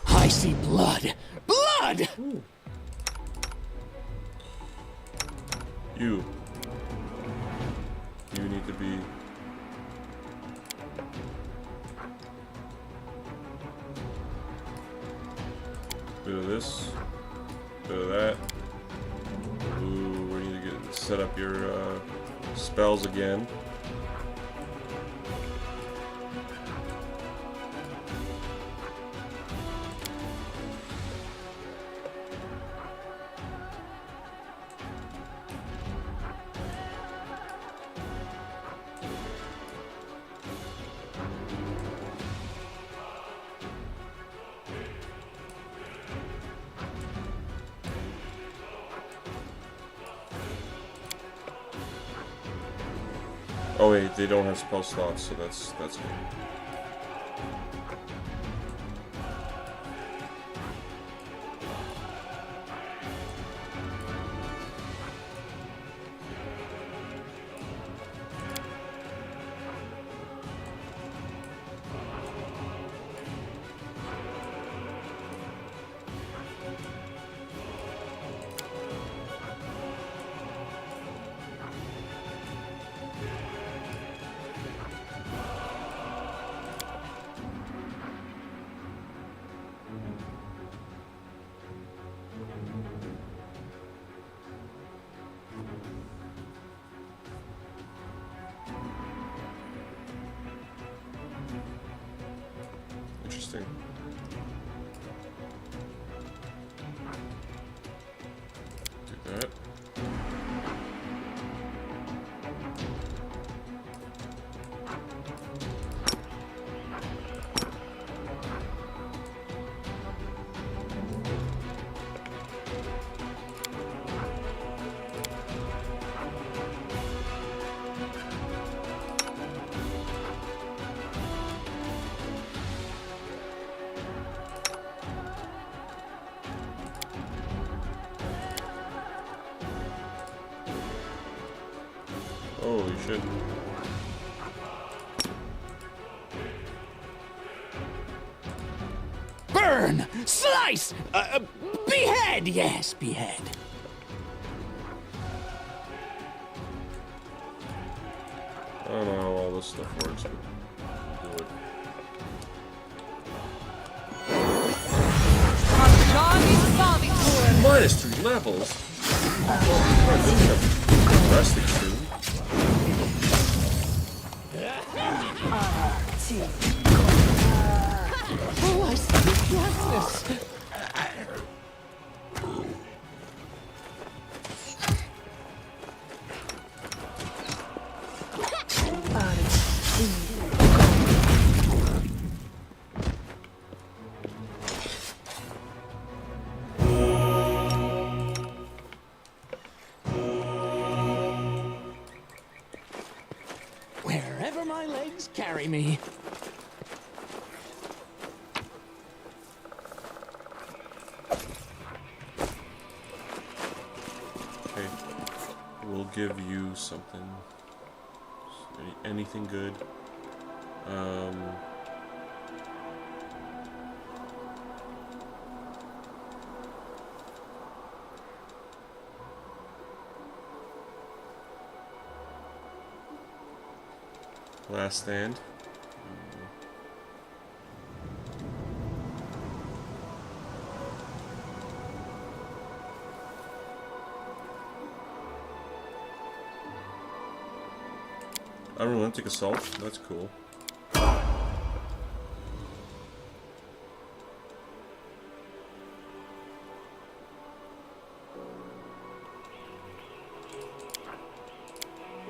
I see blood. Blood! Ooh. You need to be... Bit of this. Bit of that. Ooh, we need to get set up your spells again. Oh wait, they don't have spell slots, so that's good. Interesting. Do that. Holy shit. Burn! Slice! Behead! Yes, behead. I don't know how all this stuff works, but do it. -3 levels? I didn't have resting soon. Oh, I see the blackness. my legs carry me. Okay, we'll give you something. Anything good? Last stand. Unrelenting assault. That's cool.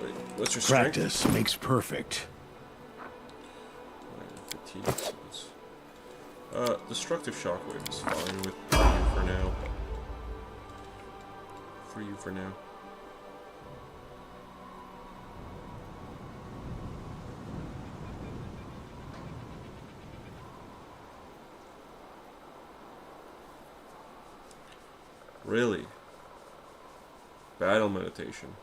Wait, what's your strength? Practice makes perfect. Fatigue. Destructive shockwave is fine with you for now. For you for now. Really? Battle meditation.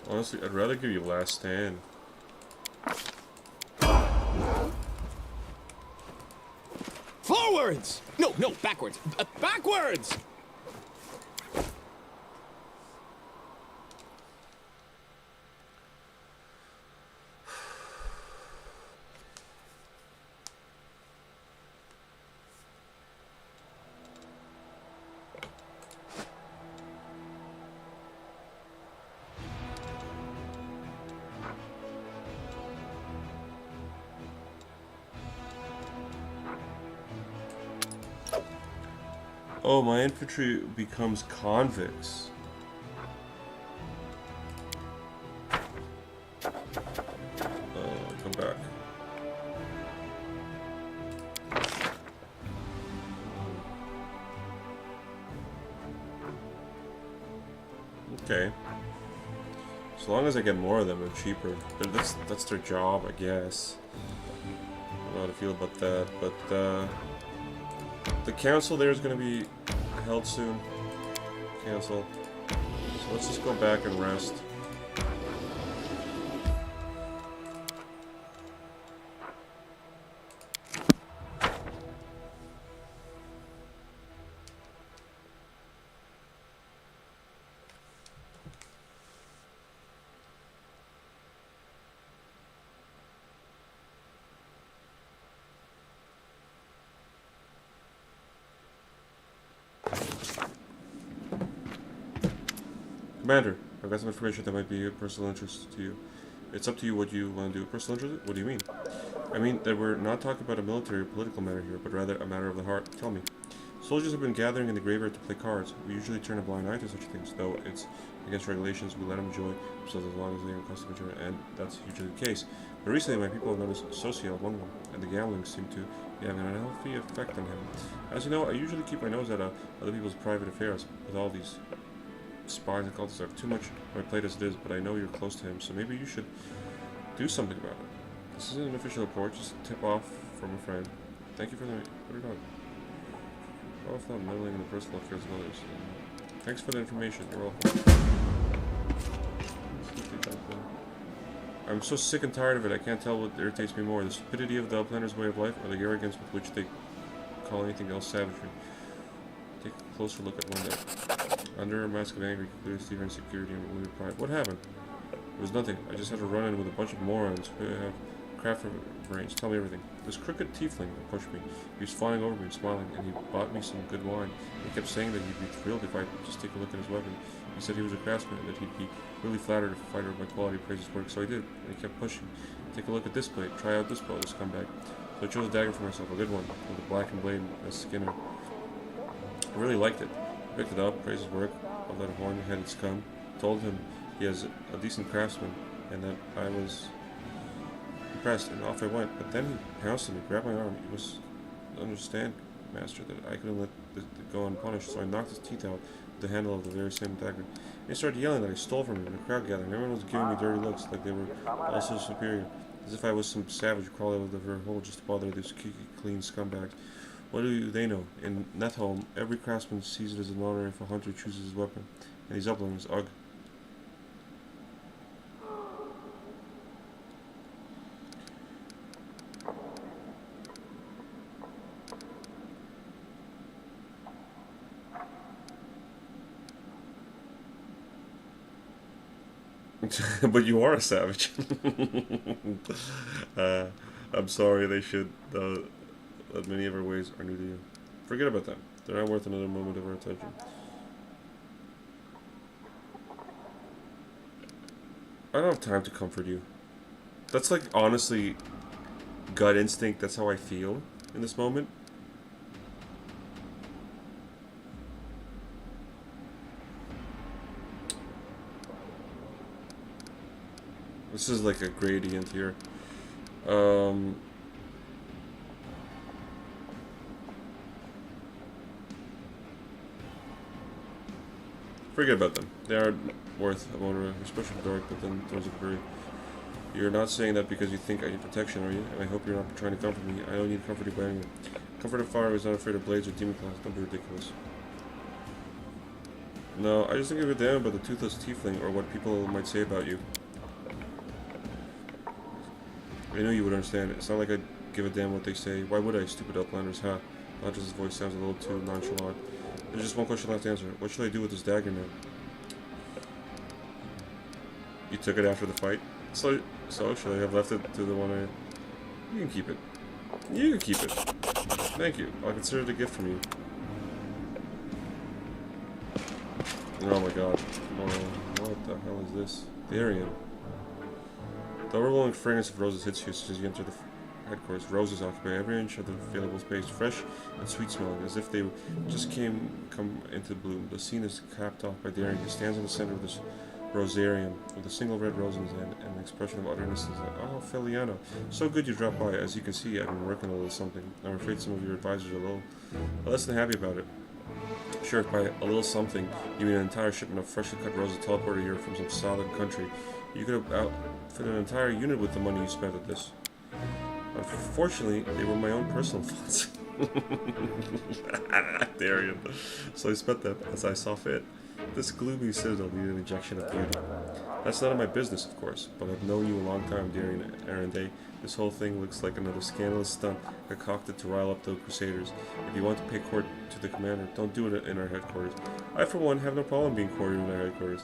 Honestly, I'd rather give you last stand. Forwards! No, backwards. Backwards! Oh, my infantry becomes convicts. Come back. Okay. As long as I get more of them, they're cheaper. But that's their job, I guess. I don't know how to feel about that, but the council there is going to be held soon. Council. So let's just go back and rest. Commander, I've got some information that might be of personal interest to you. It's up to you what you want to do. Personal interest? What do you mean? I mean that we're not talking about a military or political matter here, but rather a matter of the heart. Tell me. Soldiers have been gathering in the graveyard to play cards. We usually turn a blind eye to such things, though it's against regulations. We let them enjoy themselves as long as they are accustomed to it, and that's usually the case. But recently, my people have noticed Socio among them, and the gambling seemed to be having an unhealthy effect on him. As you know, I usually keep my nose out of other people's private affairs. With all these spies and cultists, I have too much on my plate as it is, but I know you're close to him, so maybe you should do something about it. This isn't an official report, just a tip-off from a friend. Thank you for the... What are you doing? Off not meddling in the personal affairs of others. Thanks for the information. You're welcome. I'm so sick and tired of it. I can't tell what irritates me more: the stupidity of the Outlander's way of life, or the arrogance with which they call anything else savagery. Take a closer look at one day. Under a mask of anger, curiosity, and insecurity, and we replied, "What happened?" It was nothing. I just had to run in with a bunch of morons who have craft brains. Tell me everything. This crooked tiefling approached me. He was flying over me and smiling, and he bought me some good wine. He kept saying that he'd be thrilled if I just take a look at his weapon. He said he was a craftsman and that he'd be really flattered if a fighter of my quality praised his work. So I did, and he kept pushing. Take a look at this blade. Try out this bow, this scumbag. So I chose a dagger for myself, a good one, with a blackened blade and a skinner. I really liked it. I picked it up, praised his work of that horn-headed scum, told him he is a decent craftsman, and that I was impressed, and off I went. But then he pounced at me, grabbed my arm. He was understand, master, that I couldn't let it go unpunished, so I knocked his teeth out with the handle of the very same dagger. And he started yelling that I stole from him in a crowd gathering. Everyone was giving me dirty looks, like they were also superior, as if I was some savage who crawled out of her hole just to bother these clean scumbags. What do they know? In Netholm, every craftsman sees it as an honor if a hunter chooses his weapon, and these uplanders, ugh. But you are a savage. I'm sorry, they should, that many of our ways are new to you. Forget about them. They're not worth another moment of our attention. I don't have time to comfort you. That's like, honestly, gut instinct. That's how I feel in this moment. This is like a gradient here. Forget about them. They aren't worth a motor, especially for dark, but then those are very... You're not saying that because you think I need protection, are you? And I hope you're not trying to comfort me. I don't need comforting by anyone. Comfort of fire is not afraid of blades or demon claws. Don't be ridiculous. No, I just don't give a damn about the toothless tiefling or what people might say about you. I knew you would understand. It's not like I'd give a damn what they say. Why would I, stupid uplanders? Ha. Hunter's voice sounds a little too nonchalant. There's just one question left to answer. What should I do with this dagger now? You took it after the fight? So should I have left it to the one I... You can keep it. You can keep it. Thank you. I'll consider it a gift from you. Oh my god. Oh, what the hell is this? Therian. The overwhelming fragrance of roses hits you as you enter the headquarters. Roses occupy every inch of the available space, fresh and sweet smelling, as if they just come into bloom. The scene is capped off by Darien. He stands in the center of this rosarium with a single red rose in his hand and an expression of utter innocence. Oh, Feliano, so good you dropped by. As you can see, I've been working a little something. I'm afraid some of your advisors are a little less than happy about it. Sure, if by a little something you mean an entire shipment of freshly cut roses teleported here from some solid country, you could have outfitted an entire unit with the money you spent at this. Unfortunately, they were my own personal funds. Darian. So I spent them as I saw fit. This gloomy citadel needed an injection of beauty. That's none of my business, of course, but I've known you a long time, Darian Arenday. This whole thing looks like another scandalous stunt concocted to rile up the Crusaders. If you want to pay court to the commander, don't do it in our headquarters. I, for one, have no problem being courted in our headquarters.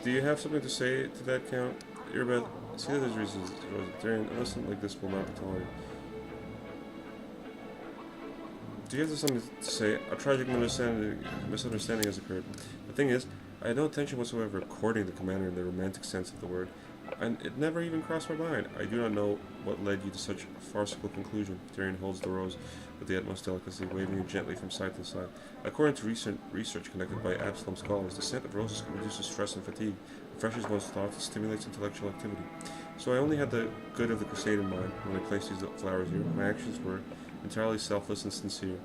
Do you have something to say to that, Count? Earbeth, see that there's reasons. Darian, a lesson like this will not be tolerated. Do you have something to say? A tragic misunderstanding has occurred. The thing is, I had no intention whatsoever of courting the commander in the romantic sense of the word, and it never even crossed my mind. I do not know what led you to such a farcical conclusion. Darian holds the rose with the utmost delicacy, waving it gently from side to side. According to recent research conducted by Absalom scholars, the scent of roses reduces stress and fatigue, refreshes one's thoughts, and stimulates intellectual activity. So I only had the good of the crusade in mind when I placed these flowers here. My actions were entirely selfless and sincere.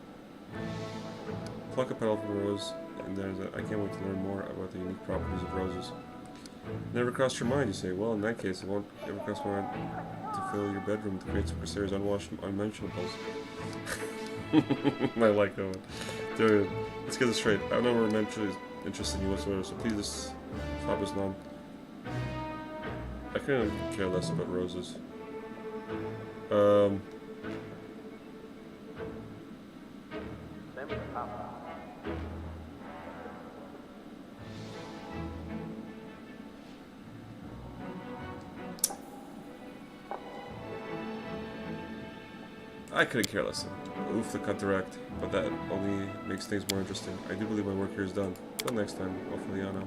Pluck a petal from a rose, and I can't wait to learn more about the unique properties of roses. Never crossed your mind, you say. Well, in that case, it won't ever cross my mind to fill your bedroom with the crates of Crusaders' unmentionables. I like that one. Dude, let's get this straight. I've never romantically interested in you whatsoever, so please just stop us long. I couldn't care less about roses. I couldn't care less. Oof, the cut direct, but that only makes things more interesting. I do believe my work here is done. Till next time, hopefully, Anna.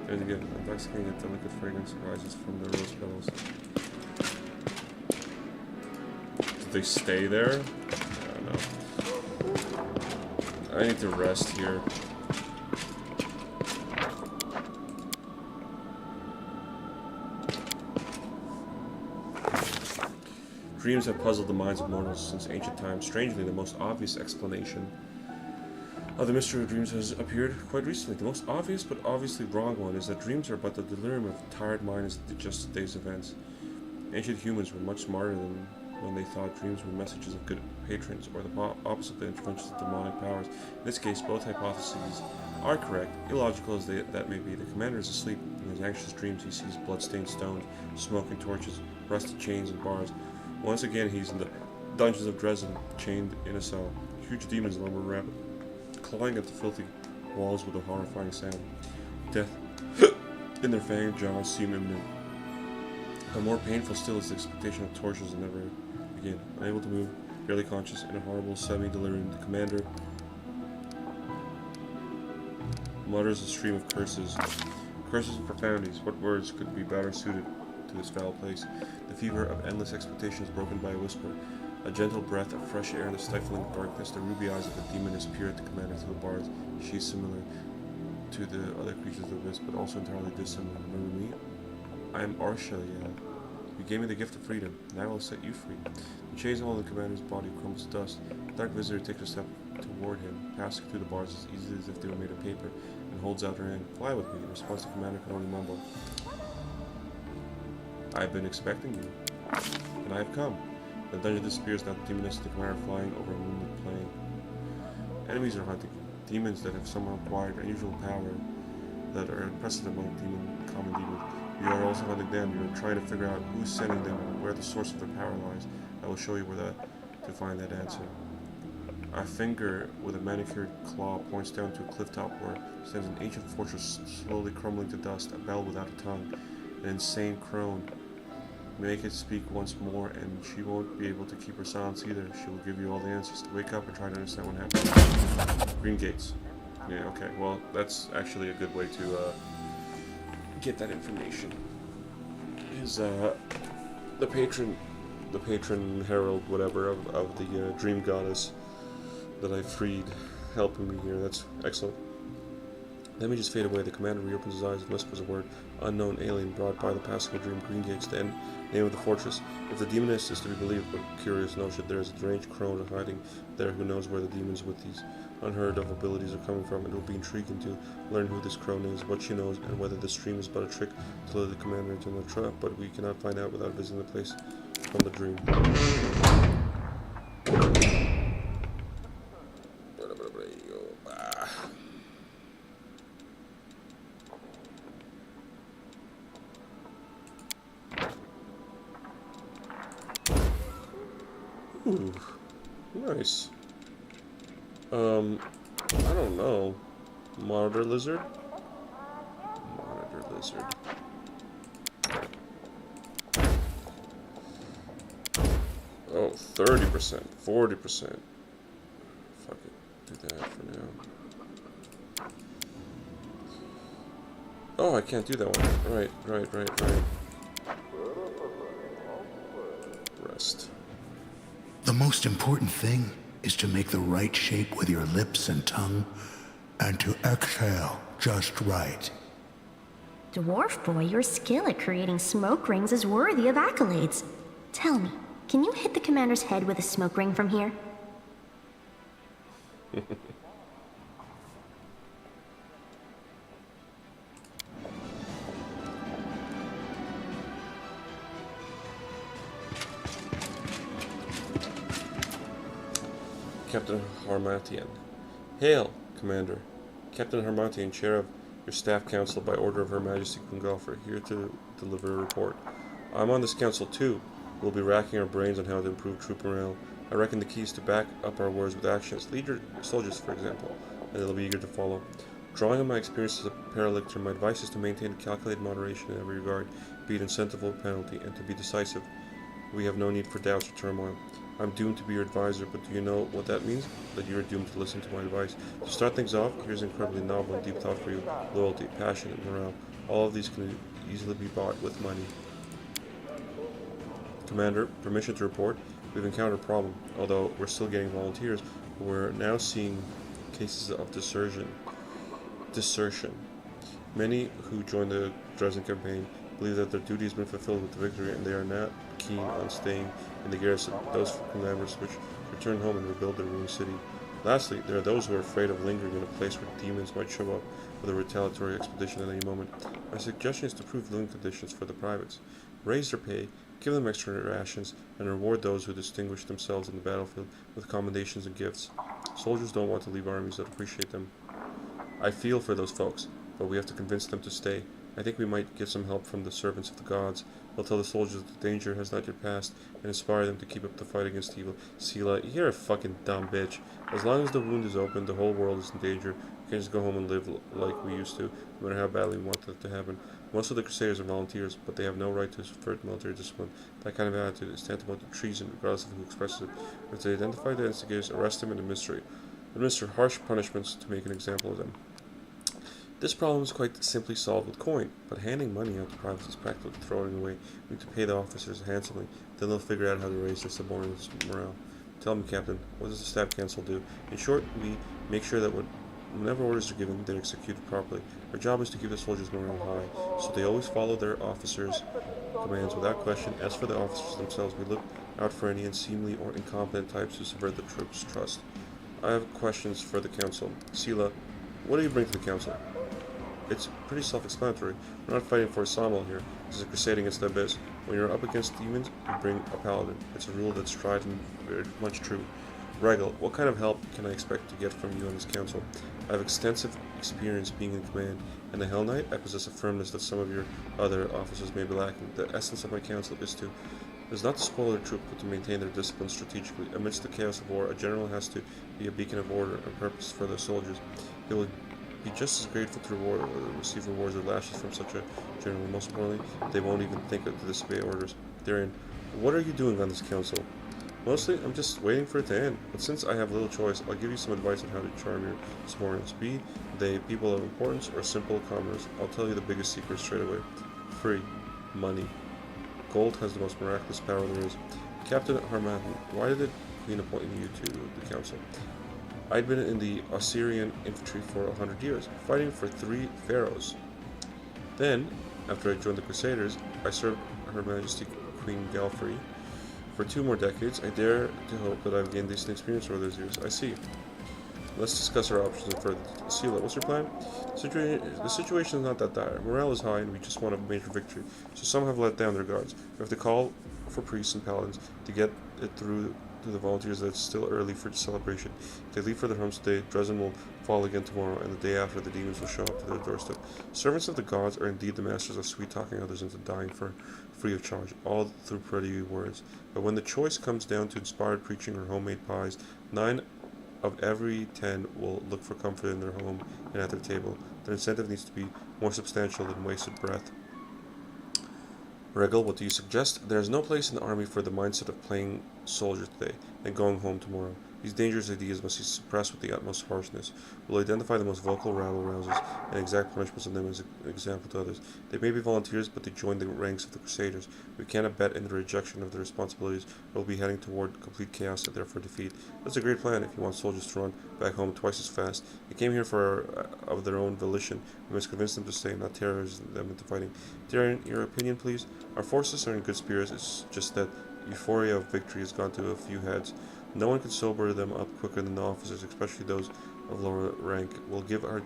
There's again, intoxicating and delicate fragrance arises from the rose petals. Did they stay there? I don't know. I need to rest here. Dreams have puzzled the minds of mortals since ancient times. Strangely, the most obvious explanation of the mystery of dreams has appeared quite recently. The most obvious but obviously wrong one is that dreams are but the delirium of tired minds at just today's events. Ancient humans were much smarter than when they thought dreams were messages of good patrons or the opposite, the interventions of demonic powers. In this case, both hypotheses are correct. Illogical as that may be, the commander is asleep. In his anxious dreams, he sees blood-stained stones, smoking torches, rusted chains and bars. Once again, he's in the dungeons of Dresden, chained in a cell. Huge demons lumber around, clawing at the filthy walls with a horrifying sound. Death in their fanged jaws seem imminent. But more painful still is the expectation of tortures that never begin. Unable to move, barely conscious, in a horrible semi-delirium, the commander mutters a stream of curses. Curses and profanities. What words could be better suited to this foul place? The fever of endless expectation is broken by a whisper. A gentle breath of fresh air in the stifling darkness. The ruby eyes of the demoness peer at the commander through the bars. She is similar to the other creatures of this, but also entirely dissimilar. Remember me? I am Arshelia. You gave me the gift of freedom. Now I will set you free. The chains on the commander's body crumbles to dust. The dark visitor takes a step toward him, passing through the bars as easily as if they were made of paper, and holds out her hand. Fly with me. In response, the commander can only mumble, I have been expecting you, and I have come. The dungeon disappears, now the demoness and the commander flying over a moonlit plain. Enemies are hunting. Demons that have somehow acquired unusual power that are unprecedented among common demons. We are also hunting them. We are trying to figure out who's sending them and where the source of their power lies. I will show you where to find that answer. A finger with a manicured claw points down to a cliff-top where stands an ancient fortress slowly crumbling to dust, a bell without a tongue, an insane crone. Make it speak once more, and she won't be able to keep her silence either. She will give you all the answers. Wake up and try to understand what happened. Green gates. Yeah, okay. Well, that's actually a good way to get that information. Is the patron herald, whatever, of the dream goddess that I freed, helping me here. That's excellent. The images fade away. The commander reopens his eyes and whispers a word. Unknown alien brought by the passable dream. Green gates. The name of the fortress. If the demoness is to be believed, but curious notion, there is a deranged crone hiding there who knows where the demons with these unheard of abilities are coming from. It will be intriguing to learn who this crone is, what she knows, and whether this dream is but a trick to lure the commander into the trap. But we cannot find out without visiting the place from the dream. Ooh, nice. I don't know. Monitor lizard? Monitor lizard. Oh, 30%, 40%. Fuck it, do that for now. Oh, I can't do that one. Right. Rest. The most important thing is to make the right shape with your lips and tongue, and to exhale just right. Dwarf boy, your skill at creating smoke rings is worthy of accolades. Tell me, can you hit the commander's head with a smoke ring from here? Captain Harmatian. Hail, Commander. Captain Harmatian, chair of your staff council by order of Her Majesty Queen Gopher, here to deliver a report. I'm on this council too. We'll be racking our brains on how to improve troop morale. I reckon the key is to back up our words with actions. Lead your soldiers, for example, and they'll be eager to follow. Drawing on my experience as a paralictor, my advice is to maintain a calculated moderation in every regard, be it incentive or penalty, and to be decisive. We have no need for doubts or turmoil. I'm doomed to be your advisor, but do you know what that means? That you're doomed to listen to my advice. To start things off, here's incredibly novel and deep thought for you. Loyalty, passion, and morale. All of these can easily be bought with money. Commander, permission to report. We've encountered a problem. Although we're still getting volunteers, we're now seeing cases of desertion. Many who joined the Dresden campaign believe that their duty has been fulfilled with the victory, and they are not keen on staying in the garrison. Those commanders which return home and rebuild their ruined city. Lastly, there are those who are afraid of lingering in a place where demons might show up with a retaliatory expedition at any moment. My suggestion is to improve living conditions for the privates. Raise their pay, give them extra rations, and reward those who distinguish themselves on the battlefield with commendations and gifts. Soldiers don't want to leave armies that appreciate them. I feel for those folks, but we have to convince them to stay. I think we might get some help from the servants of the gods. They'll tell the soldiers that the danger has not yet passed and inspire them to keep up the fight against evil. Sela, you're a fucking dumb bitch. As long as the wound is open, the whole world is in danger. We can just go home and live like we used to, no matter how badly we want that to happen. Most of the Crusaders are volunteers, but they have no right to subvert military discipline. That kind of attitude is tantamount to treason, regardless of who expresses it. If they identify the instigators, arrest them and administer harsh punishments to make an example of them. This problem is quite simply solved with coin, but handing money out to privates is practically throwing it away. We need to pay the officers handsomely, then they'll figure out how to raise their subordinates' morale. Tell me, Captain, what does the Staff Council do? In short, we make sure that whenever orders are given, they're executed properly. Our job is to keep the soldiers' morale high, so they always follow their officers' commands without question. As for the officers themselves, we look out for any unseemly or incompetent types who subvert the troops' trust. I have questions for the Council. Sela, what do you bring to the Council? It's pretty self-explanatory. We're not fighting for a sawmill here. This is a crusade against the abyss. When you're up against demons, you bring a paladin. It's a rule that's tried and very much true. Regal, what kind of help can I expect to get from you on this council? I have extensive experience being in command, and the Hell Knight, I possess a firmness that some of your other officers may be lacking. The essence of my council is not to spoil their troop, but to maintain their discipline strategically. Amidst the chaos of war, a general has to be a beacon of order and purpose for their soldiers. They will be just as grateful to receive rewards or lashes from such a general. Most importantly, they won't even think to disobey orders. Darian, what are you doing on this council? Mostly, I'm just waiting for it to end. But since I have little choice, I'll give you some advice on how to charm your subordinates. Be they people of importance or simple commoners. I'll tell you the biggest secret straight away. Free. Money. Gold has the most miraculous power there is. Captain Harmattan, why did the Queen appoint you to the council? I'd been in the Osirian infantry for 100 years, fighting for 3 pharaohs. Then, after I joined the Crusaders, I served Her Majesty Queen Galfrey for 2 more decades. I dare to hope that I've gained decent experience over those years. I see. Let's discuss our options in further detail. Sela, what's your plan? The situation is not that dire. Morale is high and we just want a major victory, so some have let down their guards. We have to call for priests and paladins to get it through to the volunteers that it's still early for celebration. If they leave for their homes today, Dresden will fall again tomorrow, and the day after the demons will show up to their doorstep. Servants of the gods are indeed the masters of sweet-talking others into dying for free of charge, all through pretty words. But when the choice comes down to inspired preaching or homemade pies, 9 of every 10 will look for comfort in their home and at their table. Their incentive needs to be more substantial than wasted breath. Regal, what do you suggest? There is no place in the army for the mindset of playing soldier today and going home tomorrow. These dangerous ideas must be suppressed with the utmost harshness. We'll identify the most vocal rabble-rousers and exact punishments on them as an example to others. They may be volunteers, but they join the ranks of the Crusaders. We can't abet in the rejection of their responsibilities. We'll be heading toward complete chaos and therefore defeat. That's a great plan if you want soldiers to run back home twice as fast. They came here of their own volition. We must convince them to stay, not terrorize them into fighting. Darian, your opinion, please? Our forces are in good spirits. It's just that euphoria of victory has gone to a few heads. No one can sober them up quicker than the officers, especially those of lower rank. We'll give our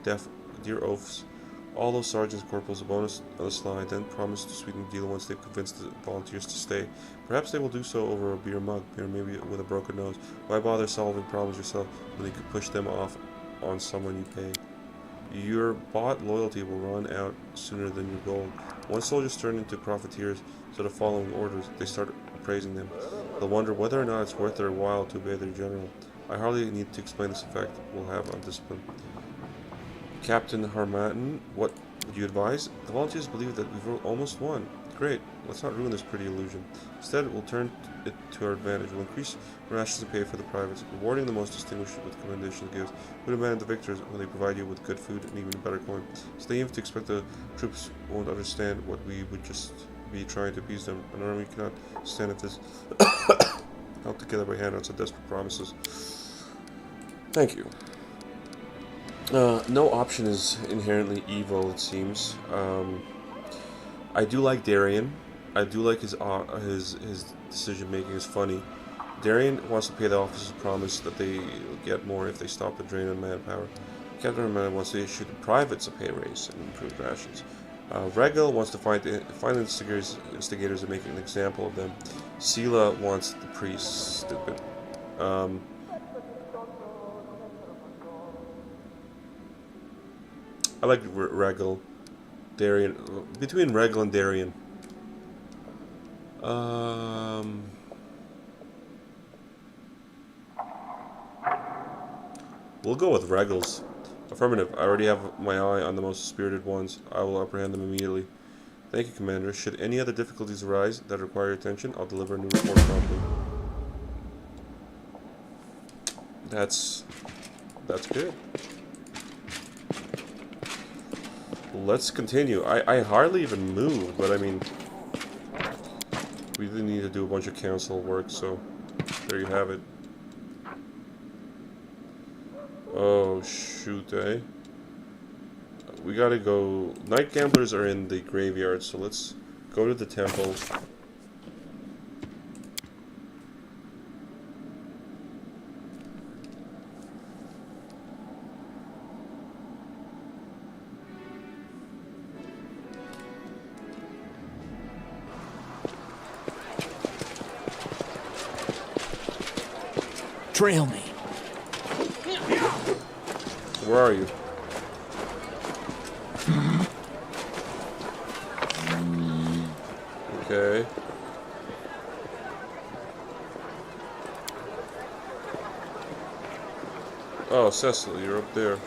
dear oaths, all those sergeants and corporals, a bonus on the slide, then promise to sweeten the deal once they've convinced the volunteers to stay. Perhaps they will do so over a beer mug, or maybe with a broken nose. Why bother solving problems yourself when you could push them off on someone you pay? Your bought loyalty will run out sooner than your gold. Once soldiers turn into profiteers, instead of following orders, they start praising them. They'll wonder whether or not it's worth their while to obey their general. I hardly need to explain this effect we'll have on discipline. Captain Harmattan, what would you advise? The volunteers believe that we've almost won. Great. Let's not ruin this pretty illusion. Instead, we'll turn it to our advantage. We'll increase rations and pay for the privates, rewarding the most distinguished with commendation gifts. We'll abandon the victors when they provide you with good food and even better coin. It's naive to expect the troops won't understand what we would just be trying to appease them. An army cannot stand at this. Held together by handouts and desperate promises. Thank you. No option is inherently evil, it seems. I do like Darian. I do like his decision making is funny. Darian wants to pay the officers promise that they get more if they stop the drain on manpower. Captain Romano wants to issue the privates a pay raise and improved rations. Regel wants to find the instigators and make an example of them. Sela wants the priests stupid. I like Regel. Darian. Between Regel and Darian. We'll go with Regel's. Affirmative. I already have my eye on the most spirited ones. I will apprehend them immediately. Thank you, Commander. Should any other difficulties arise that require your attention, I'll deliver a new report promptly. That's good. Let's continue. I hardly even moved, but I mean, we did need to do a bunch of council work, so there you have it. Oh, shoot, eh? We gotta go. Night gamblers are in the graveyard, so let's go to the temple. Trail me. Where are you? Okay. Oh, Cecil, you're up there.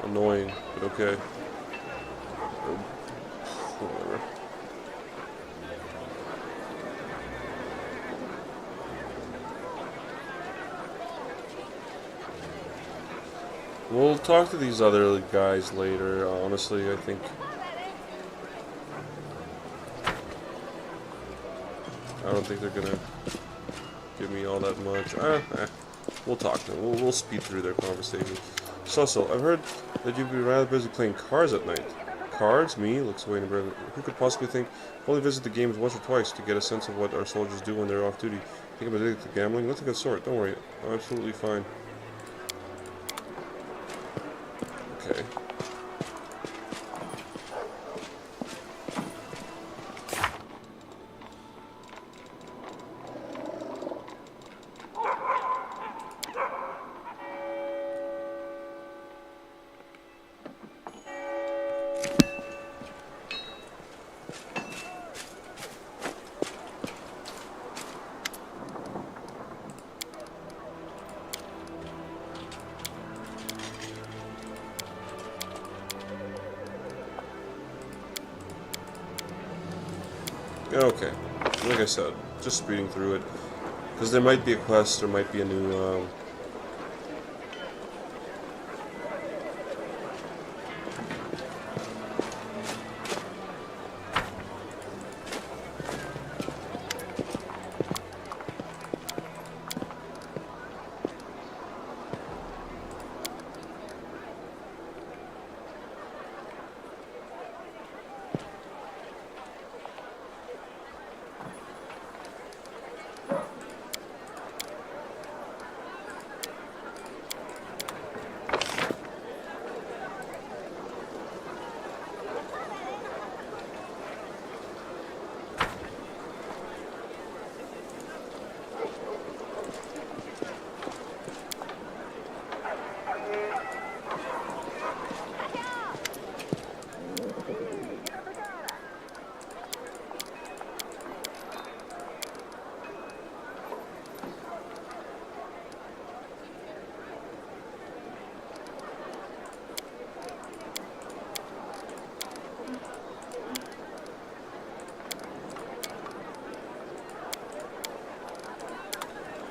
Annoying, but okay. Whatever. We'll talk to these other guys later. Honestly, I think I don't think they're gonna give me all that much. We'll talk to them. We'll speed through their conversation. Cecil, I've heard that you've been rather busy playing cards at night. Cards? Me? Looks away in a breath. Who could possibly think I've only visited the games once or twice to get a sense of what our soldiers do when they're off duty? Think I'm addicted to gambling? Nothing of the sort. Don't worry. I'm absolutely fine. Okay. Okay, like I said, just speeding through it, because there might be a quest, there might be a new,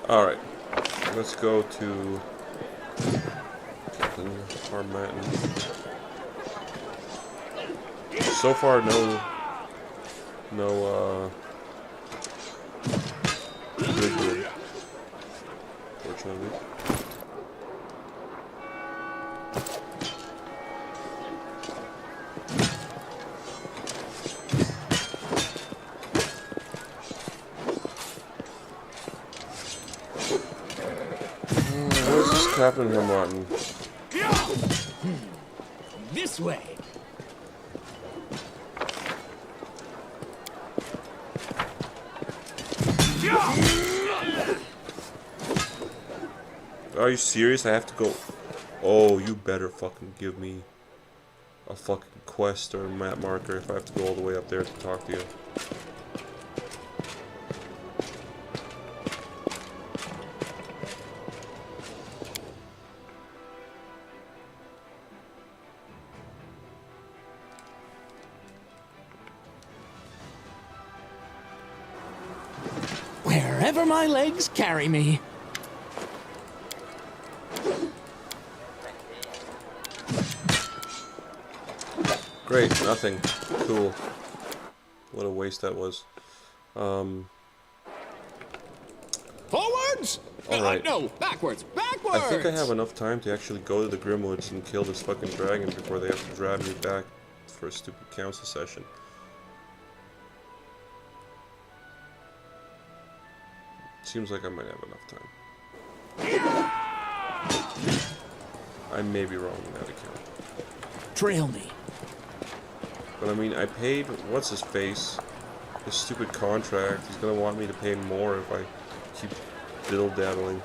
Alright. Let's go to Captain Harmattan. So far, no good, fortunately. Where's this Captain Harmattan? This way. Are you serious? I have to go. Oh, you better fucking give me a fucking quest or a map marker if I have to go all the way up there to talk to you. Wherever my legs carry me. Great, nothing. Cool. What a waste that was. Forwards? Alright. No, backwards. Backwards! I think I have enough time to actually go to the Grimwoods and kill this fucking dragon before they have to drag me back for a stupid council session. Seems like I might have enough time. I may be wrong in that account. Trail me. But I mean, I paid, what's his face? His stupid contract. He's gonna want me to pay more if I keep diddle-daddling.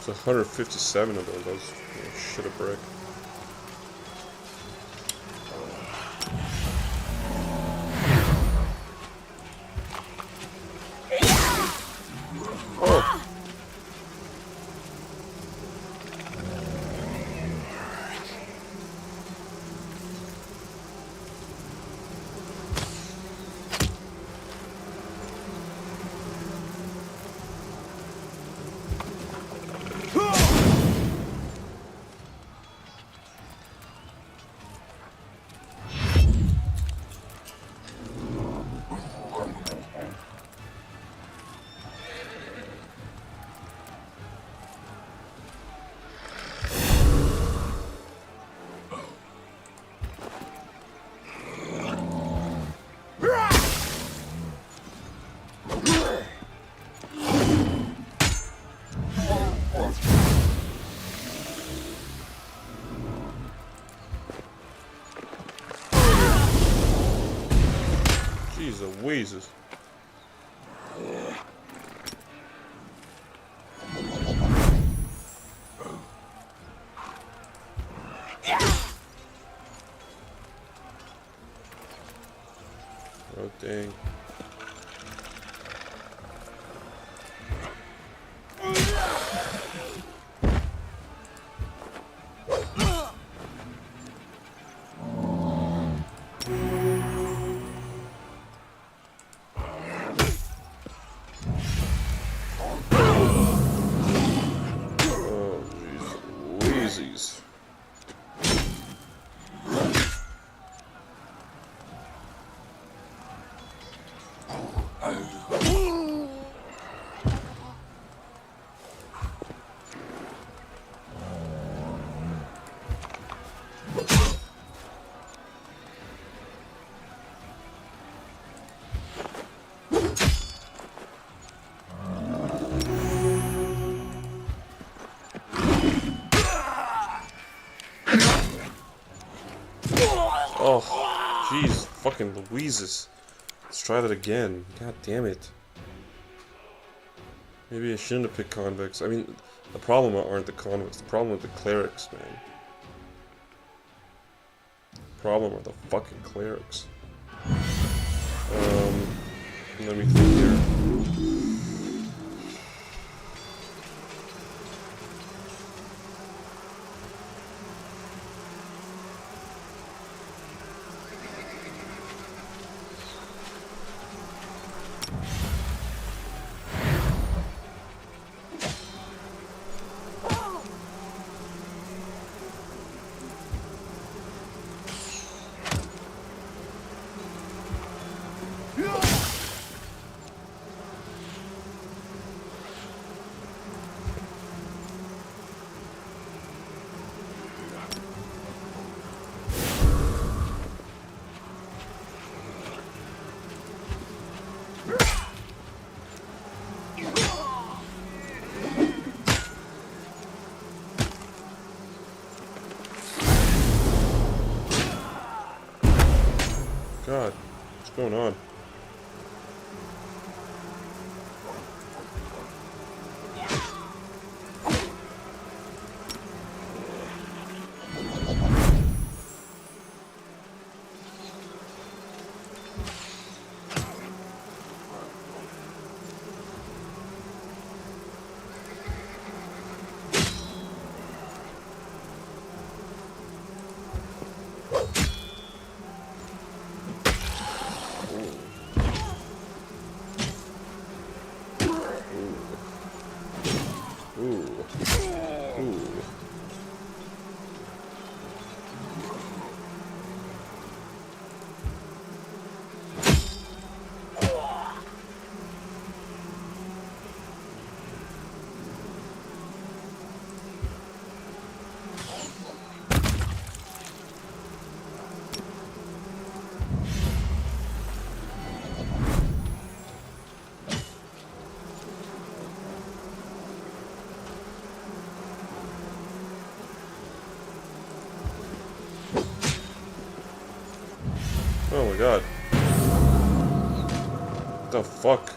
There's 157 of those. Shit a brick. Oh! Jeez Louises. Oh dang. Oh, jeez, fucking Louises. Let's try that again. God damn it. Maybe I shouldn't have picked convicts. I mean, the problem aren't the convicts. The problem are the clerics, man. The problem are the fucking clerics. Let me think here. God, what's going on? Oh my god. What the fuck?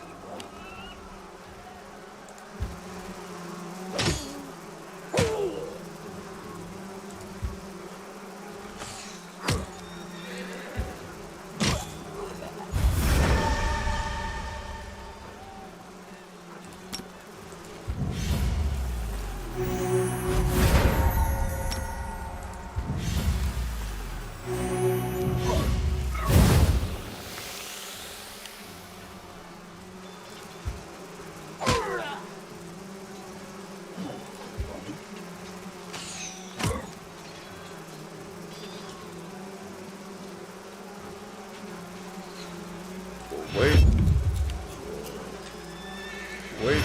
Wait. Wait.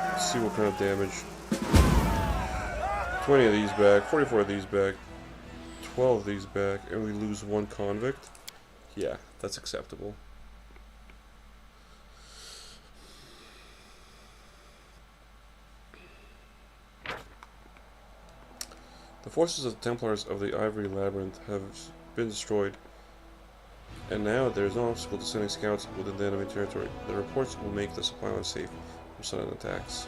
Let's see what kind of damage. 20 of these back, 44 of these back, 12 of these back, and we lose one convict? Yeah, that's acceptable. The forces of the Templars of the Ivory Labyrinth have been destroyed, and now there is no obstacle to sending scouts within the enemy territory. The reports will make the supply line safe from sudden attacks.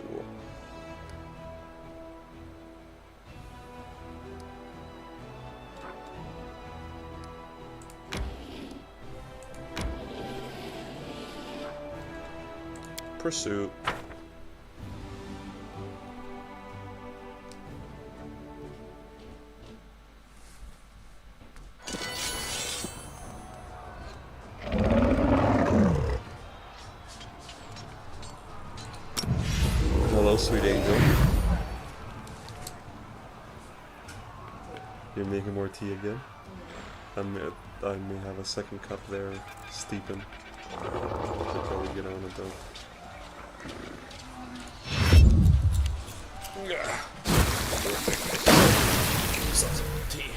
Cool. Pursuit. Hello, sweet angel. You're making more tea again? I may have a second cup there, steeping. Before we get on it though. Tea.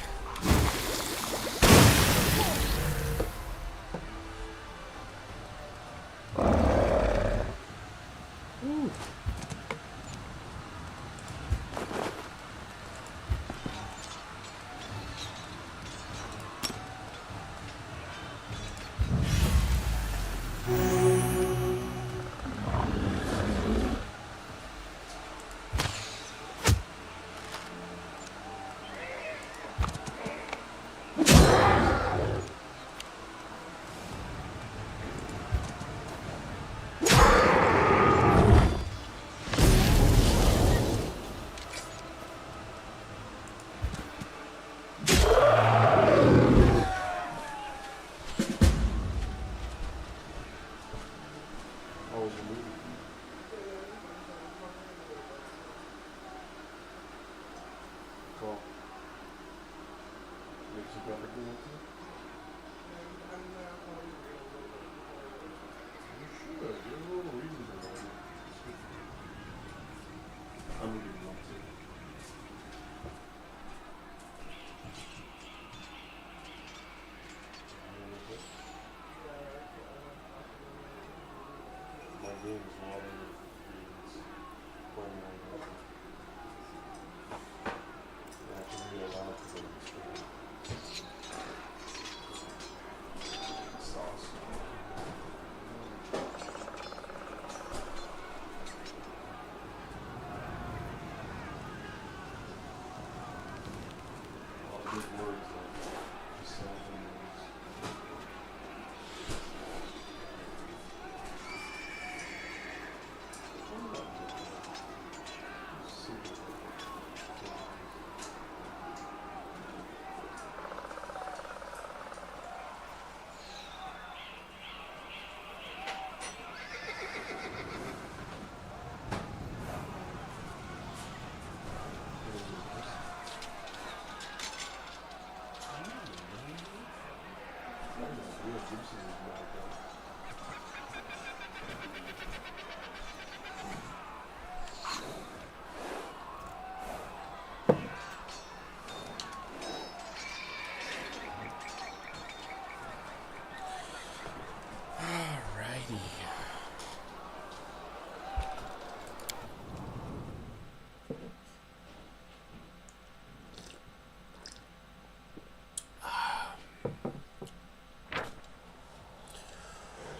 Alrighty.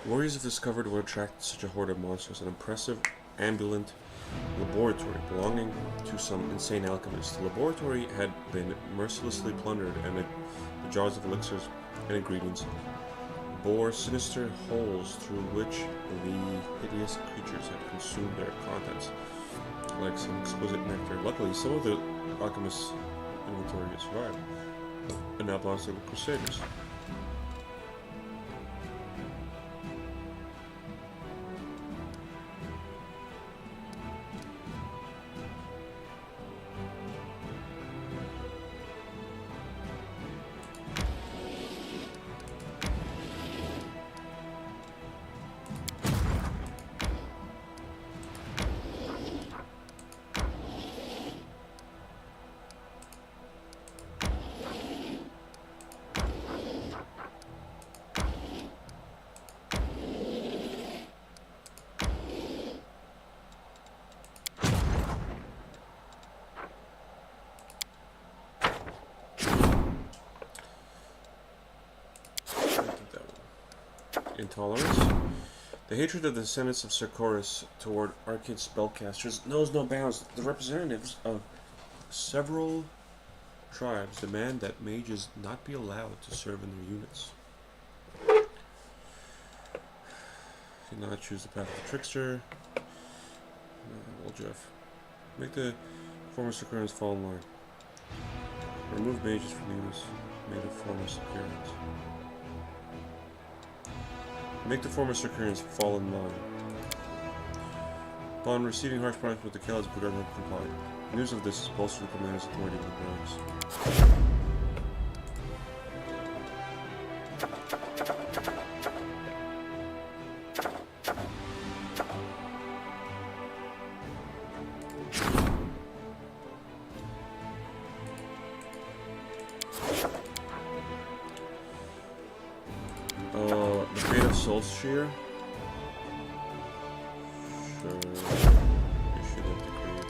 Warriors have discovered what attracted such a horde of monsters, an impressive ambulant laboratory belonging to some insane alchemist. The laboratory had been mercilessly plundered, and the jars of elixirs and ingredients bore sinister holes through which the hideous creatures had consumed their contents, like some exquisite nectar. Luckily, some of the alchemist's inventory had survived, and now belongs to the Crusaders. Intolerance. The hatred of the descendants of Cercorus toward arcane spellcasters knows no bounds. The representatives of several tribes demand that mages not be allowed to serve in their units. Do not choose the path of the trickster. Well, Jeff. Make the former Cercorans fall in line. Remove mages from units made of former Cercorans. Make the former Cercurians fall in line. Upon receiving harsh punishment, the Caliph's begun to comply. News of this is bolstered the commander's authority in the ranks. The fate of Soulshear. Sure. Issue of decree.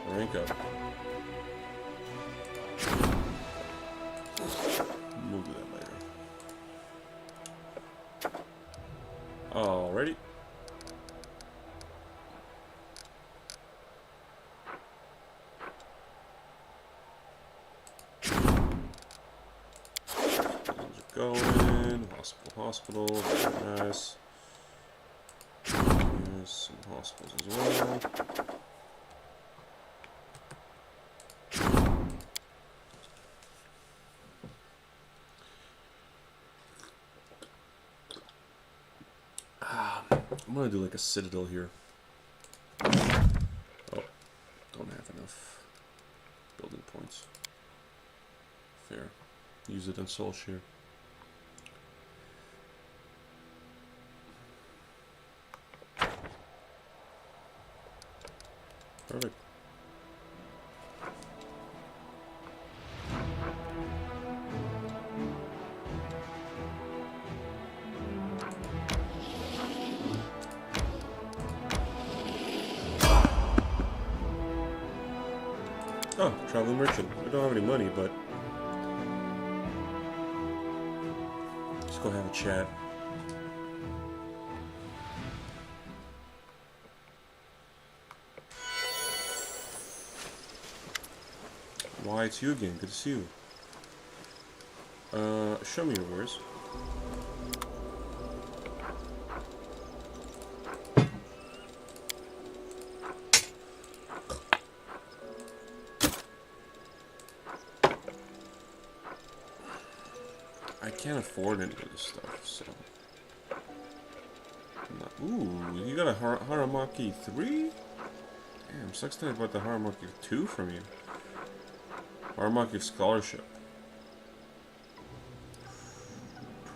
Rank up. We'll do that later. Alrighty. Going, hospital, very nice. There's some hospitals as well. I'm gonna do like a citadel here. Oh, don't have enough building points. Fair. Use it in Soul Share. Perfect. Oh, traveling merchant. We don't have any money, but let's go have a chat. Why, it's you again. Good to see you. Show me your wares. I can't afford any of this stuff, so... Ooh, you got a Haramaki 3? Damn, sucks that I bought the Haramaki 2 from you. Haramaki Scholarship.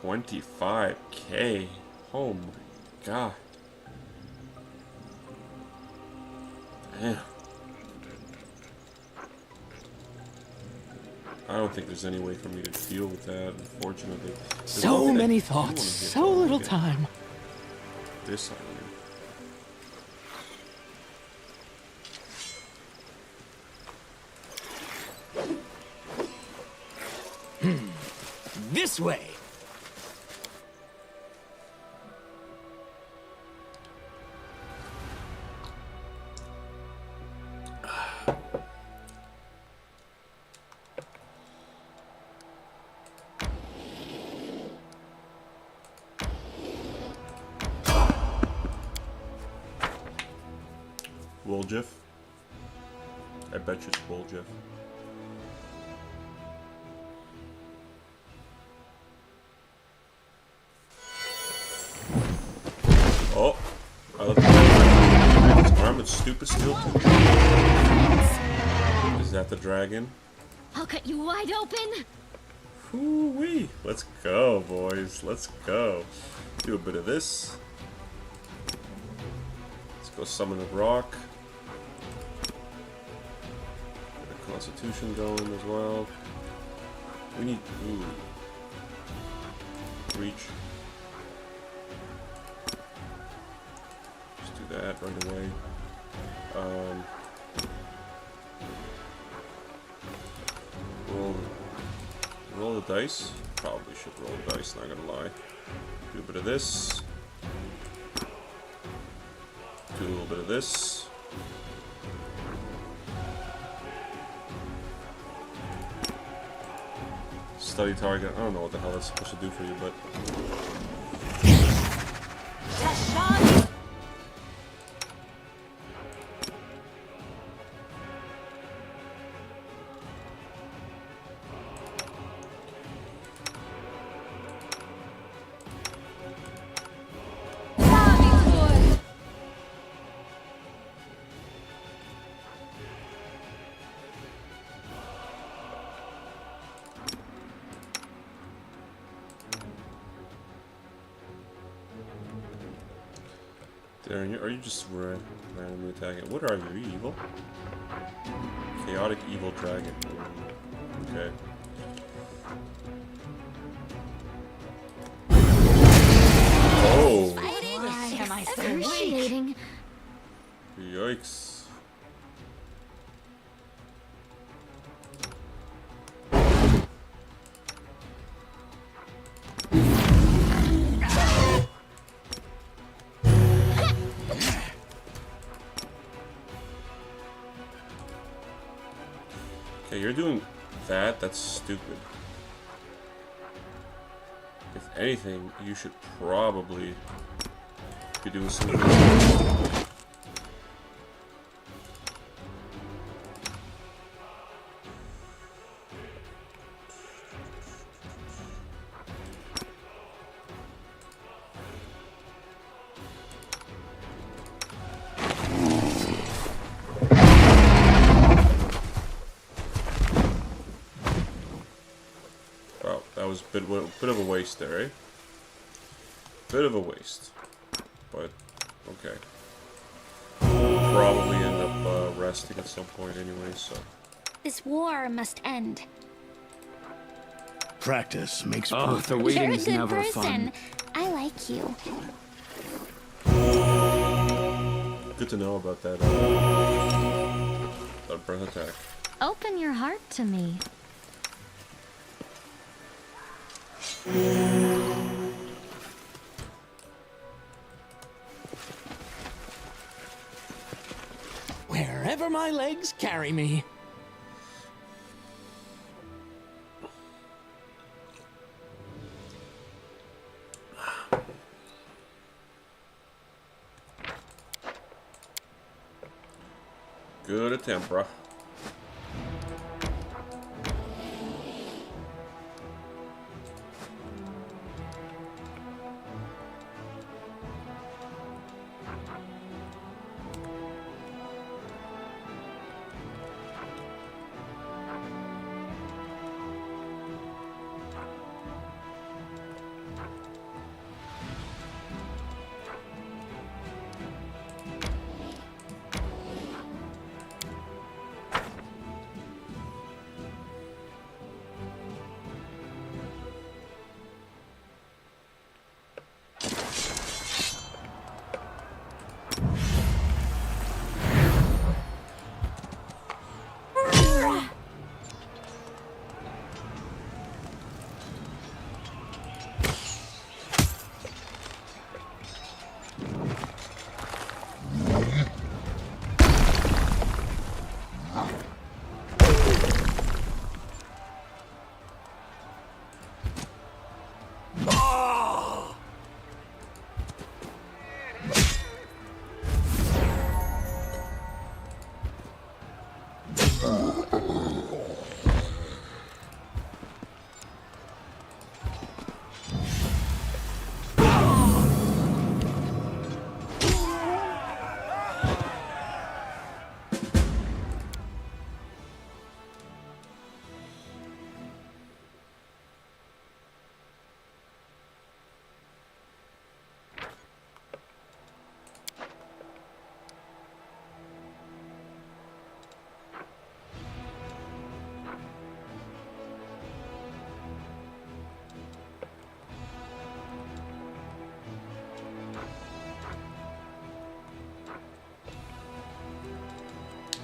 25k. Oh my god. Damn. I don't think there's any way for me to deal with that, unfortunately. So many thoughts, so little time. This item. This way. Woljif? I bet you it's Woljif. Oh! I love the arm with stupid steel too. Is that the dragon? I'll cut you wide open. Woo-wee! Let's go, boys. Let's go. Do a bit of this. Let's go summon a rock. Get a constitution going as well. We need... Ooh. Reach. Just do that right away. Roll the dice. Probably should roll the dice, not gonna lie. Do a bit of this. Do a little bit of this. Study target. I don't know what the hell that's supposed to do for you, but... Darren, are you just randomly attacking? What are you? Are you evil? Chaotic evil dragon. Okay. Oh! Why am I so weak? Yikes. Okay, you're doing that? That's stupid. If anything, you should probably be doing something. was a bit of a waste there, eh? Bit of a waste. But, okay. We'll probably end up resting at some point anyway, so... This war must end. Practice makes Oh, perfect. the You're a waiting's good never person. fun. I like you. Good to know about that, that breath attack. Open your heart to me. Wherever my legs carry me. Good attempt, bruh.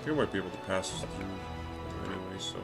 You might be able to pass this through anyway, so...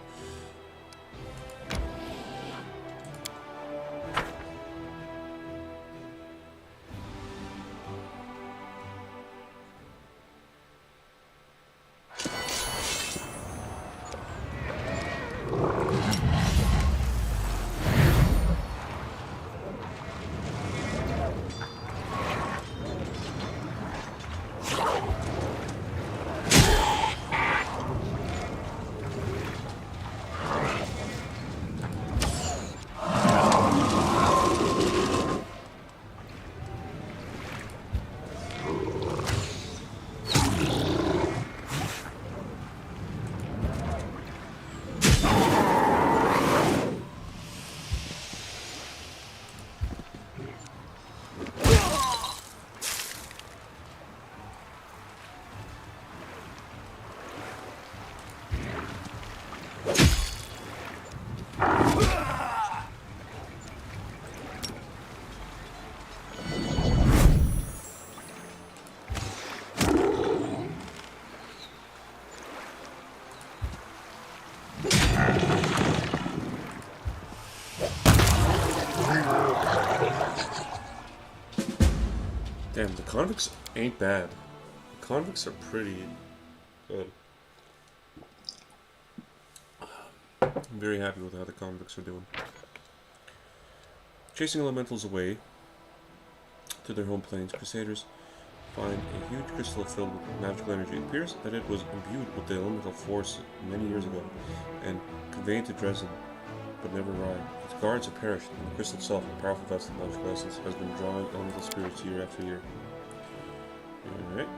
Damn, the convicts ain't bad. The convicts are pretty good. I'm very happy with how the convicts are doing. Chasing elementals away to their home planes, Crusaders find a huge crystal filled with magical energy. It appears that it was imbued with the elemental force many years ago and conveyed to Dresden, but never arrived. Its guards have perished, and the crystal itself, a powerful vessel of magical essence, has been drawing elemental spirits year after year. Alright.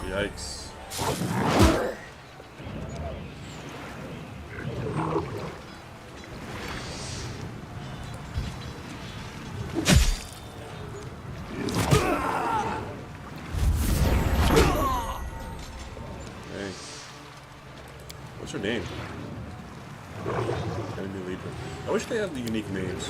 Yikes. Hey. What's her name? Enemy leader. I wish they had the unique names.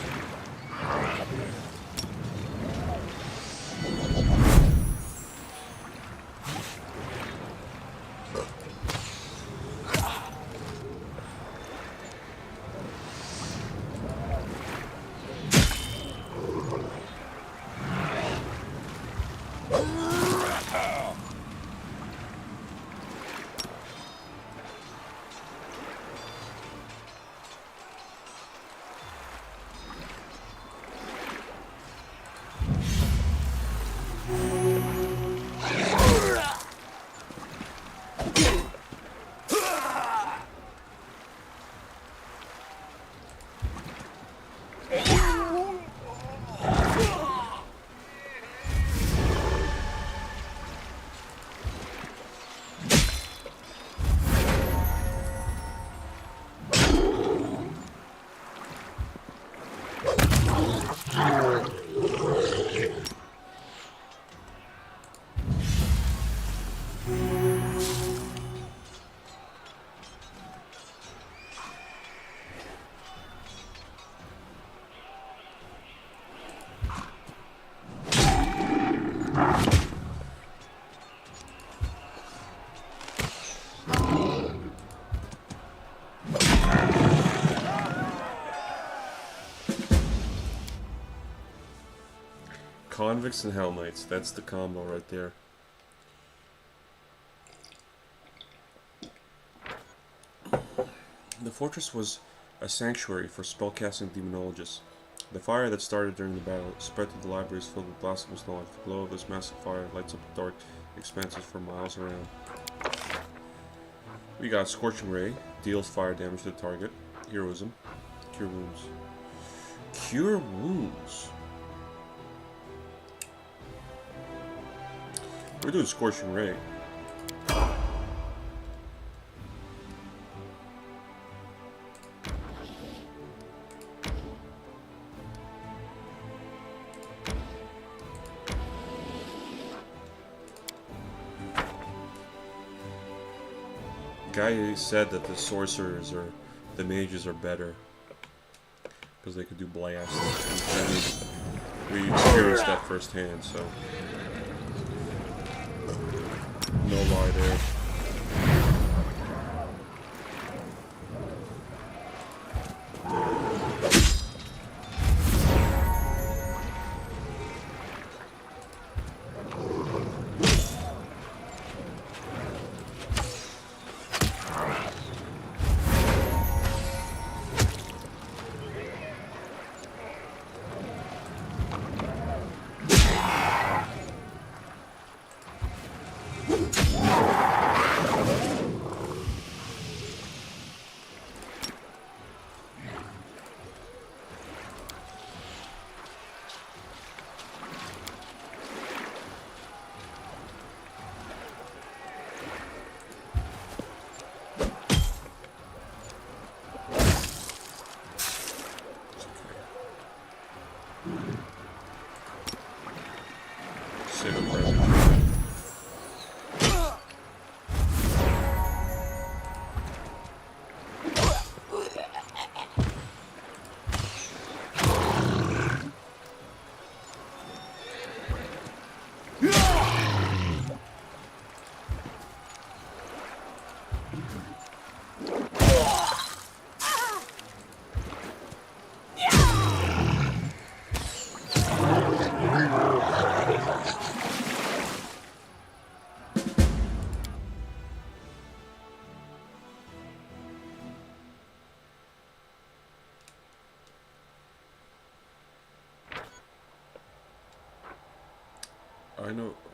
Convicts and Hell Knights. That's the combo right there. The fortress was a sanctuary for spellcasting demonologists. The fire that started during the battle spread through the libraries filled with blasphemous knowledge. The glow of this massive fire lights up the dark expanses for miles around. We got Scorching Ray, deals fire damage to the target. Heroism, Cure Wounds. Cure Wounds. We're doing Scorching Ray. Guy said that the sorcerers or the mages are better because they could do blast. And we experienced that firsthand, so no lie there.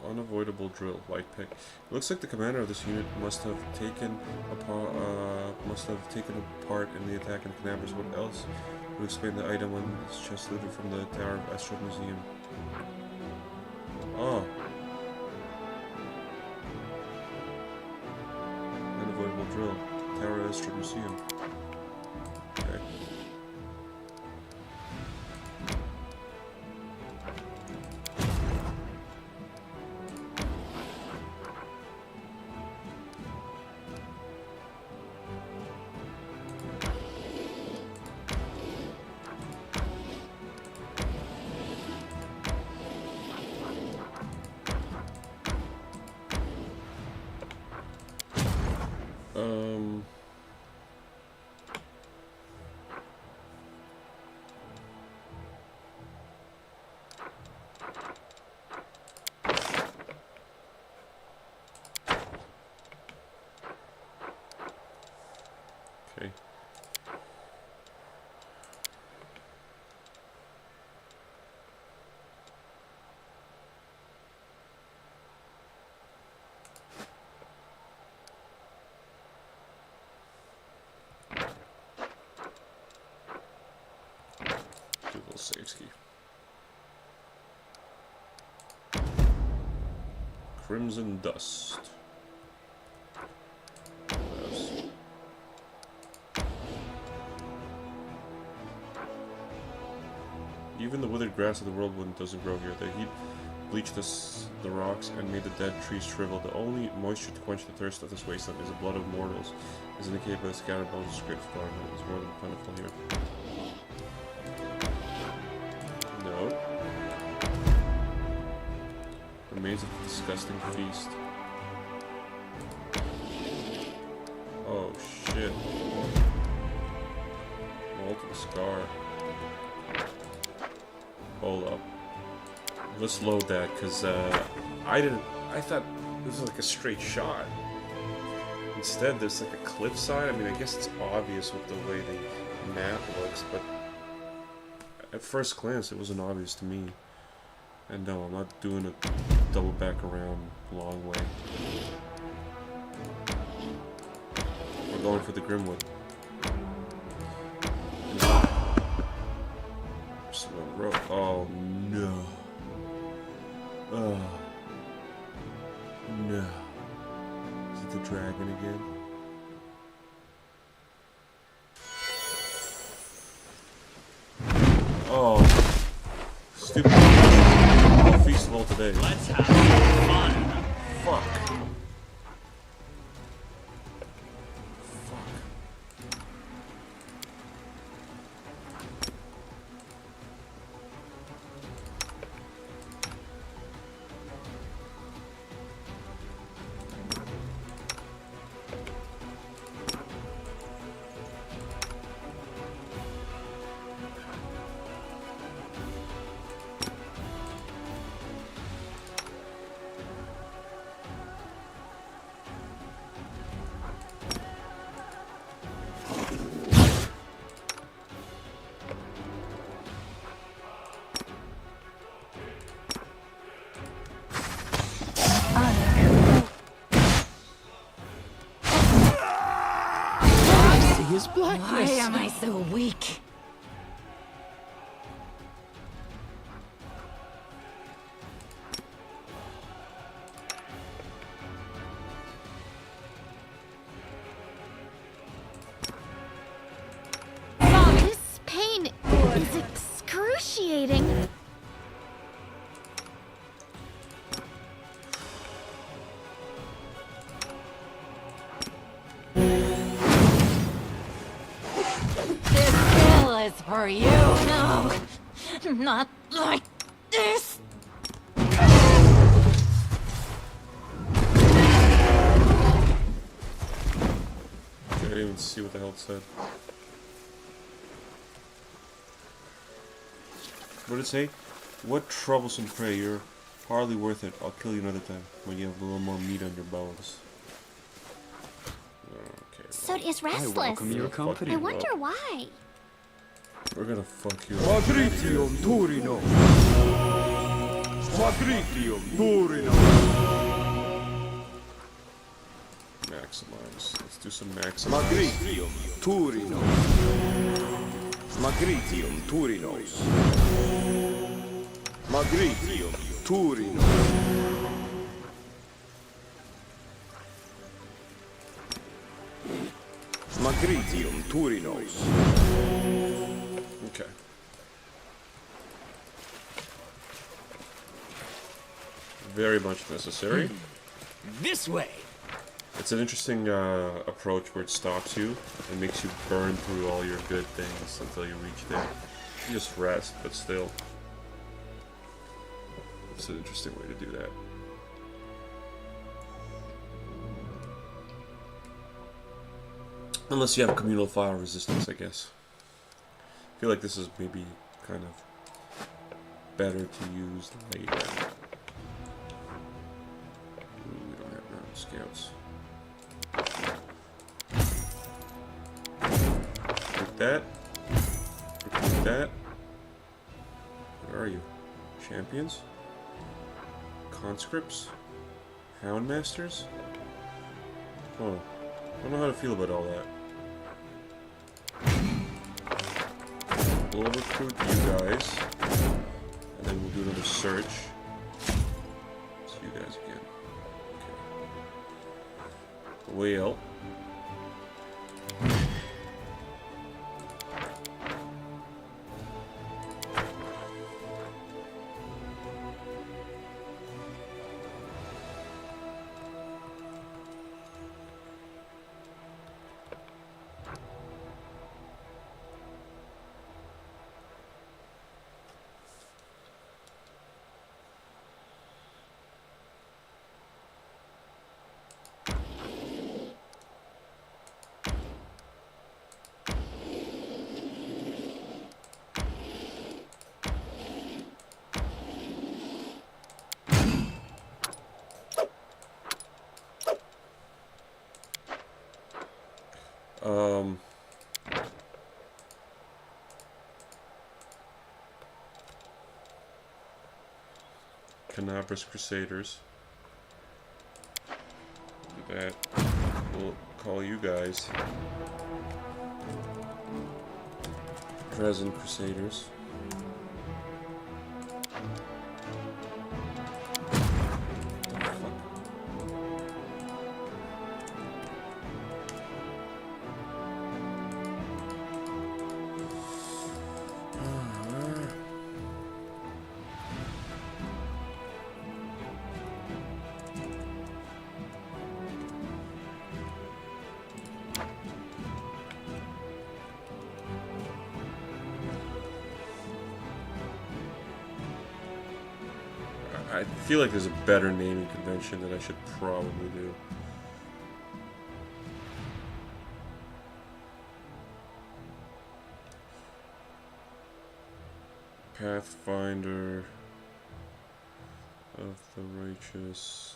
Unavoidable drill, light pick. Looks like the commander of this unit must have taken part in the attack in Canaveras. What else would explain the item on this chest looted from the Tower of Estro Museum? Oh. District Museum. Okay. Okay. Do a little save ski. Crimson Dust. What else? Even the withered grass of the whirlwind doesn't grow here. The heat bleached the rocks and made the dead trees shrivel. The only moisture to quench the thirst of this wasteland is the blood of mortals, as indicated by the scattered bones of scraped farm. It is more than plentiful here. No. Remains of a disgusting feast. Oh shit. Mold of the scar. Hold up. Let's load that, because I thought this was like a straight shot. Instead, there's like a cliffside. I mean, I guess it's obvious with the way the map looks, but at first glance, it wasn't obvious to me. And no, I'm not doing a double back around long way. We're going for the Grimwood. Oh no. Oh no. Is it the dragon again? Oh. Stupid. No feast of all today. Let's have some fun. Fuck. His blackness. Why am I so weak? This pain is excruciating. This is for you. No, not like this. I didn't even see what the hell it said. What did it say? What troublesome prey, you're hardly worth it. I'll kill you another time when you have a little more meat on your bones. Okay. Sod is I restless. welcome your company. I wonder why. We're gonna fuck you up. Magritium Turino. Magritium Turino. Maximize. Let's do some maximize. Magritium Turino. Magritium Turinos. Magritium Turino. Acritium Turinos. Okay. Very much necessary. This way. It's an interesting approach where it stops you and makes you burn through all your good things until you reach there. You just rest, but still. It's an interesting way to do that. Unless you have communal fire resistance, I guess. I feel like this is maybe kind of better to use later. Ooh, we don't have mountain scouts. Like that. Like that. Where are you? Champions? Conscripts? Houndmasters? Oh. I don't know how to feel about all that. We'll recruit you guys. And then we'll do another search. See you guys again. Okay. Well. Canabrus Crusaders. Do that. We'll call you guys Dresden Crusaders. I feel like there's a better naming convention that I should probably do. Pathfinder of the Righteous.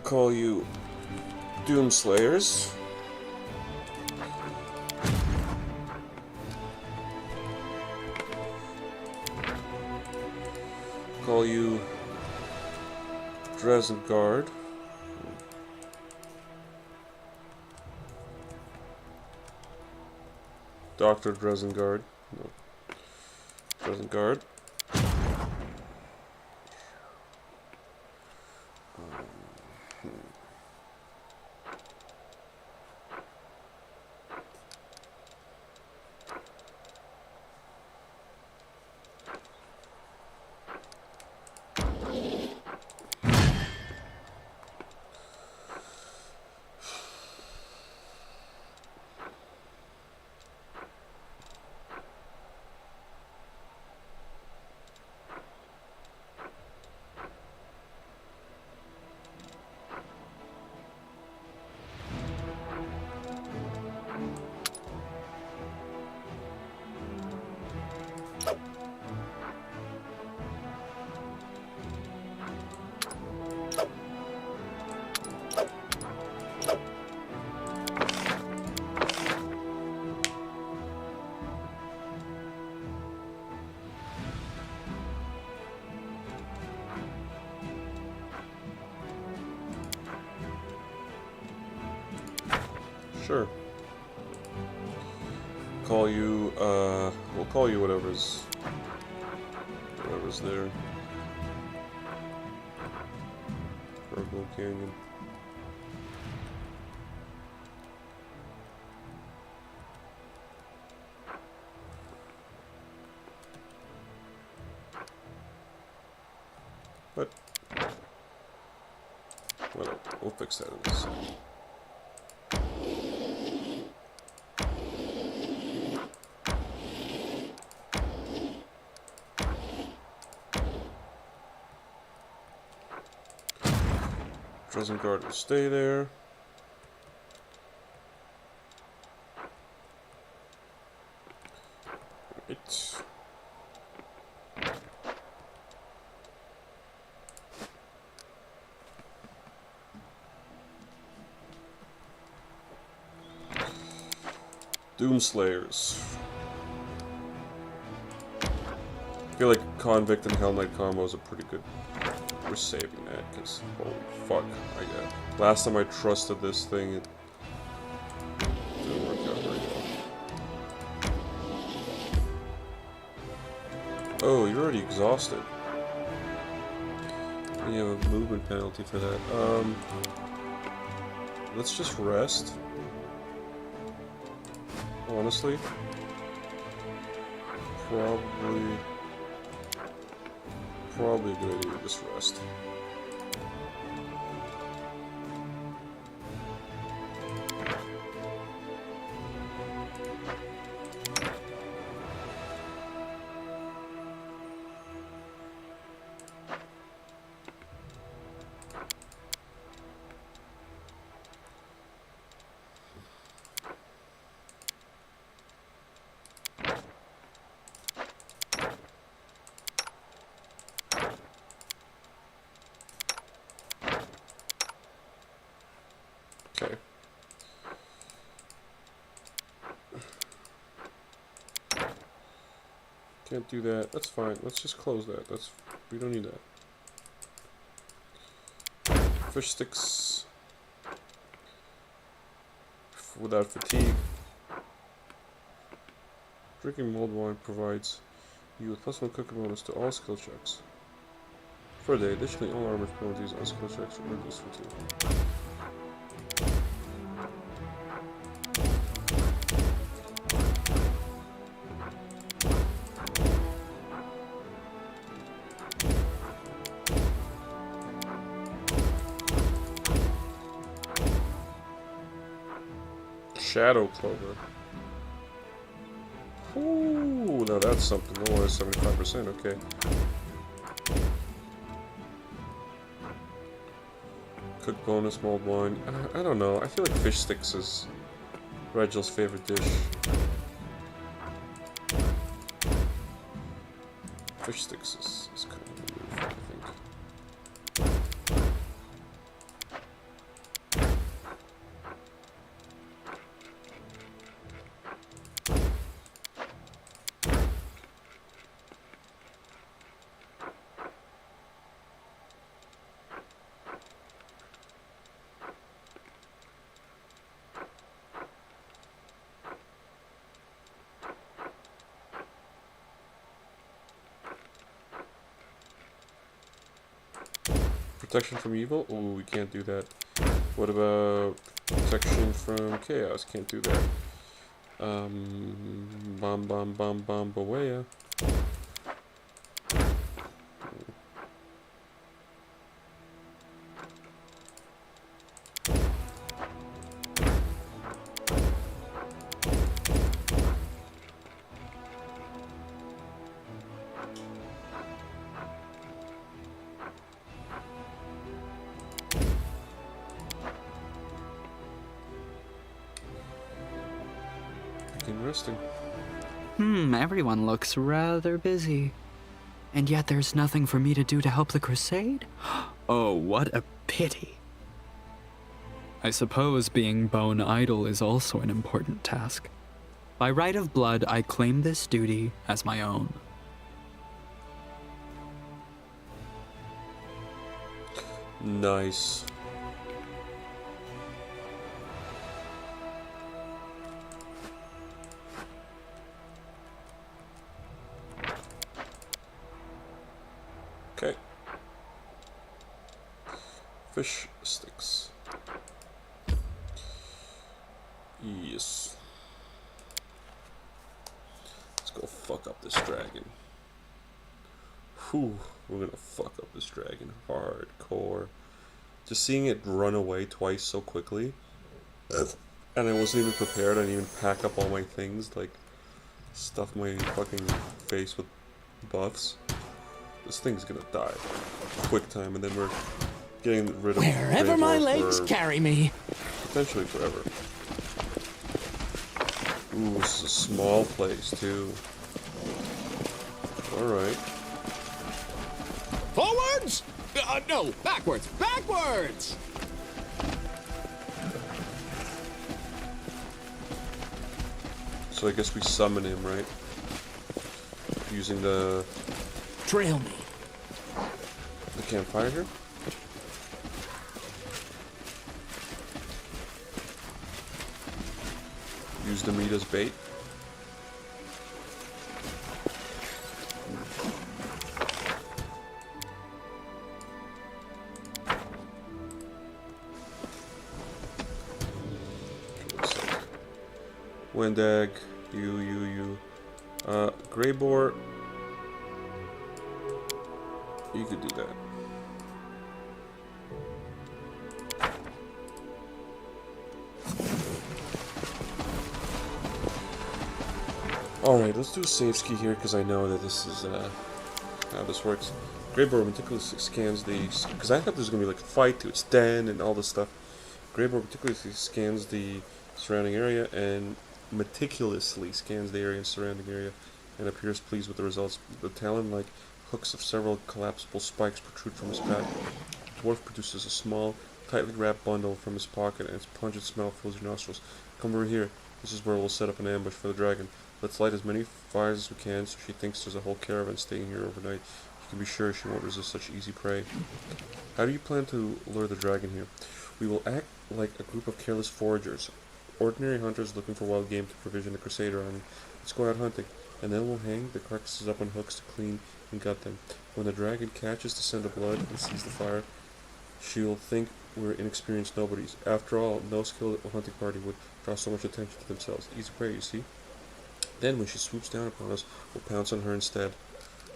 Call you Doomslayers. Call you Dresden Guard. Dr. Dresden Guard. No. Dresden Guard. Sure. Call you, we'll call you whatever's there. Purple Canyon. But, well, we'll fix that in a second. Doesn't guard will stay there. Right. Doomslayers. I feel like Convict and Hell Knight combos are pretty good. We're saving that, because holy fuck, last time I trusted this thing, it didn't work out very well. Oh, you're already exhausted. You have a movement penalty for that. Let's just rest. Honestly. Probably a good idea to just rest. Okay. Can't do that. That's fine. Let's just close that. We don't need that. Fish sticks without fatigue. Drinking mulled wine provides you with +1 cooking bonus to all skill checks. For a day, additionally, all armor penalties on skill checks are reduced for 2. Shadow Clover. Ooh, now that's something. Oh, that's 75%, okay. Cook bonus, mulled wine. I don't know. I feel like fish sticks is Regel's favorite dish. Fish sticks is kind of a move, I think. Protection from evil? Ooh, we can't do that. What about protection from chaos? Can't do that. Bawea. Interesting. Everyone looks rather busy. And yet there's nothing for me to do to help the crusade? Oh, what a pity. I suppose being bone idol is also an important task. By right of blood, I claim this duty as my own. Nice. Fish sticks. Yes. Let's go fuck up this dragon. Whew, we're gonna fuck up this dragon hardcore. Just seeing it run away twice so quickly, and I wasn't even prepared. I didn't even pack up all my things, like stuff my fucking face with buffs. This thing's gonna die quick time, and then we're getting rid of Wherever my Grey Dwarf legs for carry me. potentially forever. Ooh, this is a small place too. All right. Forwards! No, backwards! Backwards! So I guess we summon him, right? Using the Trail me. campfire here. Use the meat as bait. Wendag, you. Grey Boar. You could do that. Alright, let's do a save ski here because I know that this is how this works. Grey Boar meticulously scans the... Because I thought there was going to be like a fight to its den and all this stuff. Grey Boar meticulously scans the surrounding area and meticulously scans the area and surrounding area and appears pleased with the results. The talon-like hooks of several collapsible spikes protrude from his back. The dwarf produces a small, tightly wrapped bundle from his pocket, and its pungent smell fills your nostrils. Come over here. This is where we'll set up an ambush for the dragon. Let's light as many fires as we can so she thinks there's a whole caravan staying here overnight. You can be sure she won't resist such easy prey. How do you plan to lure the dragon here? We will act like a group of careless foragers. Ordinary hunters looking for wild game to provision the Crusader army. Let's go out hunting, and then we'll hang the carcasses up on hooks to clean and gut them. When the dragon catches the scent of blood and sees the fire, she'll think we're inexperienced nobodies. After all, no skilled hunting party would draw so much attention to themselves. Easy prey, you see? Then, when she swoops down upon us, we'll pounce on her instead.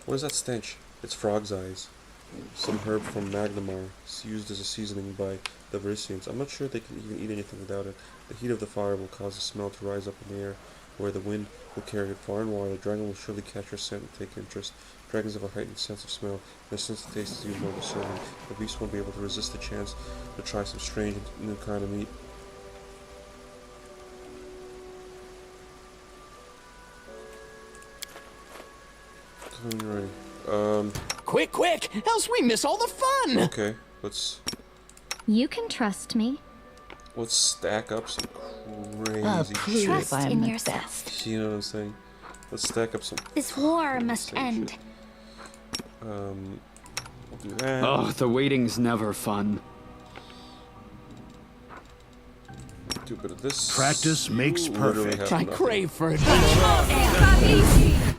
What is that stench? It's frog's eyes. Some herb from Magnamar. It's used as a seasoning by the Verisians. I'm not sure they can even eat anything without it. The heat of the fire will cause the smell to rise up in the air, where the wind will carry it far and wide. The dragon will surely catch her scent and take interest. Dragons have a heightened sense of smell, and their sense of taste is even more discerning. The beast won't be able to resist the chance to try some strange and new kind of meat. Alrighty. Quick, else we miss all the fun! Okay, let's You can trust me. stack up some crazy please, shit. Trust I'm in the yourself. You know what I'm saying? Let's stack up some This war must insane end. shit. We'll do that. Oh, the waiting's never fun. Do a bit of this. Practice makes Literally perfect. have I nothing. crave for adventure.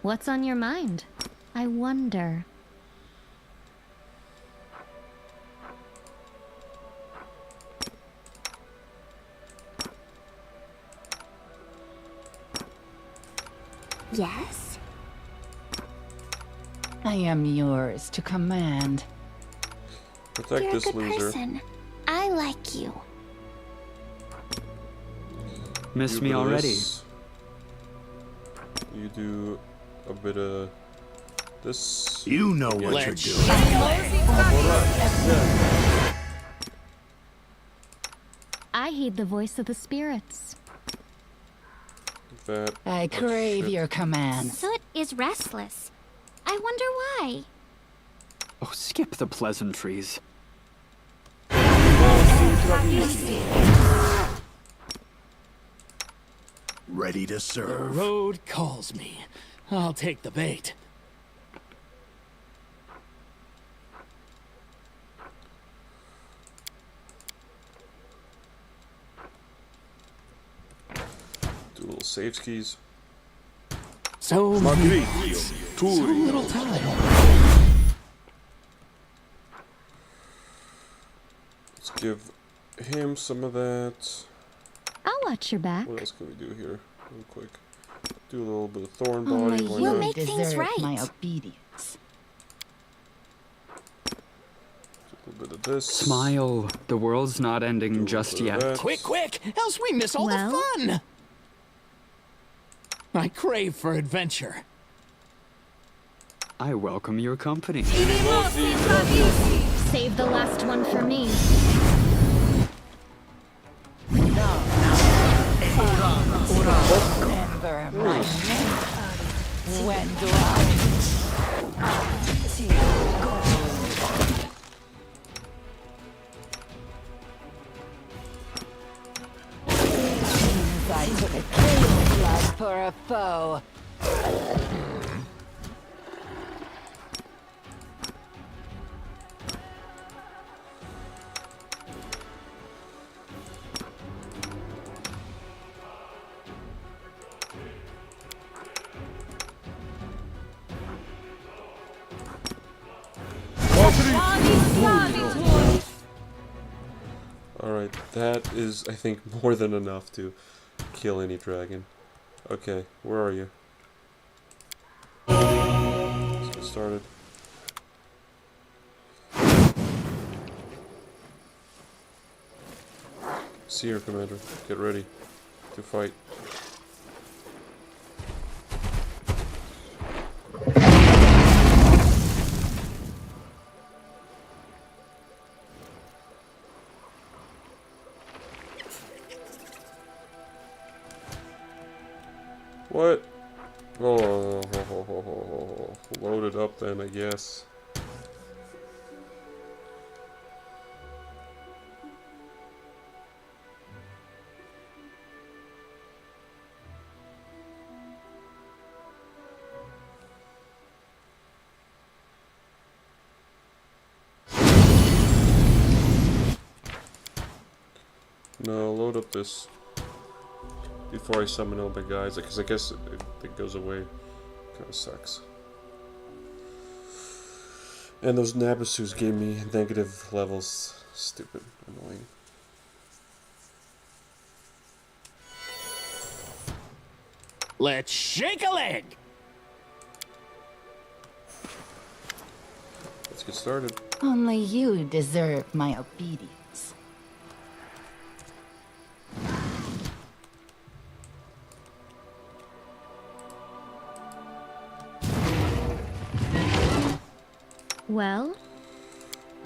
What's on your mind? I wonder. Yes? I am yours to command. Protect You're a this good loser. person. I like you. Miss Do a me bit of already. this. You do a bit of this. You know what you're Let's doing. I heed the voice of the spirits. That. I crave shit. your command. Soot is restless. I wonder why. Oh, skip the pleasantries. Ready to The serve. road calls me. I'll take the bait. Do a little save skis. So little time. Let's give him some of that. I'll watch your back. What else can we do here? Real quick. Do a little bit of thorn Only body. Why you not? make things deserve right. my obedience. A little bit of this. Smile. The world's not ending just bit of yet. that. Quick, else we miss all Well? the fun. I crave for adventure. I welcome your company. Save the last one for me. Remember my name. When do I? Since I took a king's blood for a foe. Alright, that is, I think, more than enough to kill any dragon. Okay, where are you? Let's get started. See her, Commander. Get ready to fight. What? Oh, load it up then, I guess. No, load up this before I summon all my guys, because I guess it goes away. Kind of sucks. And those Nabasus gave me negative levels. Stupid. Annoying. Let's shake a leg. Let's get started. Only you deserve my obedience. Well,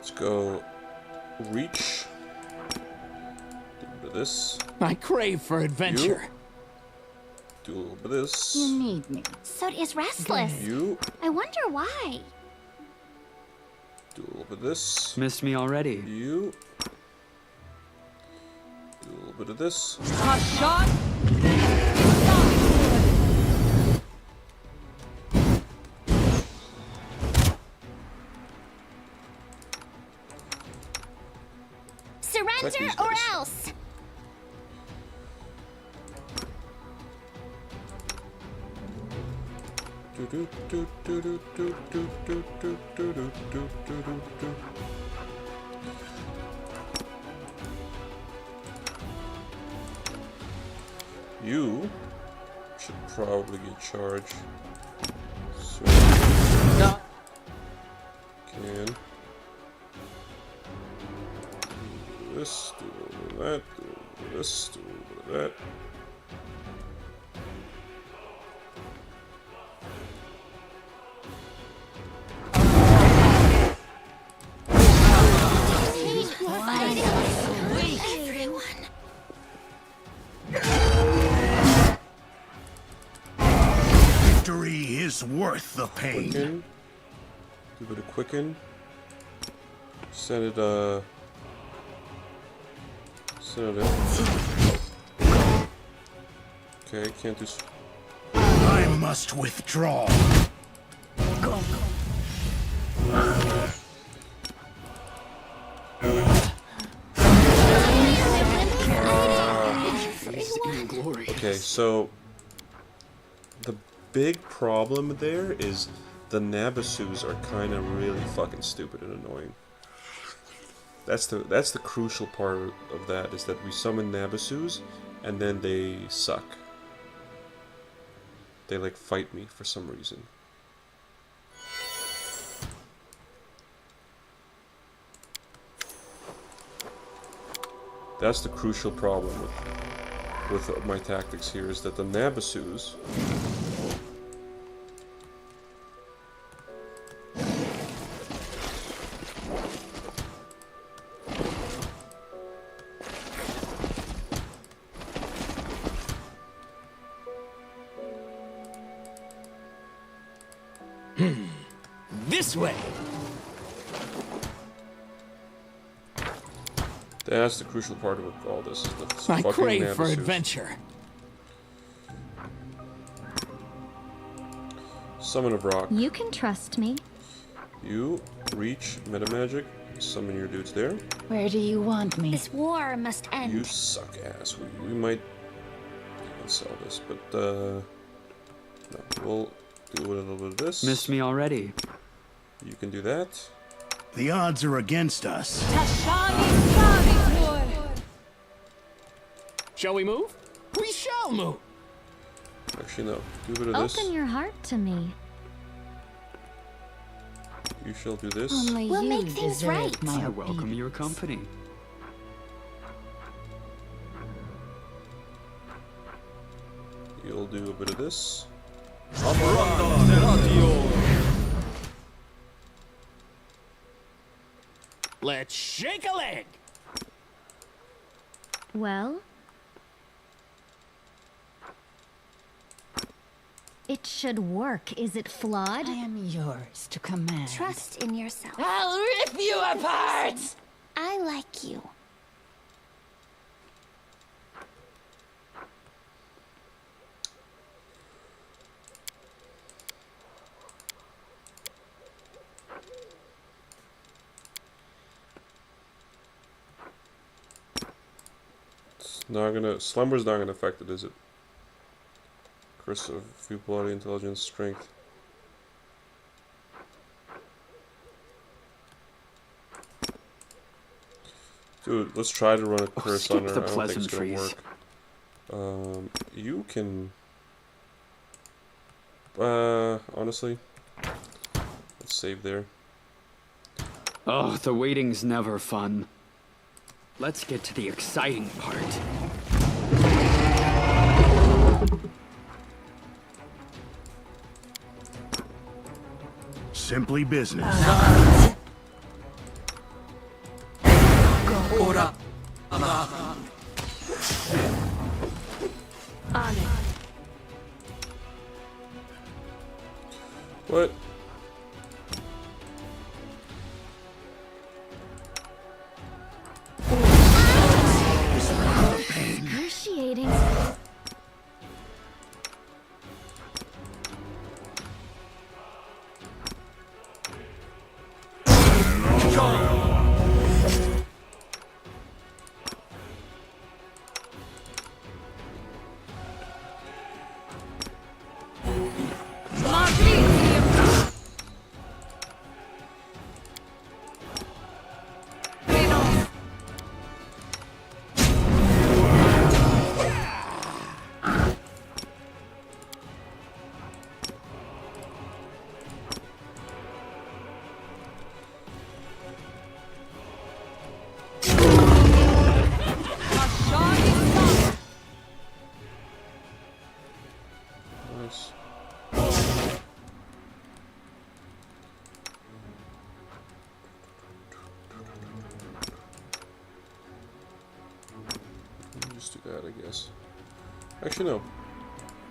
Let's go reach. Do a bit of this. I crave for adventure. Do a little bit of this. You need me. So is restless. You. I wonder why. Do a little bit of this. Missed me already. You. Do a little bit of this. Surrender these or guys. else. Do do do do do do do do do do do do do do. You should probably get charged. So can do this, do a little bit of that, do a little bit of this, do a little bit of that. Victory is worth the pain. Quicken. Do a bit of quicken. Send it, send it in. Okay, can't do. I must withdraw. Glory. Okay, so the big problem there is the Nabasus are kind of really fucking stupid and annoying. That's the crucial part of that, is that we summon Nabasus and then they suck. They like fight me for some reason. That's the crucial problem with my tactics here, is that the Nabasus This way. that's the crucial part of all this. Is the I fucking crave for Nabasus. adventure. Summon of rock. You can trust me. You reach meta magic. Summon your dudes there. Where do you want me? This war must end. You suck ass. We might even sell this, but no, we'll do a little bit of this. Missed me already. You can do that. The odds are against us. Shall we move? We shall move. Actually, no. Do a bit of this. Open your heart to me. You shall do this. Only We'll you make things deserve right. my I welcome obedience. your company. You'll do a bit of this. Let's shake a leg. Well? It should work. Is it flawed? I am yours to command. Trust in yourself. I'll rip you apart! I like you. It's not gonna. Slumber's not gonna affect it, is it? Curse of few body, intelligence, strength. Dude, let's try to run a curse skip on her. the I don't think it's gonna pleasantries. work. You can. Honestly, let's save there. Oh, the waiting's never fun. Let's get to the exciting part. Simply business. What? Excruciating. Nice. Just do that, I guess. Actually, no.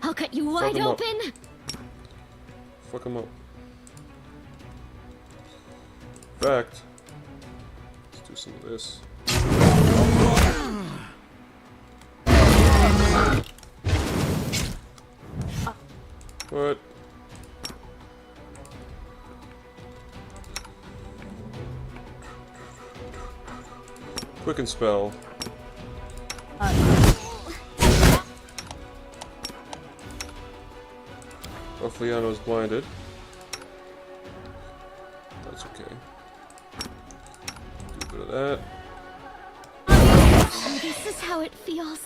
I'll cut you wide him up. open. Fuck him up. In fact, let's do some of this. What? Quicken spell. Oh, Fliano's blinded. That's okay. Do a bit of that. This is how it feels.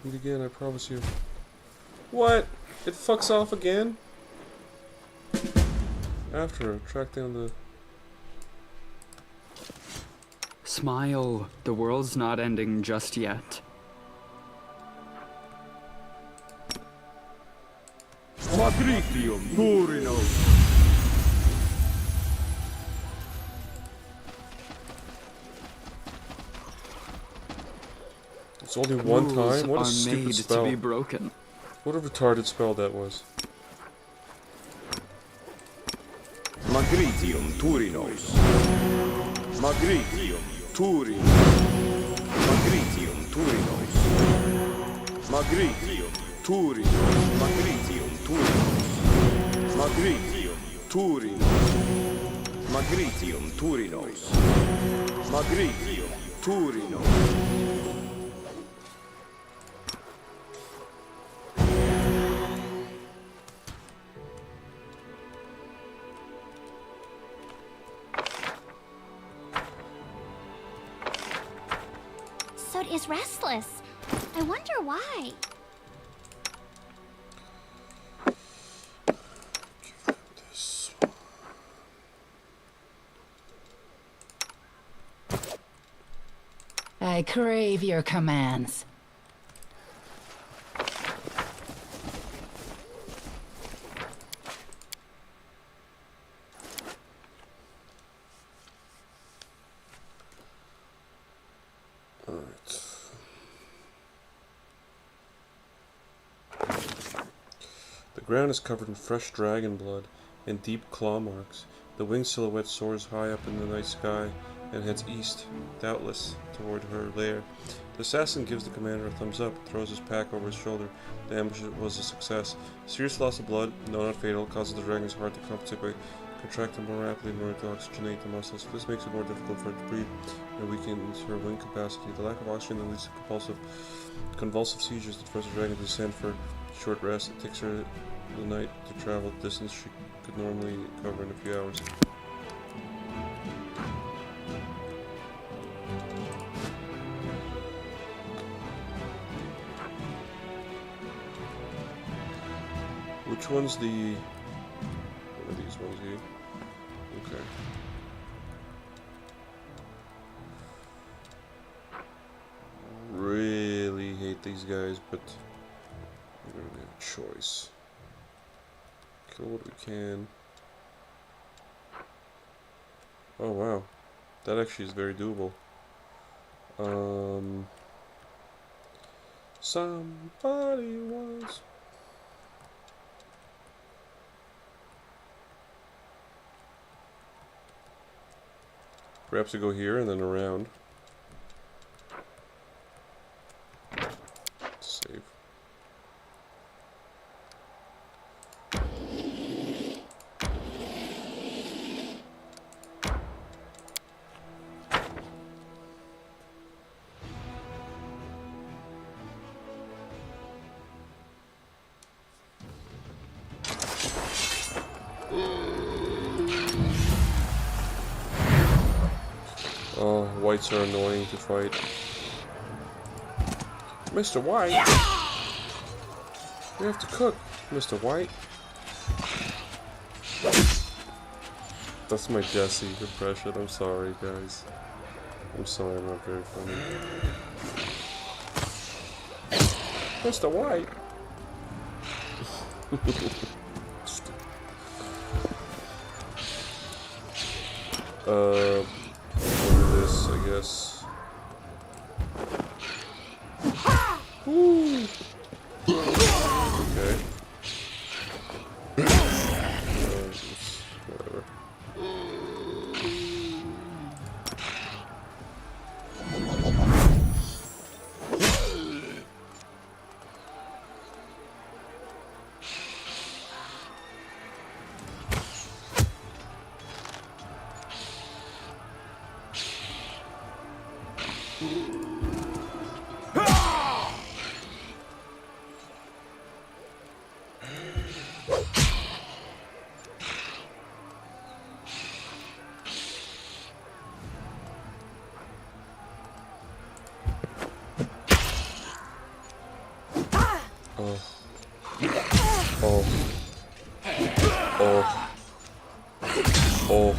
Beat again, I promise you. What? It fucks off again? After, track down the... Smile. The world's not ending just yet. Patricium Turino. It's only one Rules time? What a are stupid made spell. to be broken. What a retarded spell that was. Magritium Turinos. Magritium Turin. Magritium Turinos. Magritium Turin. Magritium Turinos. Magritium Turin. Magritium Turinos. Magritium Turinos. Sod is restless. I wonder why. This. I crave your commands. Alright. The ground is covered in fresh dragon blood and deep claw marks. The winged silhouette soars high up in the night sky and heads east, doubtless toward her lair. The assassin gives the commander a thumbs up, throws his pack over his shoulder. The ambush was a success. Serious loss of blood, no not fatal, causes the dragon's heart to compensate by contracting more rapidly in order to oxygenate the muscles. This makes it more difficult for her to breathe and weakens her wing capacity. The lack of oxygen that leads to convulsive seizures that force the dragon to descend for short rest. It takes her the night to travel the distance she could normally cover in a few hours. Which one's the... One of these ones here? Okay. Really hate these guys, but we don't have a choice. Kill what we can. Oh wow, that actually is very doable. Somebody wants... Perhaps we go here and then around. Save. Oh, whites are annoying to fight. Mr. White! You have to cook, Mr. White. That's my Jesse impression. I'm sorry, guys. I'm sorry, I'm not very funny. Mr. White! This, I guess. Woo. Okay. Whatever. Oh. Oh. Oh.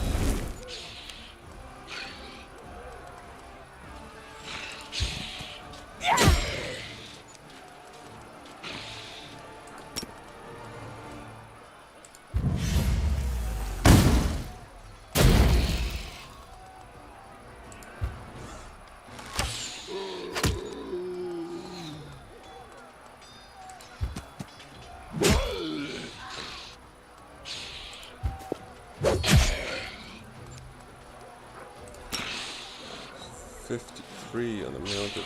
53 on the mounted.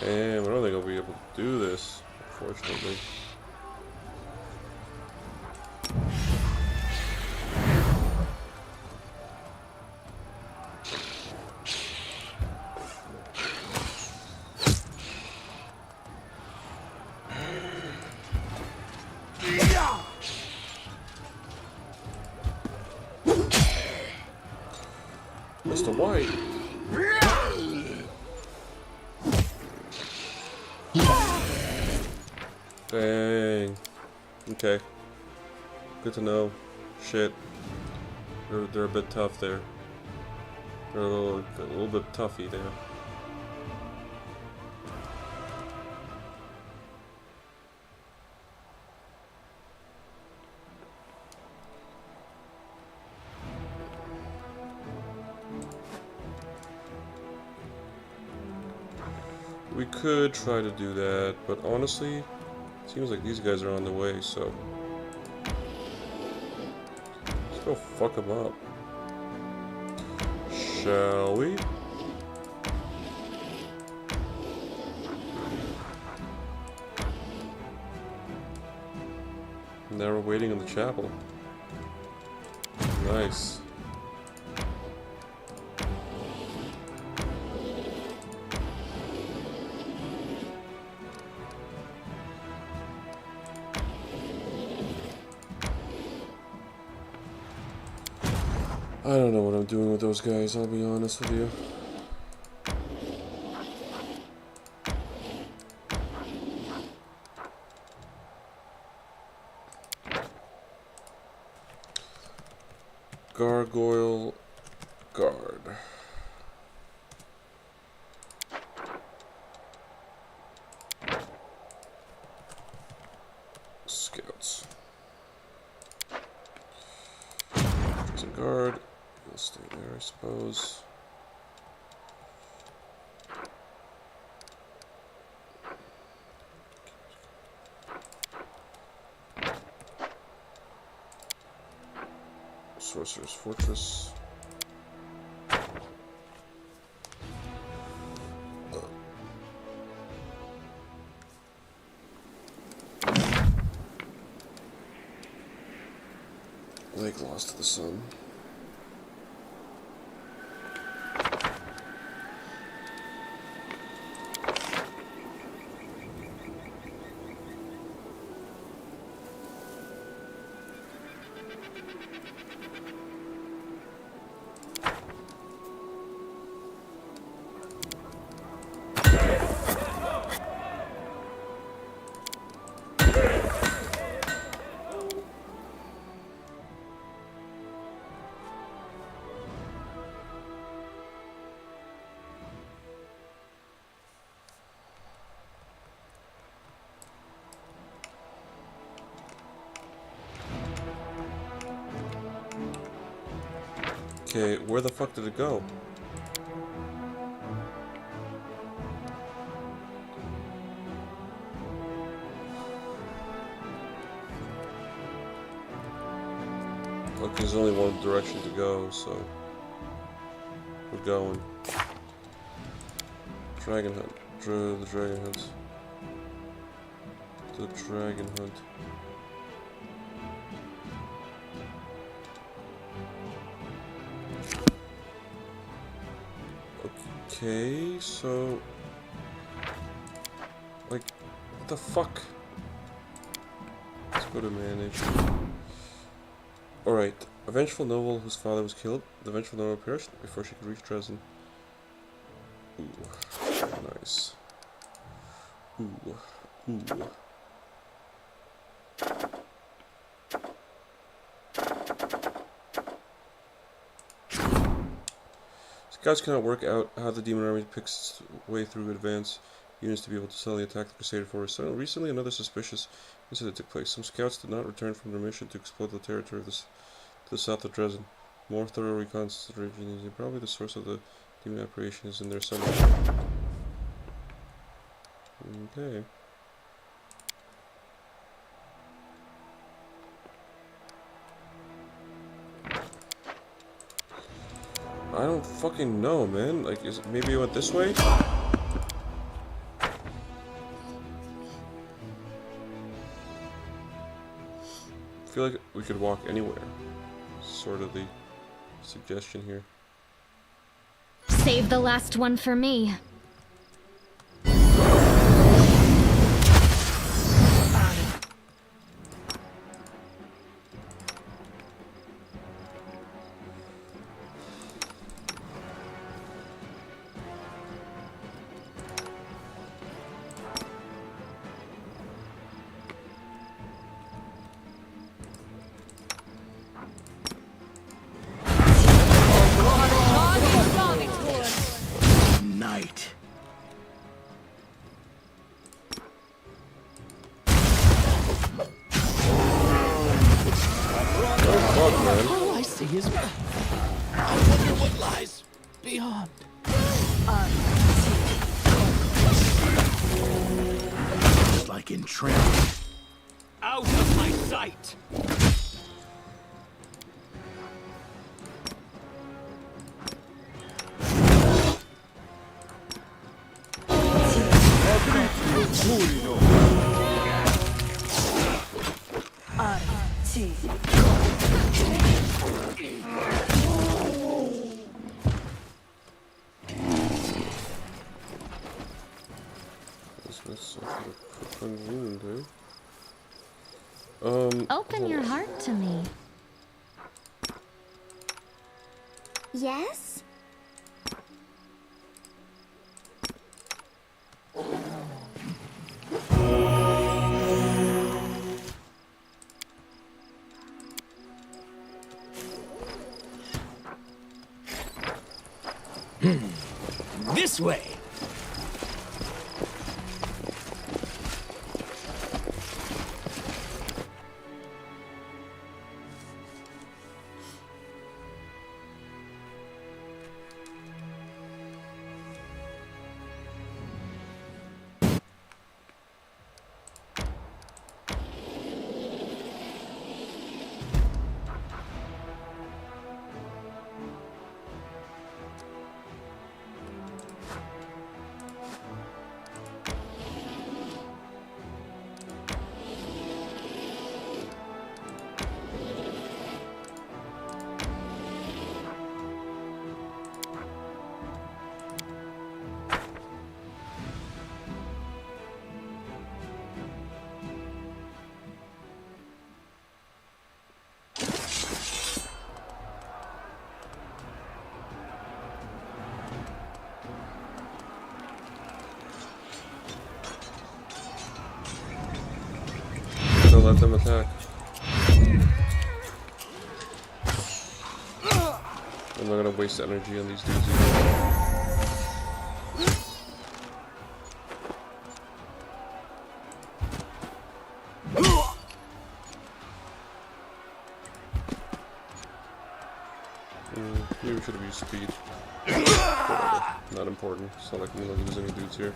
Damn, I don't think I'll be able to do this, unfortunately. Mr. White. Dang. Okay. Good to know. Shit. They're a bit tough there. They're a little bit toughy there. We could try to do that, but honestly, it seems like these guys are on the way, so let's go fuck them up. Shall we? Now we're waiting in the chapel. Nice. I don't know what I'm doing with those guys, I'll be honest with you. Gargoyle Guard. Scouts. Some guard. We'll stay there, I suppose. Sorcerer's Fortress. Lake lost to the sun. Okay, where the fuck did it go? Okay, there's only one direction to go, so we're going. Dragon hunt. The dragon hunt. The dragon hunt. Okay, so like, what the fuck? Let's go to manage. Alright, a vengeful noble whose father was killed. The vengeful noble perished before she could reach Dresden. Ooh, nice. Ooh, ooh. Scouts cannot work out how the demon army picks its way through advance units to be able to suddenly attack the Crusader force. So recently, another suspicious incident took place. Some scouts did not return from their mission to explore the territory of to the south of Dresden. More thorough reconnaissance of the region is probably the source of the demon operation is in there somewhere. Okay. I don't fucking know, man. Like, is it, maybe it went this way? I feel like we could walk anywhere. Sort of the suggestion here. Save the last one for me. Night. All I see is... I wonder what lies beyond. It's like entranced. Out of my sight! Open your heart to me. Yes? This way! let them attack. I'm not gonna waste energy on these dudes either. Maybe we should have used speed. Whatever. Not important. It's not like I'm gonna lose any dudes here.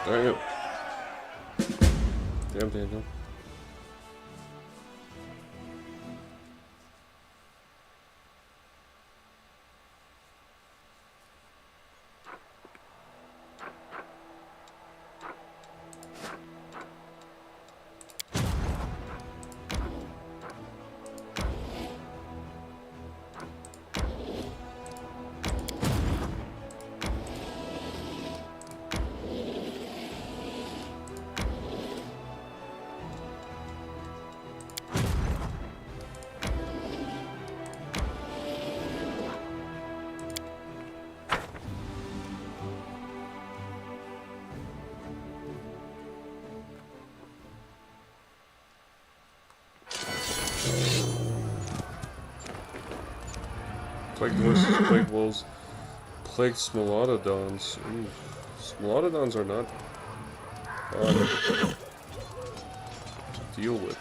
Dang it. Damn, Daniel. Plague horses, plague wolves, plague smilododons. Ooh. Smilododons are not to deal with.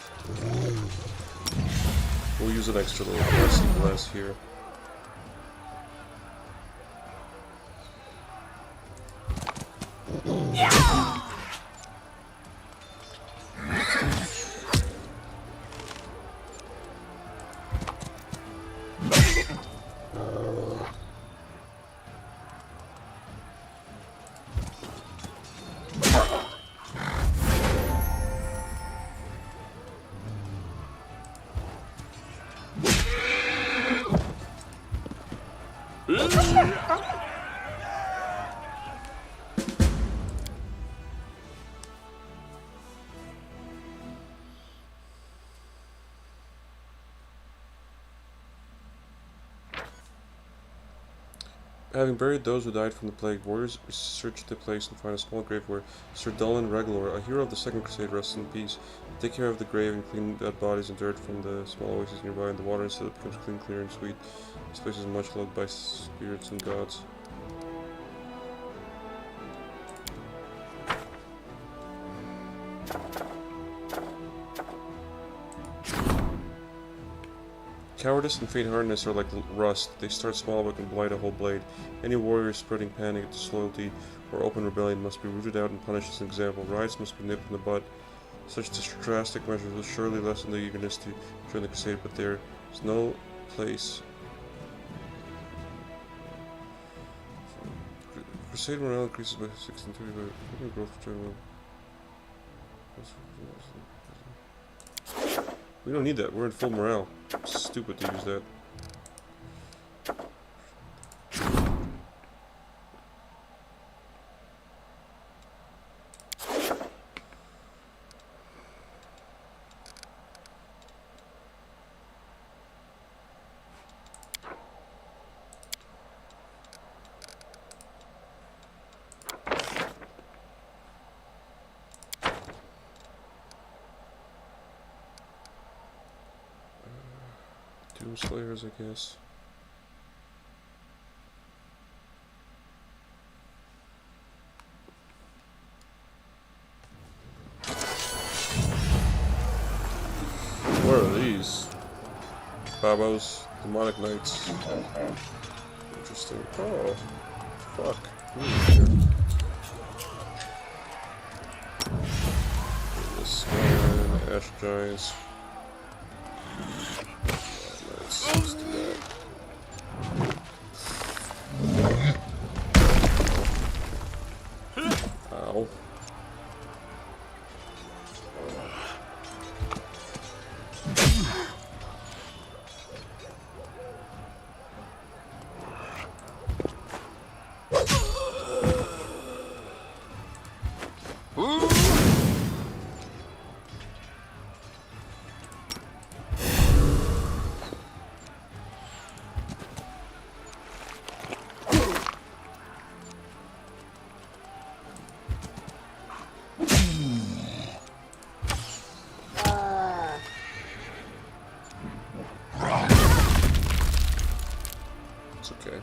We'll use an extra little bless here. Having buried those who died from the plague, warriors search the place and find a small grave where Sir Dullin Reglor, a hero of the Second Crusade, rests in peace. Take care of the grave and clean dead bodies and dirt from the small oasis nearby in the water so that it becomes clean, clear, and sweet. This place is much loved by spirits and gods. Cowardice and faint-heartedness are like rust. They start small but can blight a whole blade. Any warrior spreading panic, disloyalty, or open rebellion must be rooted out and punished as an example. Riots must be nipped in the bud. Such drastic measures will surely lessen the eagerness to join the crusade, but there is no place. Crusade morale increases by 1630 by growth of general. We don't need that. We're in full morale. It's stupid to use that. Doom Slayers, I guess. What are these? Babos, Demonic Knights. Interesting. Oh, fuck. This one, Ash Giants. Let's do that. Ow. It's okay.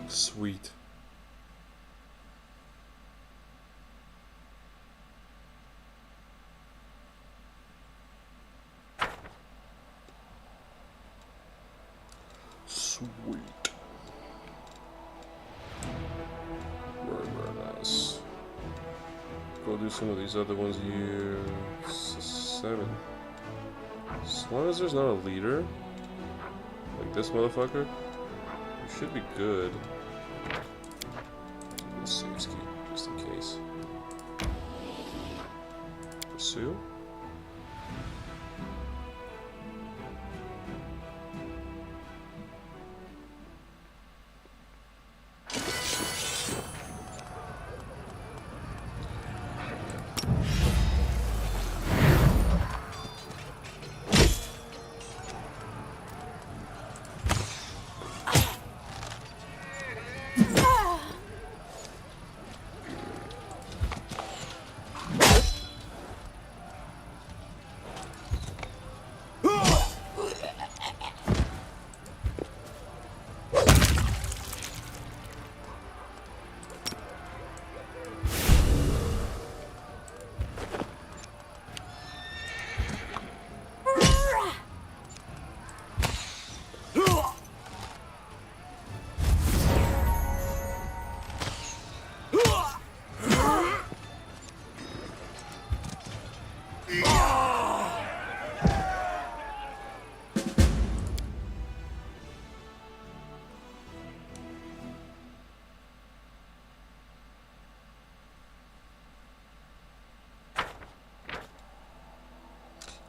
Sweet. Sweet. Very, very nice. Go do some of these other ones here. 7. As long as there's not a leader, like this motherfucker, we should be good. Saves key, just in case. Pursue?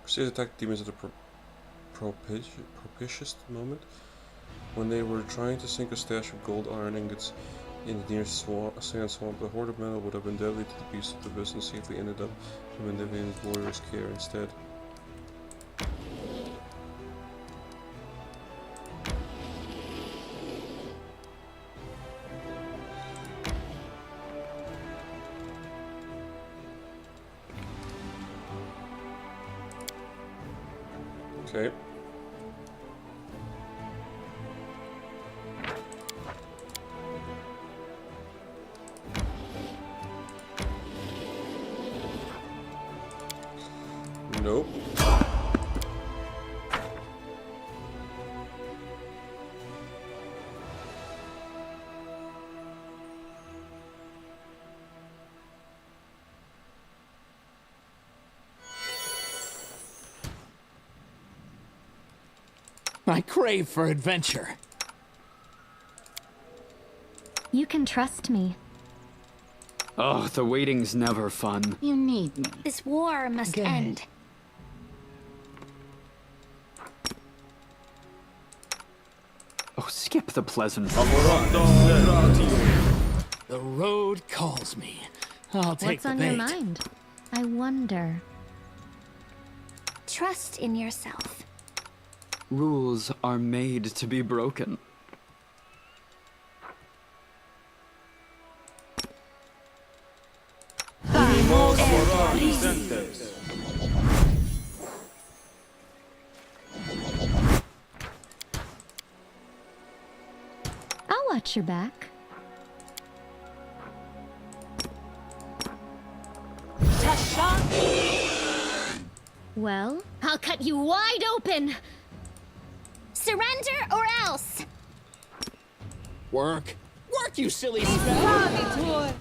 Crusaders attacked demons at a propitious moment. When they were trying to sink a stash of gold iron ingots in the near sand swamp, the hoard of metal would have been deadly to the beasts of the abyss and safely ended up in Mandavian's warrior's care instead. Okay. Nope. I crave for adventure. You can trust me. Oh, the waiting's never fun. You need me. This war must end. Oh, skip the pleasant. The road calls me. I'll take What's the on bait. your mind? I wonder. Trust in yourself. Rules are made to be broken. I'll watch your back. Well, I'll cut you wide open! Surrender or else! Work. Work, you silly spell!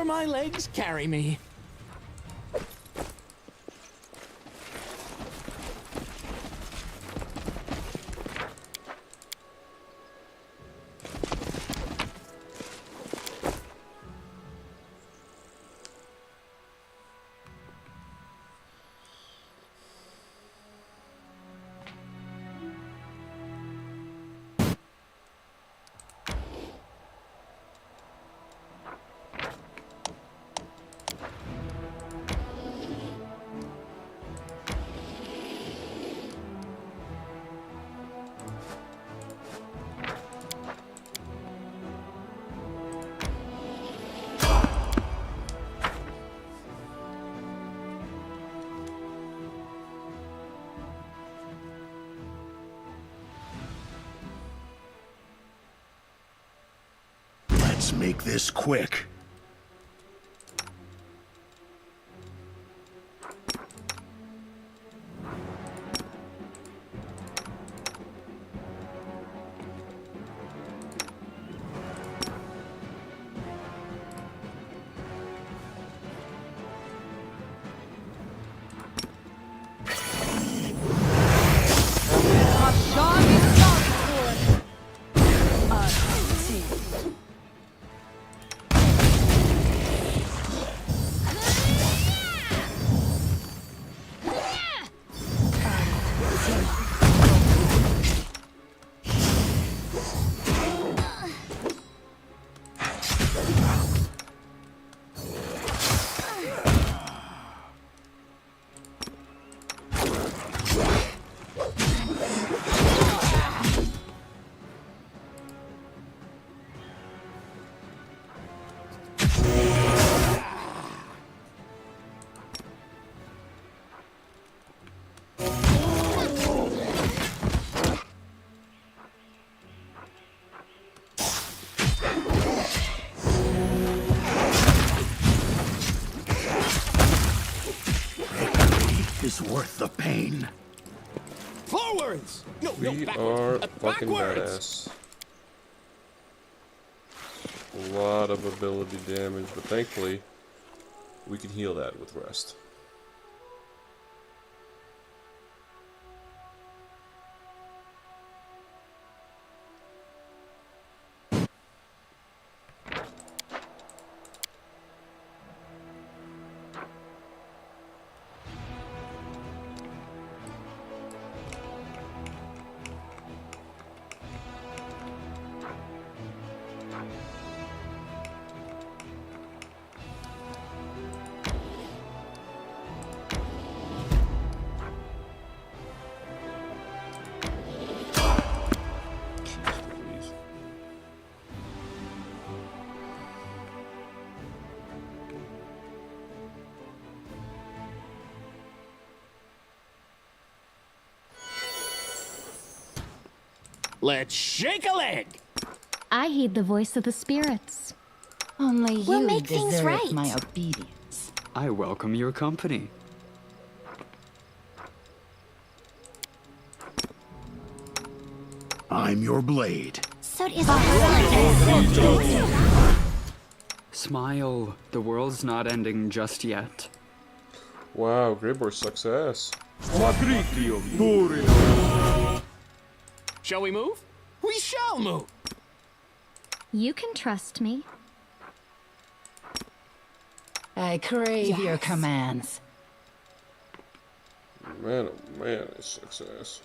wherever my legs carry me. Let's make this quick. Is worth the pain. Forwards! No, We are fucking badass. A lot of ability damage, but thankfully, we can heal that with rest. Let's shake a leg! I heed the voice of the spirits. Only you We'll make things deserve right. my obedience. I welcome your company. I'm your blade. So is Smile. The world's not ending just yet. Wow, Greyboar sucks ass. Magritium Turino. Shall we move? We shall move! You can trust me. I crave your commands. Man, oh man, it sucks ass.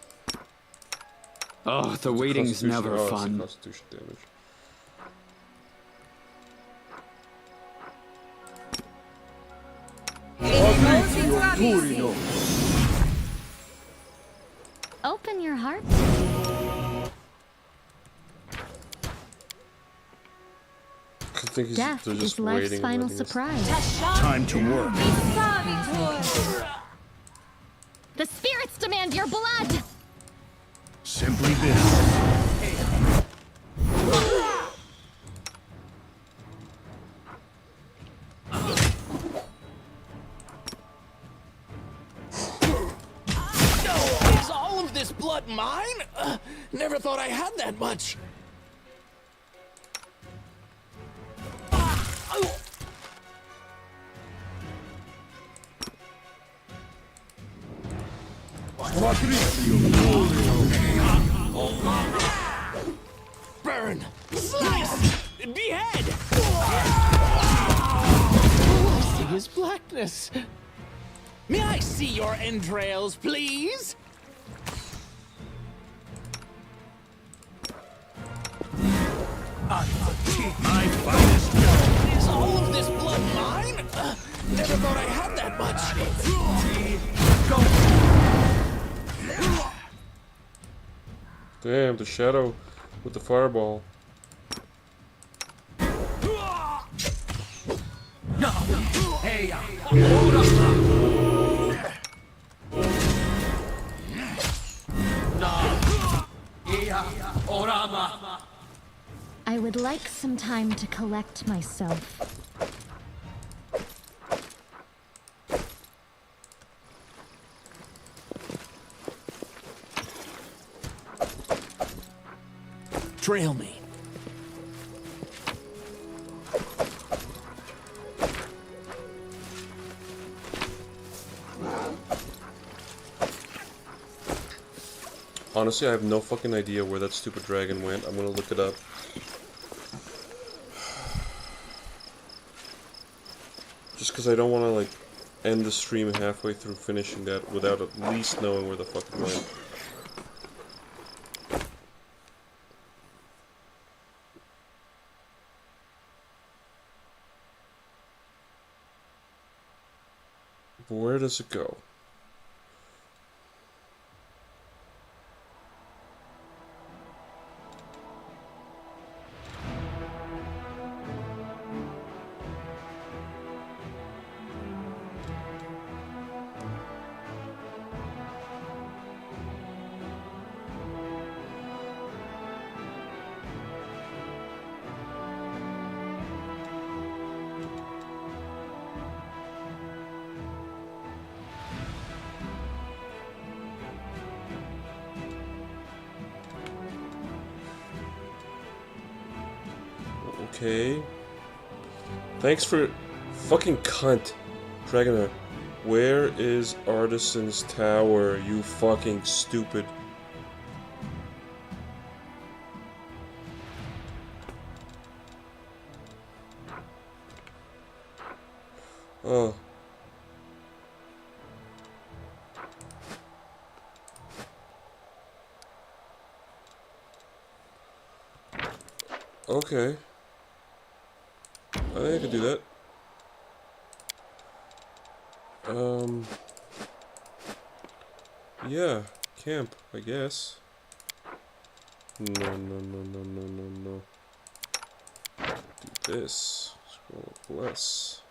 Oh, the waiting's Constitution- never oh, it's the fun. Constitution damage. Magritium Turino. Open your heart. I think Death they're just is life's waiting and final letting us- surprise. Time to work. The spirits demand your blood! Simply business. Is all of this blood mine? Never thought I had that much. Pathfinder, Torino. Burn! Slice! Behead! All I see is blackness. May I see your entrails, please? My finest weapon. Is all of this blood mine? Never thought I had that much. Damn, the shadow with the fireball. I would like some time to collect myself. Trail me. Honestly, I have no fucking idea where that stupid dragon went. I'm gonna look it up. Just because I don't want to, like, end the stream halfway through finishing that without at least knowing where the fuck it went. But where does it go? Okay. Thanks for fucking cunt. Dragoner. Where is Artisan's Tower, you fucking stupid. Oh. Okay. I think I could do that. Yeah, camp, I guess. No. Do this. Scroll up less.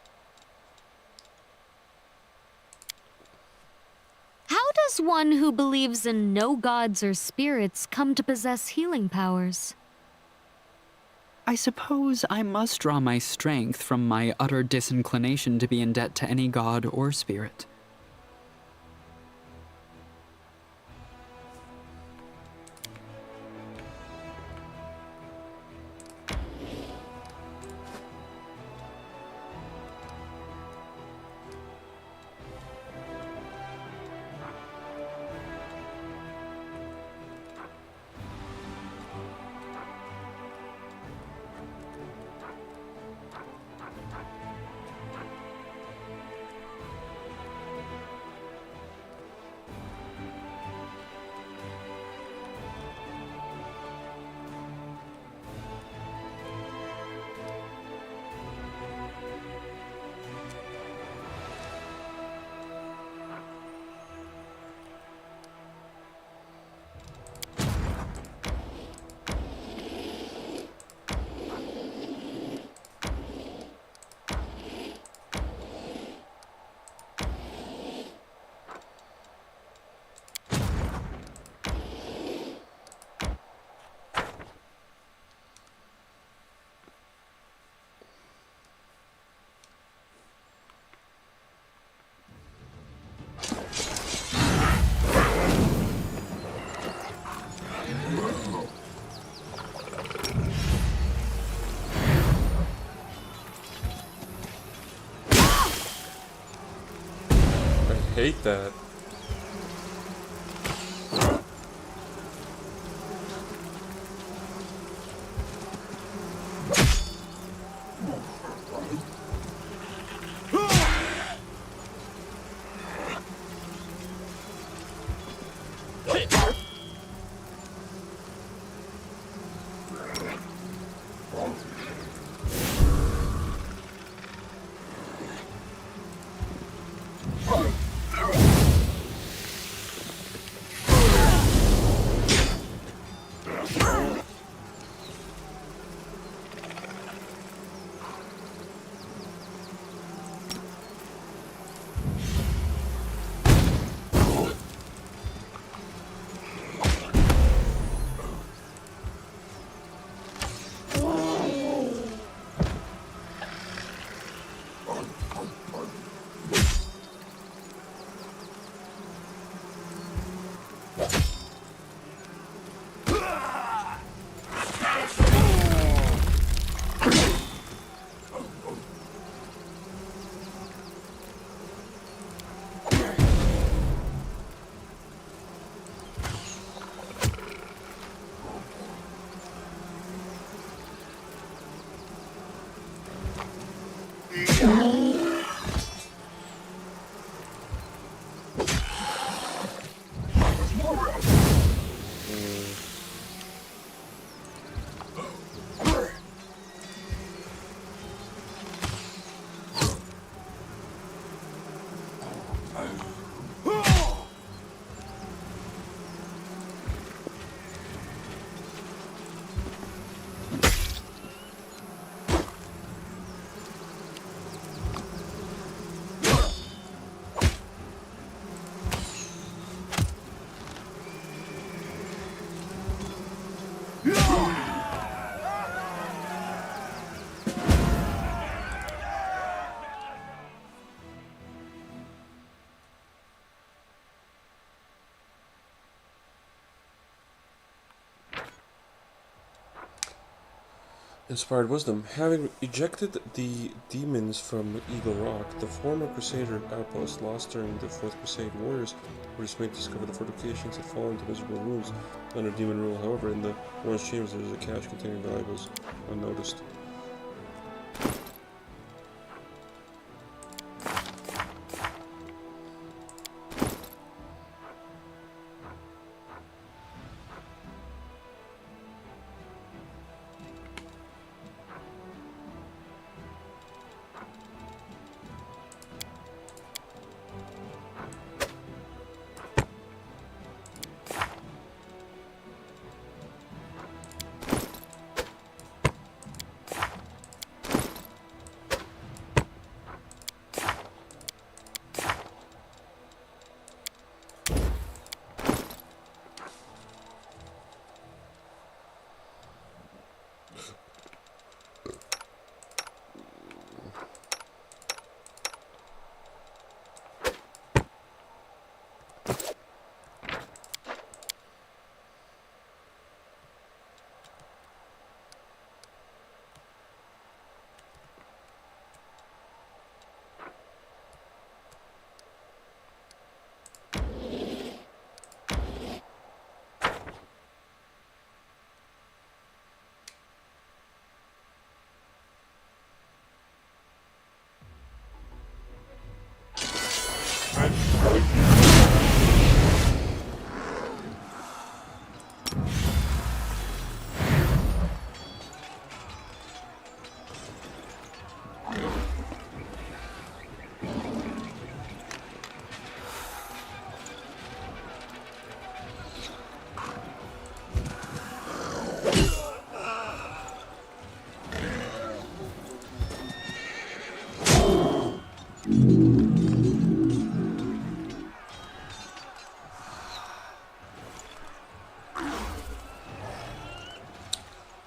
How does one who believes in no gods or spirits come to possess healing powers? I suppose I must draw my strength from my utter disinclination to be in debt to any god or spirit. I hate that. Inspired wisdom. Having ejected the demons from Eagle Rock, the former Crusader outpost lost during the Fourth Crusade, warriors were dismayed to discover the fortifications had fallen to miserable ruins under demon rule. However, in the orange chambers there is a cache containing valuables unnoticed.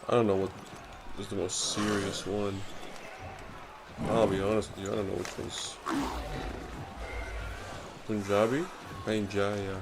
I don't know what is the most serious one. I'll be honest with you, I don't know which one's Punjabi? Panjaya.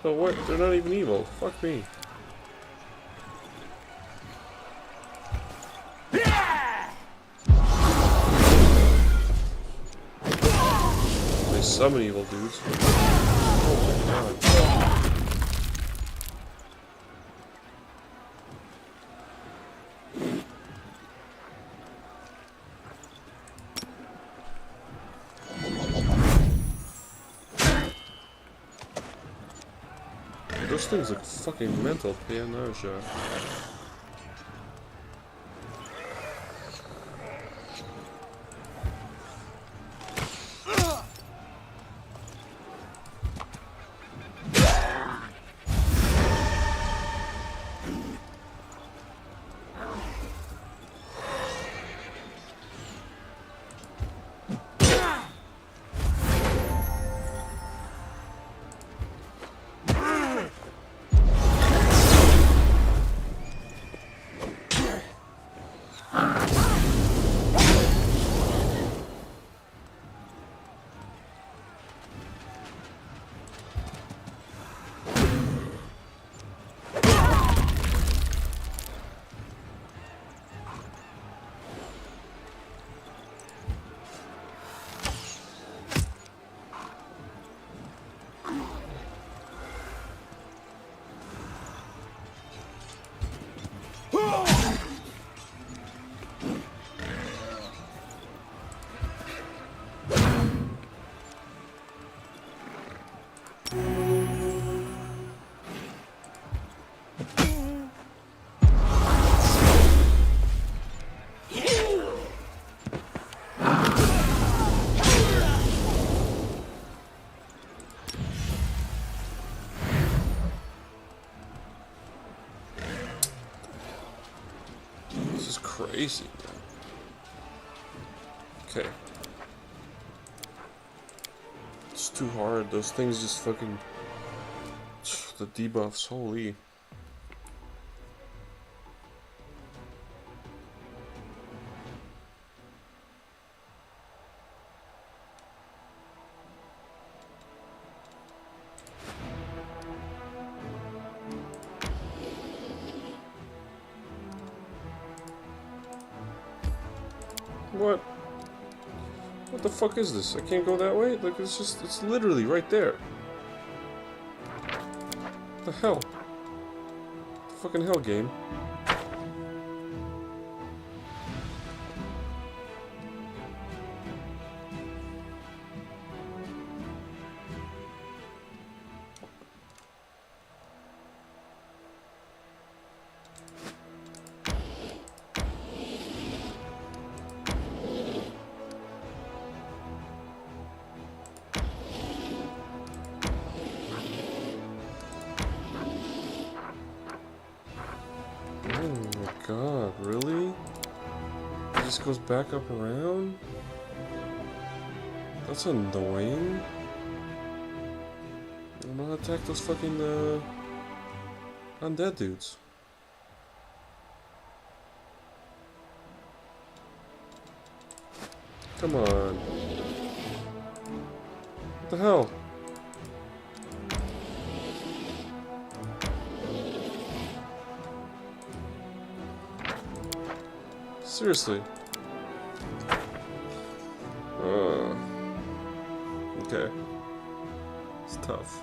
Oh, what? They're not even evil. Fuck me. They summon evil dudes. Oh my god. Those things look fucking mental, pianoja. Crazy. Okay. It's too hard. Those things just fucking... The debuffs, holy. What? What the fuck is this? I can't go that way? Like, it's just, it's literally right there. What the hell? What the fucking hell, game? Oh my god, really? It just goes back up around? That's annoying. I'm gonna attack those fucking undead dudes. Come on. What the hell? Seriously. Okay. It's tough.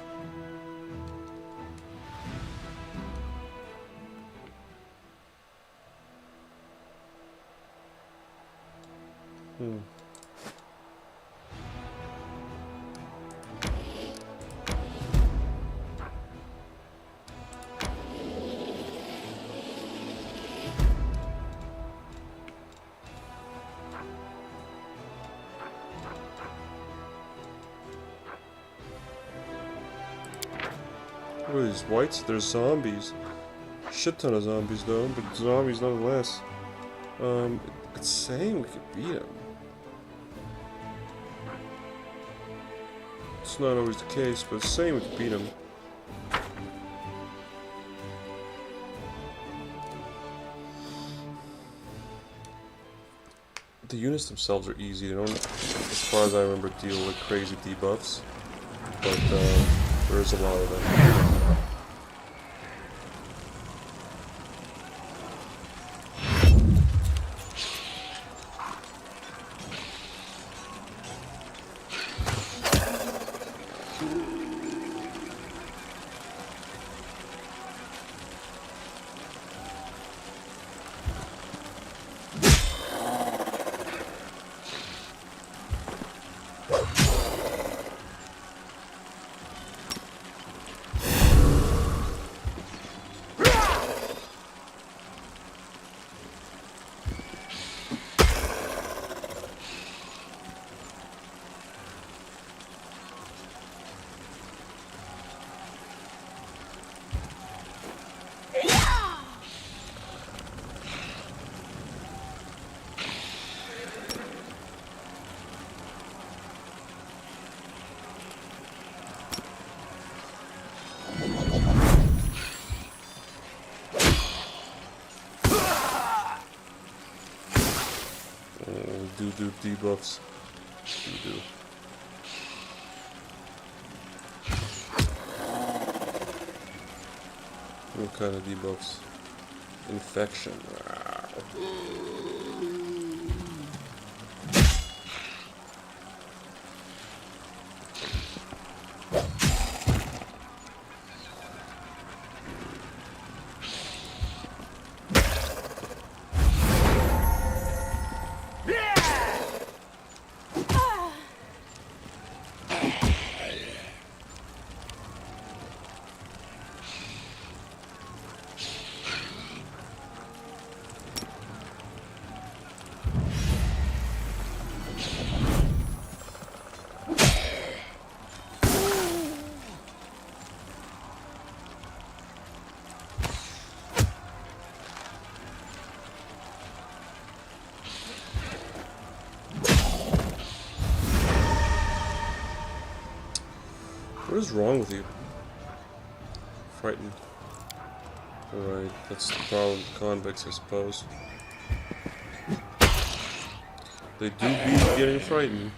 What are these whites? They're zombies. Shit ton of zombies though, but zombies nonetheless. It's saying we could beat them. It's not always the case, but it's saying we could beat them. The units themselves are easy. They don't, as far as I remember, deal with crazy debuffs. But there is a lot of them. do debuffs. Do. What kind of debuffs? Infection. What is wrong with you? Frightened. Alright, that's the problem with convicts, I suppose. They do be getting frightened.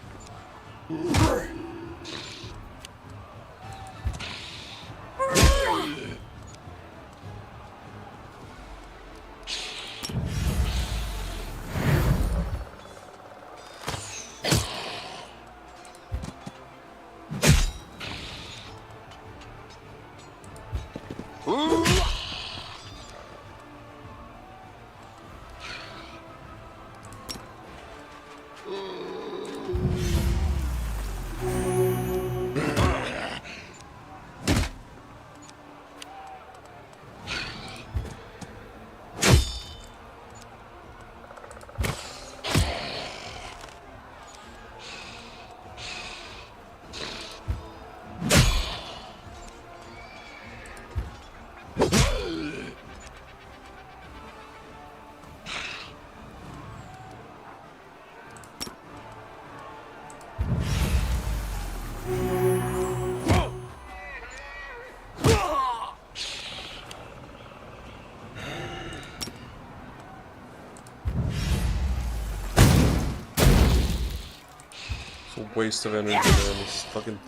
Waste of energy, man. It's fucking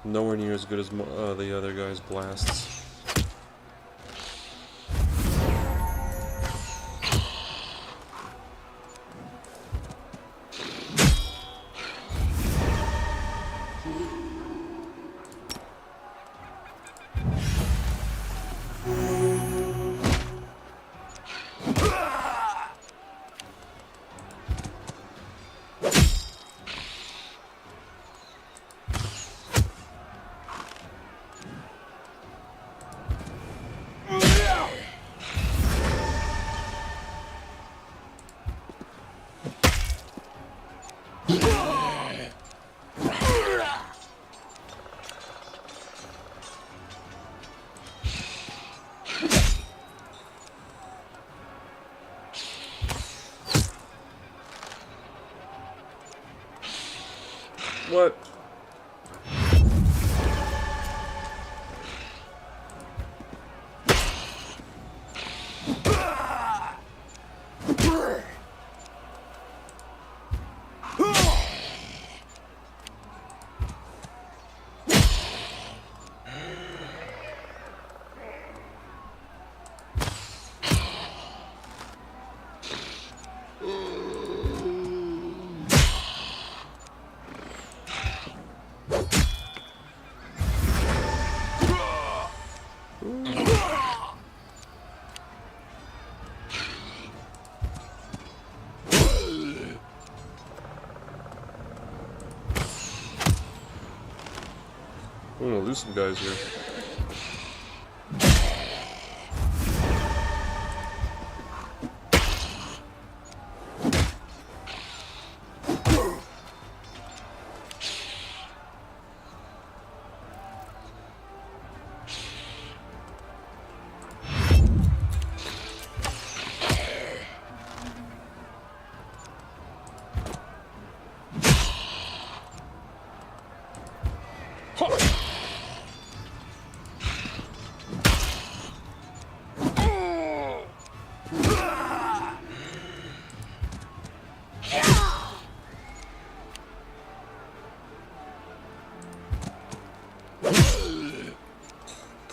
nowhere near as good as the other guy's blasts. What? I'm gonna lose some guys here.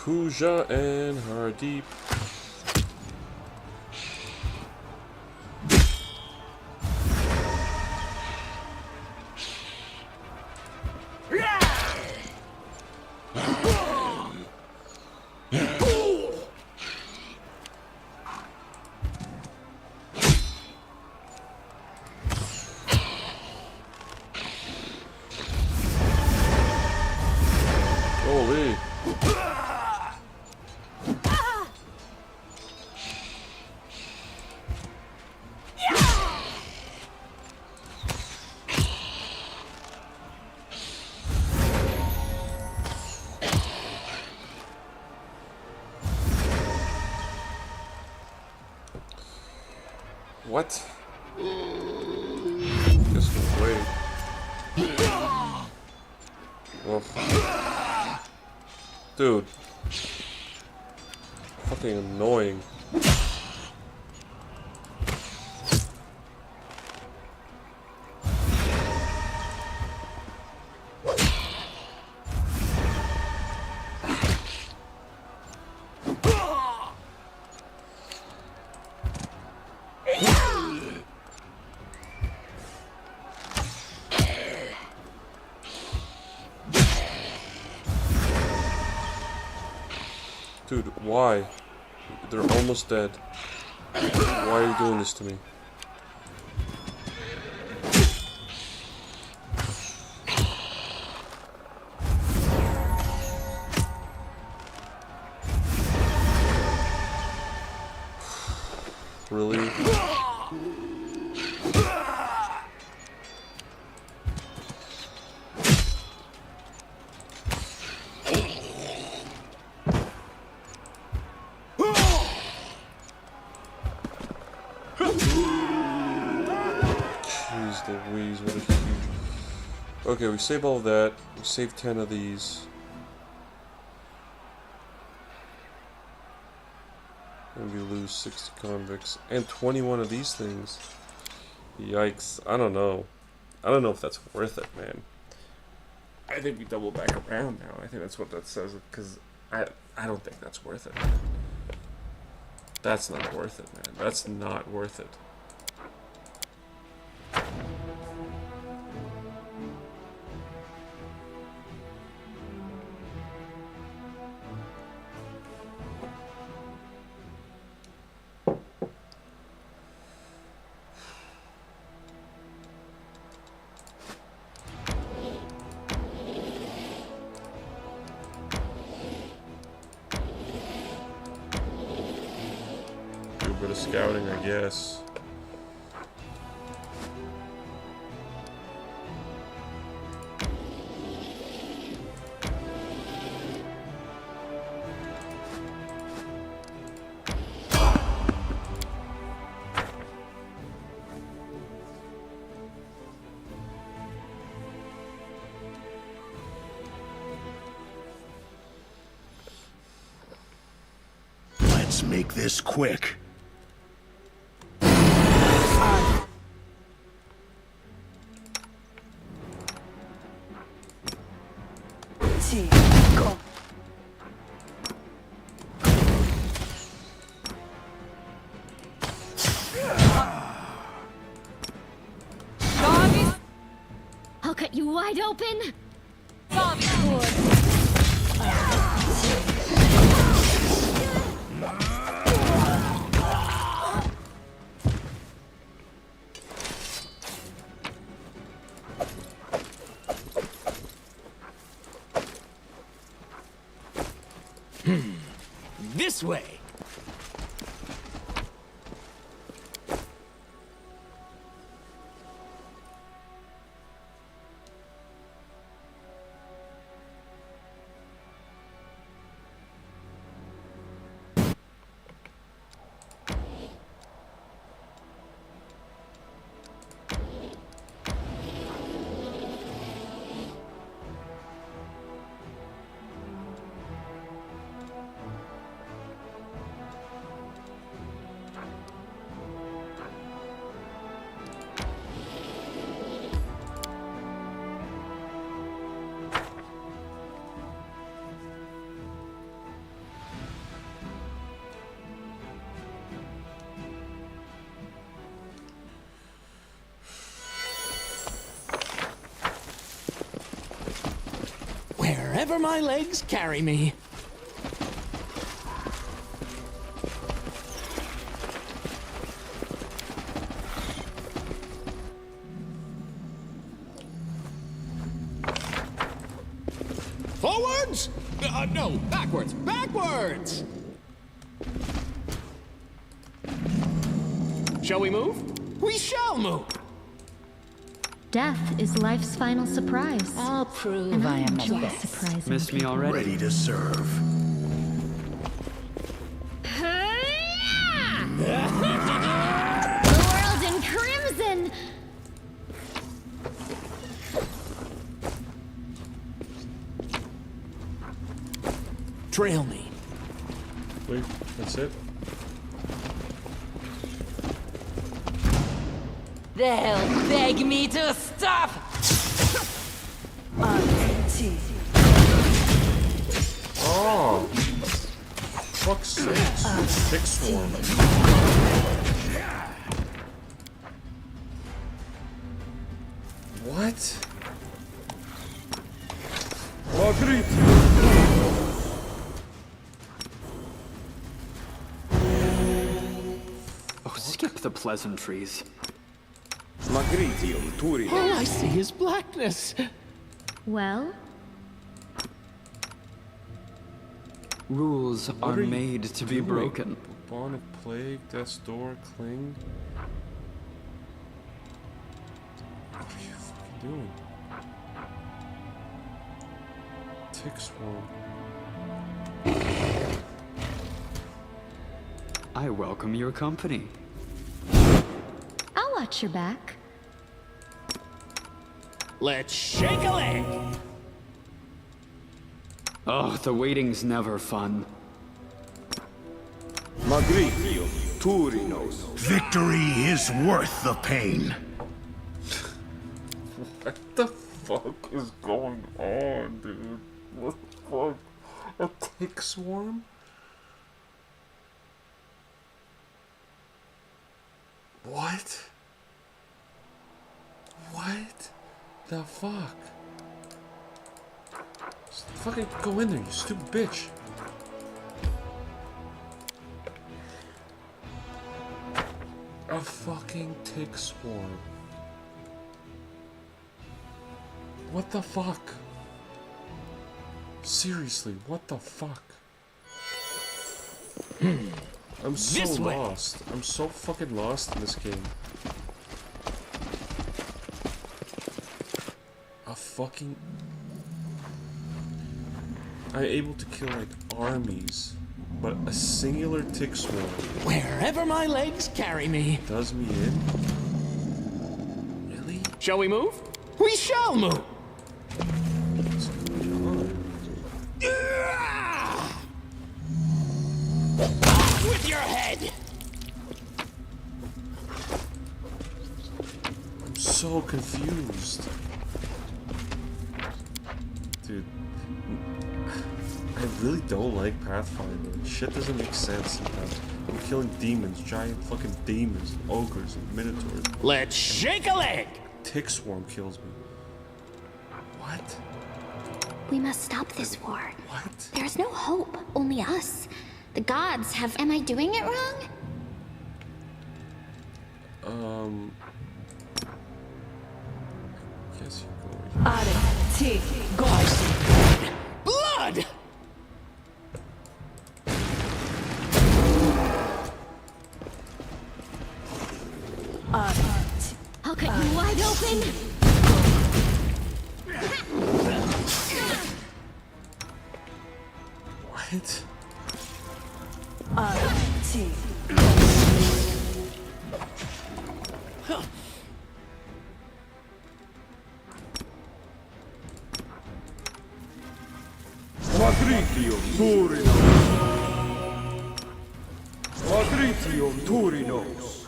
Pooja and Hardeep. Holy. What? Guess we'll wait. Well, dude. Fucking annoying. Dude, why? They're almost dead. Why are you doing this to me? Really? Jeez Louise, what a huge... Okay, we save all of that. We save 10 of these. And we lose 60 convicts. And 21 of these things. Yikes. I don't know. I don't know if that's worth it, man. I think we double back around now. I think that's what that says. Because I don't think that's worth it, man. That's not worth it, man. That's not worth it. Do a bit of scouting, I guess. Let's make this quick. I'll cut you wide open. This way. Wherever my legs carry me. Forwards! No, backwards! Backwards! Shall we move? We shall move! Death is life's final surprise. I'll prove And I I am the enjoy best. surprising Missed me people. already. Ready to serve. The world in crimson! Trail me. Wait, that's it? They'll beg me to stop! Oh! Fuck's sakes. Tick swarm. What? Oh, skip the pleasantries. All I see is blackness. Well, Rules are are you made to be doing? broken. Bond of Plague, Death's Door, Cling. What are you fucking doing? Tick swarm. I welcome your company. I'll watch your back. Let's shake a leg. Oh, the waiting's never fun. Victory is worth the pain. What the fuck is going on, dude? What the fuck? A tick swarm? What? What the fuck? Just fucking go in there, you stupid bitch. A fucking tick swarm. What the fuck? Seriously, what the fuck? I'm so This way. lost. I'm so fucking lost in this game. A fucking... I'm able to kill like armies, but a singular tick swarm Wherever my legs carry me. does me in? Really? Shall we move? We shall move. What's going on? Off with your head. I'm so confused. Dude, I really don't like Pathfinder. Shit doesn't make sense sometimes. I'm killing demons, giant fucking demons, and ogres, and minotaurs. Let's shake a leg. Tick swarm kills me. What? We must stop this war. What? There's no hope, only us. The gods have. Am I doing it wrong? I guess you're going. I see blood. I'll cut you wide open. What? Patritium Turinos. Patritium Turinos.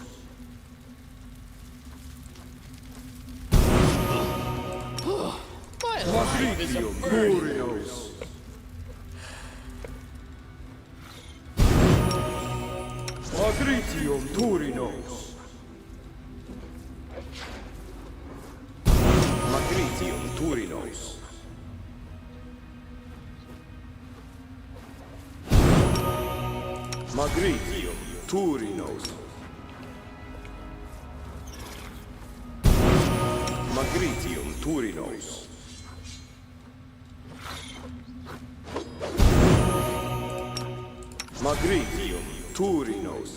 Patritium Turinos. Patritium Turinos. Patritium Turinos. Magritium Turinos. Magritium Turinos. Magritium Turinos.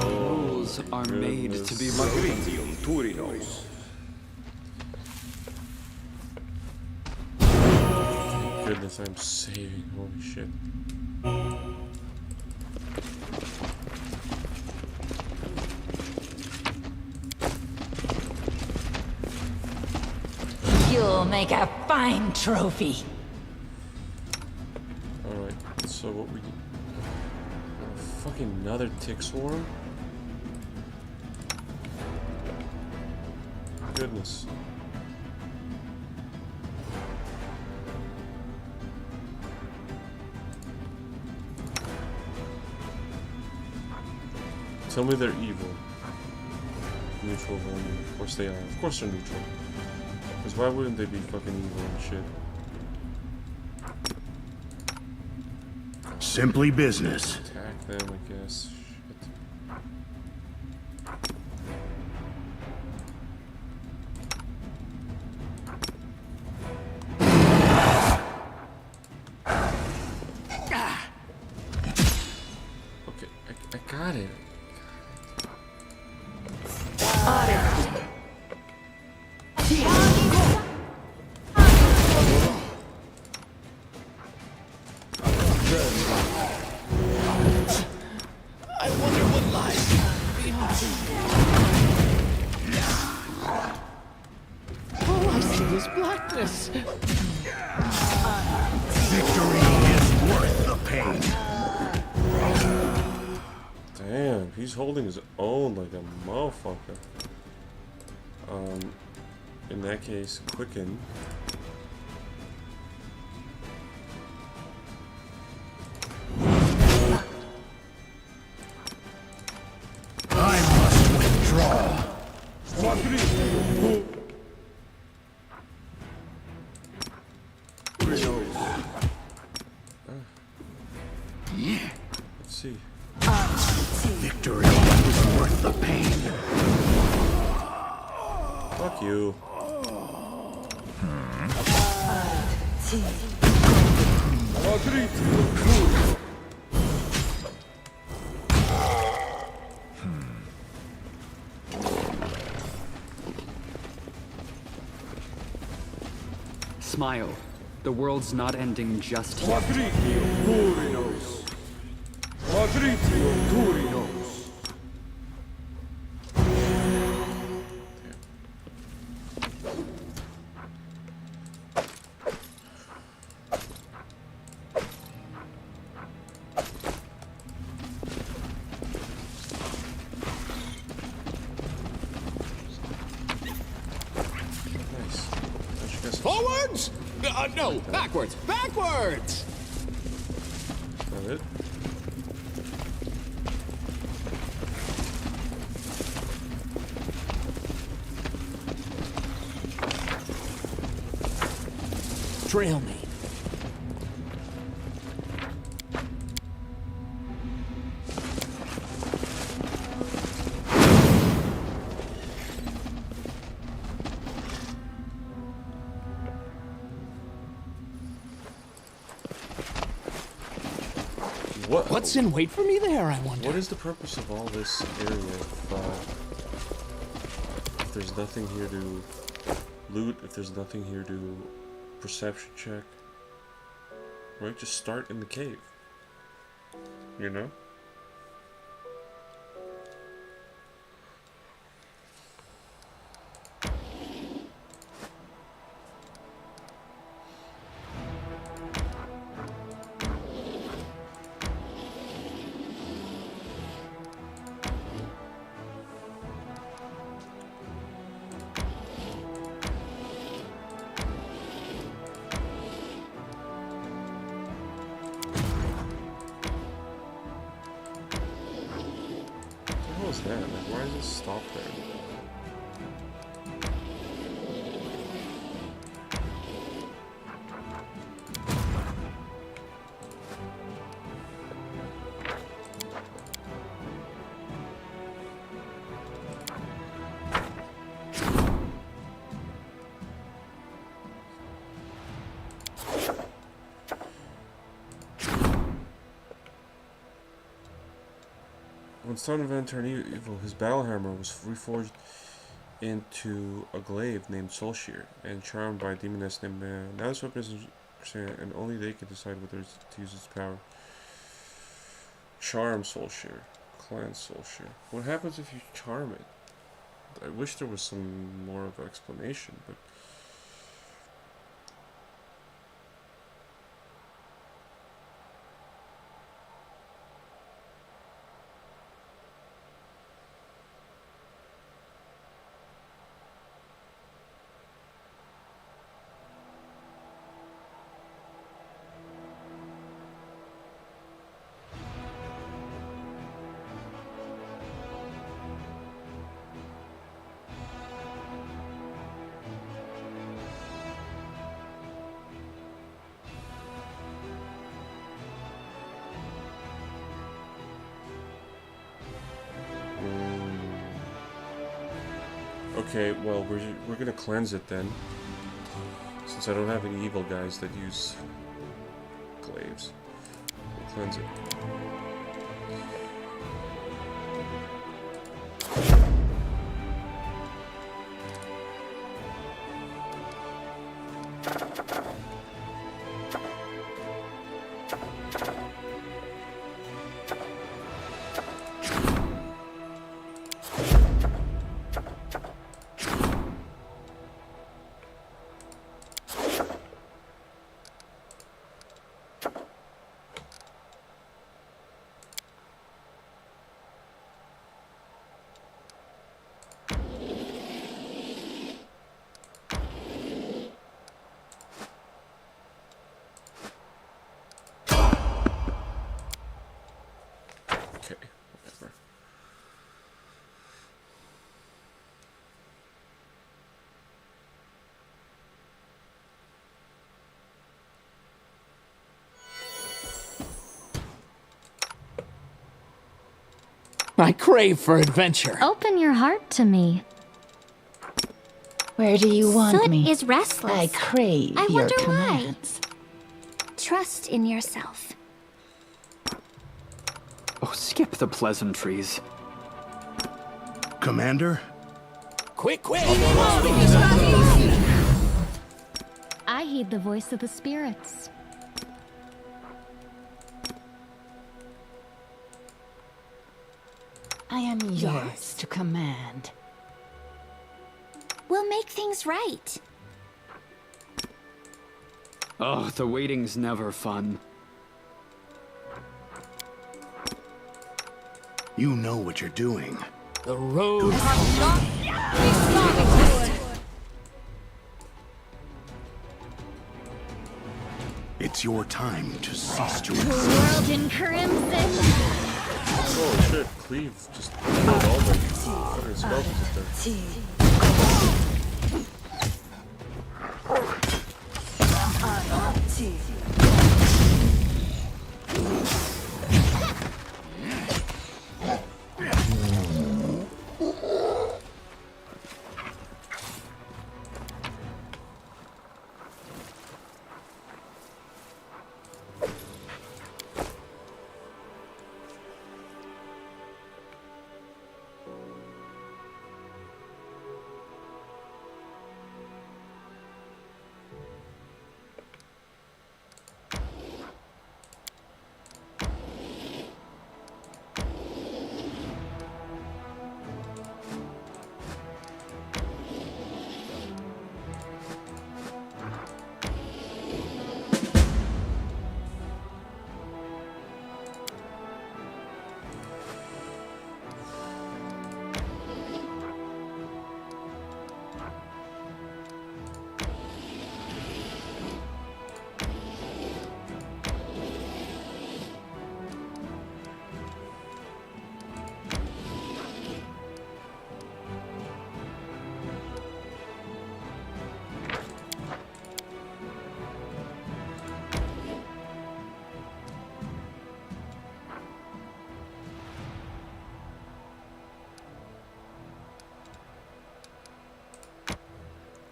Rules are made to be broken. Magritium Turinos. Goodness, I'm saving. Holy shit. You'll make a fine trophy. Alright, so what we need. Fucking another tick swarm? Goodness. Tell me they're evil. Neutral value. Of course they are. Of course they're neutral. Because why wouldn't they be fucking evil and shit? Simply business. Attack them, I guess. Shit. Okay, I got it. I wonder what lies beyond. All I see is blackness. Victory is worth the pain. Damn, he's holding his own like a motherfucker. In that case, quicken. I must withdraw. Magritium Turinos. Let's see. Victory is worth the pain. Fuck you. Magritium Turinos. Smile. The world's not ending just yet. Magritium Turinos. Magritium Turinos. Nice. Don't you guys Forwards? No, backwards. Backwards! Is that it? Trail me. What's in wait for me there, I wonder? What is the purpose of all this area if there's nothing here to loot, if there's nothing here to perception check? Right? Just start in the cave. You know? What was that? Like, why does it stop there? When Son of N turned evil, his battle hammer was reforged into a glaive named Soulshear and charmed by a demoness named Man. Now this weapon is and only they can decide whether to use its power. Charm Soulshear. Cleanse Soulshear. What happens if you charm it? I wish there was some more of an explanation, but... Okay, well, we're gonna cleanse it then. Since I don't have any evil guys that use glaives. We'll cleanse it. Okay, whatever. I crave for adventure. Open your heart to me. Where do you want Soot me? is restless. I crave I your wonder why. commands. Trust in yourself. Oh, skip the pleasantries. Commander? Quick, quick! I heed the voice of the spirits. I am yours to command. We'll make things right. Oh, the waiting's never fun. You know what you're doing. The road. It's your time to cease to World in crimson. Oh shit, Cleave just killed all the fucking spells there.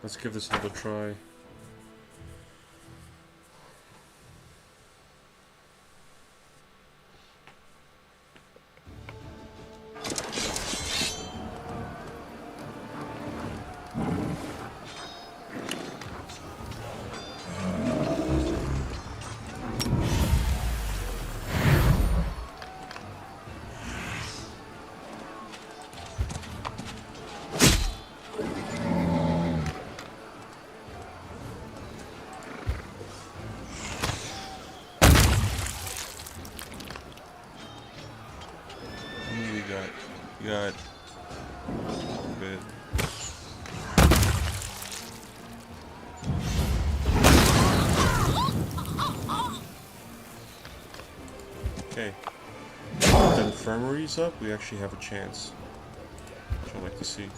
Let's give this another try. got? You got a bit. Okay. If the infirmary's up, we actually have a chance. Which I like to see.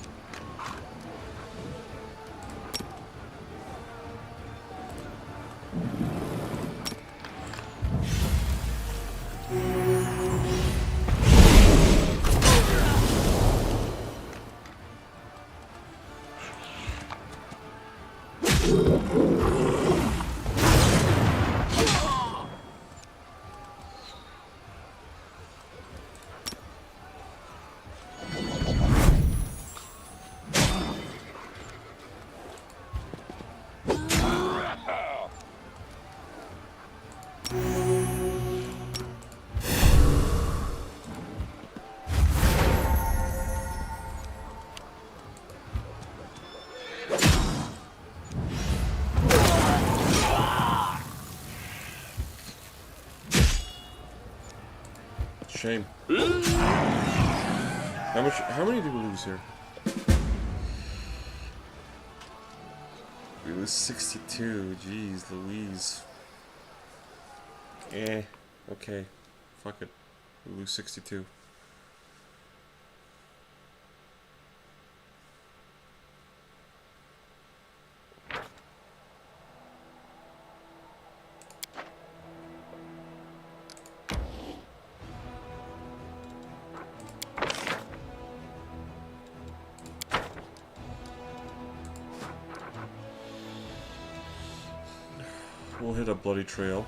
Shame. How many did we lose here? We lose 62. Jeez Louise. Okay. Fuck it. We lose 62. We'll hit a bloody trail.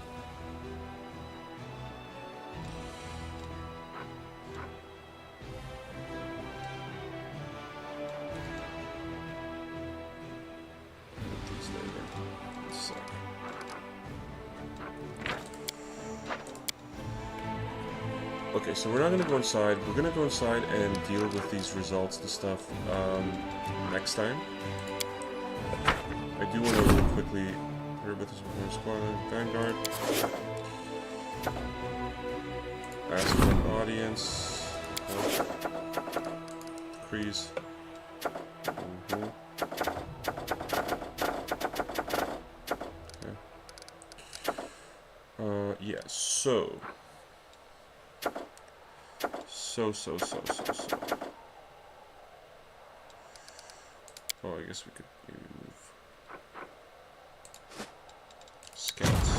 Okay, so we're not going to go inside. We're going to go inside and deal with these results and stuff next time. I do want to really quickly hear about this before squad. Vanguard. Ask for an audience. Decrease. Okay. Yeah, so. Oh, I guess we could maybe move scouts.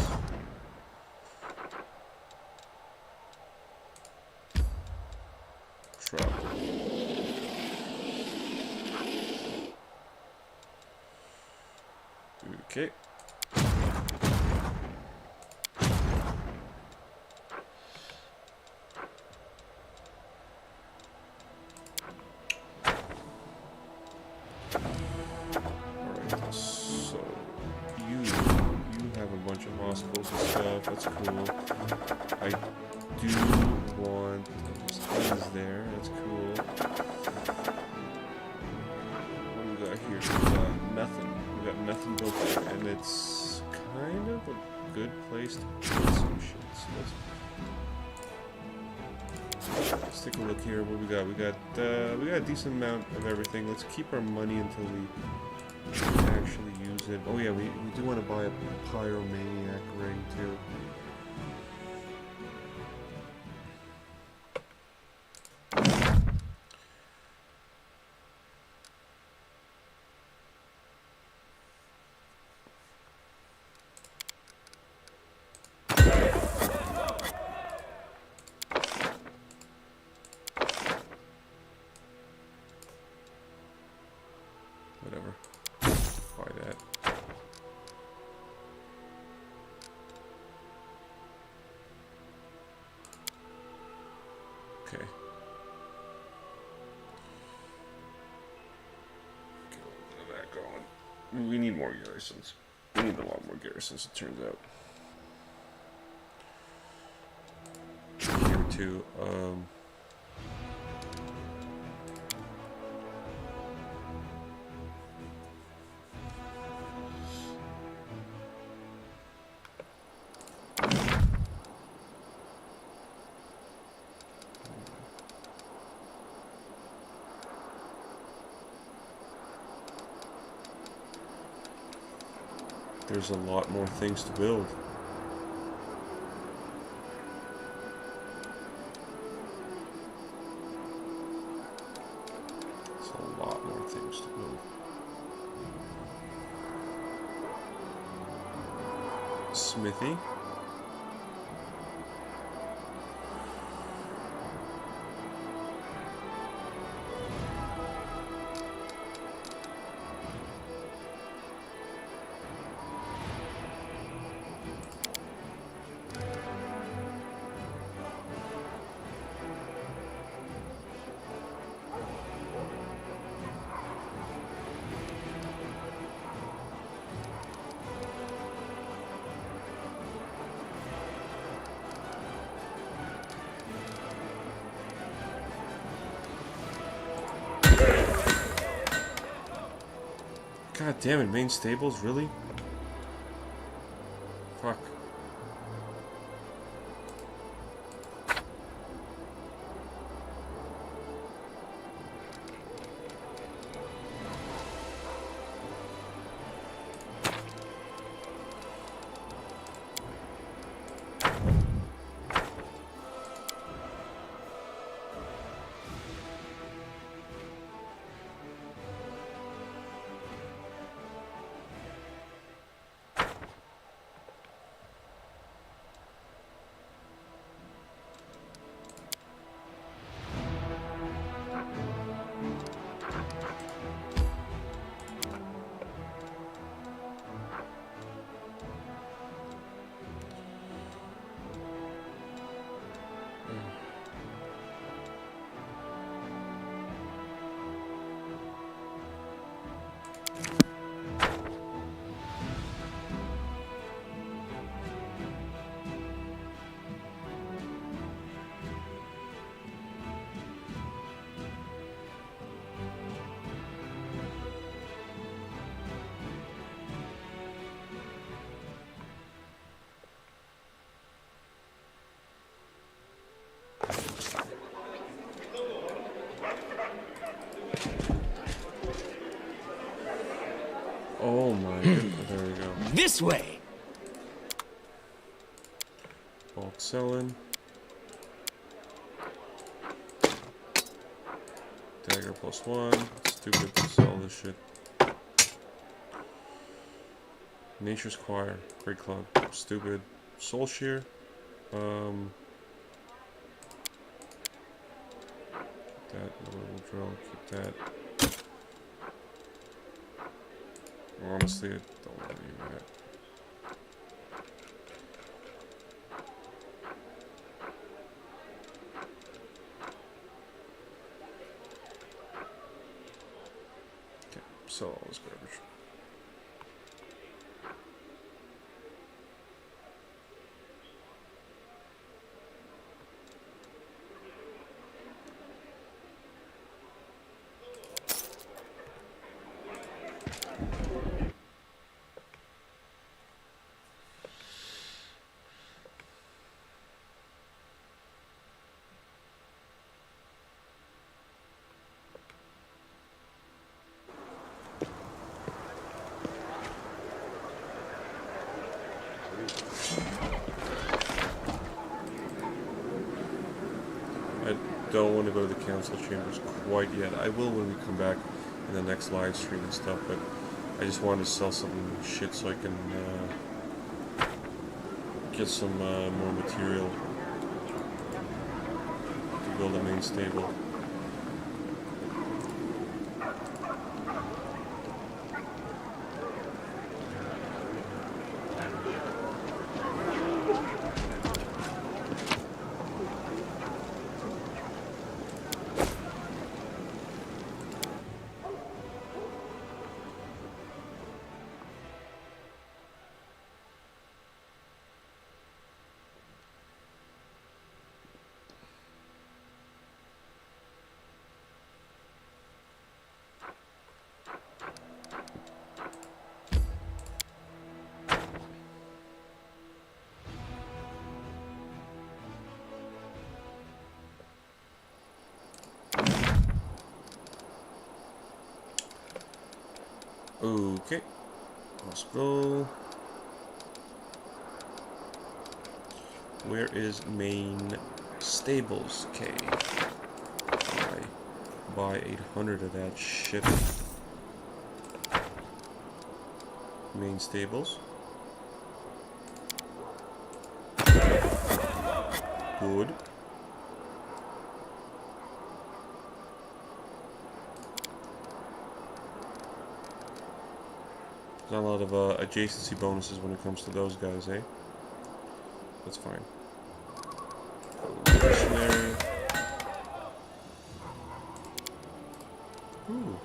Travel. Okay. That's cool. I do want these things there. That's cool. What do we got here? We got nothing. We got nothing built there, and it's kind of a good place to put some shit. So let's take a look here. What we got? We got a decent amount of everything. Let's keep our money until we actually use it. Oh yeah, we do want to buy a pyromaniac ring too. Whatever. Buy that. Okay. Get a little bit of that going. We need more garrisons. We need a lot more garrisons, it turns out. Here too. there's a lot more things to build. There's a lot more things to build. Smithy. God damn it, main stables, really? Fuck. Oh my goodness, there we go. This way! Bulk selling. Dagger +1. Stupid to sell this shit. Nature's Choir. Great club. Stupid. Soul Shear. That. Little drill. Keep that. Honestly, I don't want any of that. Okay, sell all this garbage. I don't want to go to the council chambers quite yet. I will when we come back in the next live stream and stuff, but I just wanted to sell some shit so I can get some more material to build a main stable. Okay, hospital. Where is main stables? Okay. Buy 800 of that shit. Main stables. Good. There's not a lot of adjacency bonuses when it comes to those guys, eh? That's fine. Missionary. Ooh.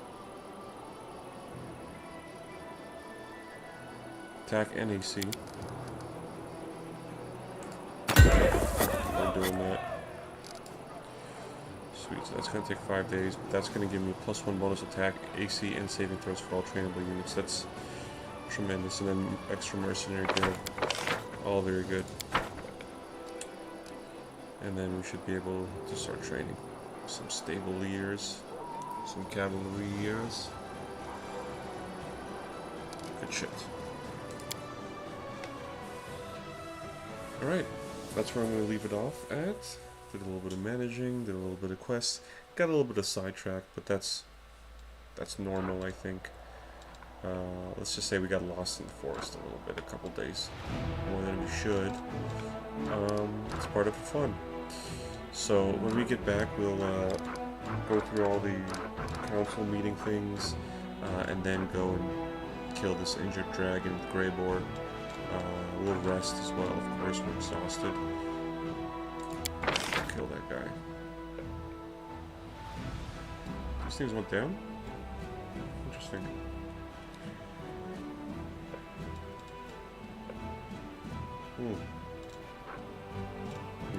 Attack and AC. We're doing that. Sweet, so that's going to take 5 days, but that's going to give me a +1 bonus attack, AC, and saving throws for all trainable units. That's tremendous. And then extra mercenary gear. All very good. And then we should be able to start training some stable leaders, some cavaliers. Good shit. Alright, that's where I'm going to leave it off at. Did a little bit of managing, did a little bit of quests, got a little bit of sidetrack, but that's normal, I think. Let's just say we got lost in the forest a little bit, a couple days, more than we should. It's part of the fun. So when we get back, we'll go through all the council meeting things, and then go and kill this injured dragon with Grey Boar. We'll rest as well, of course, we're exhausted. Kill that guy. These things went down? Interesting.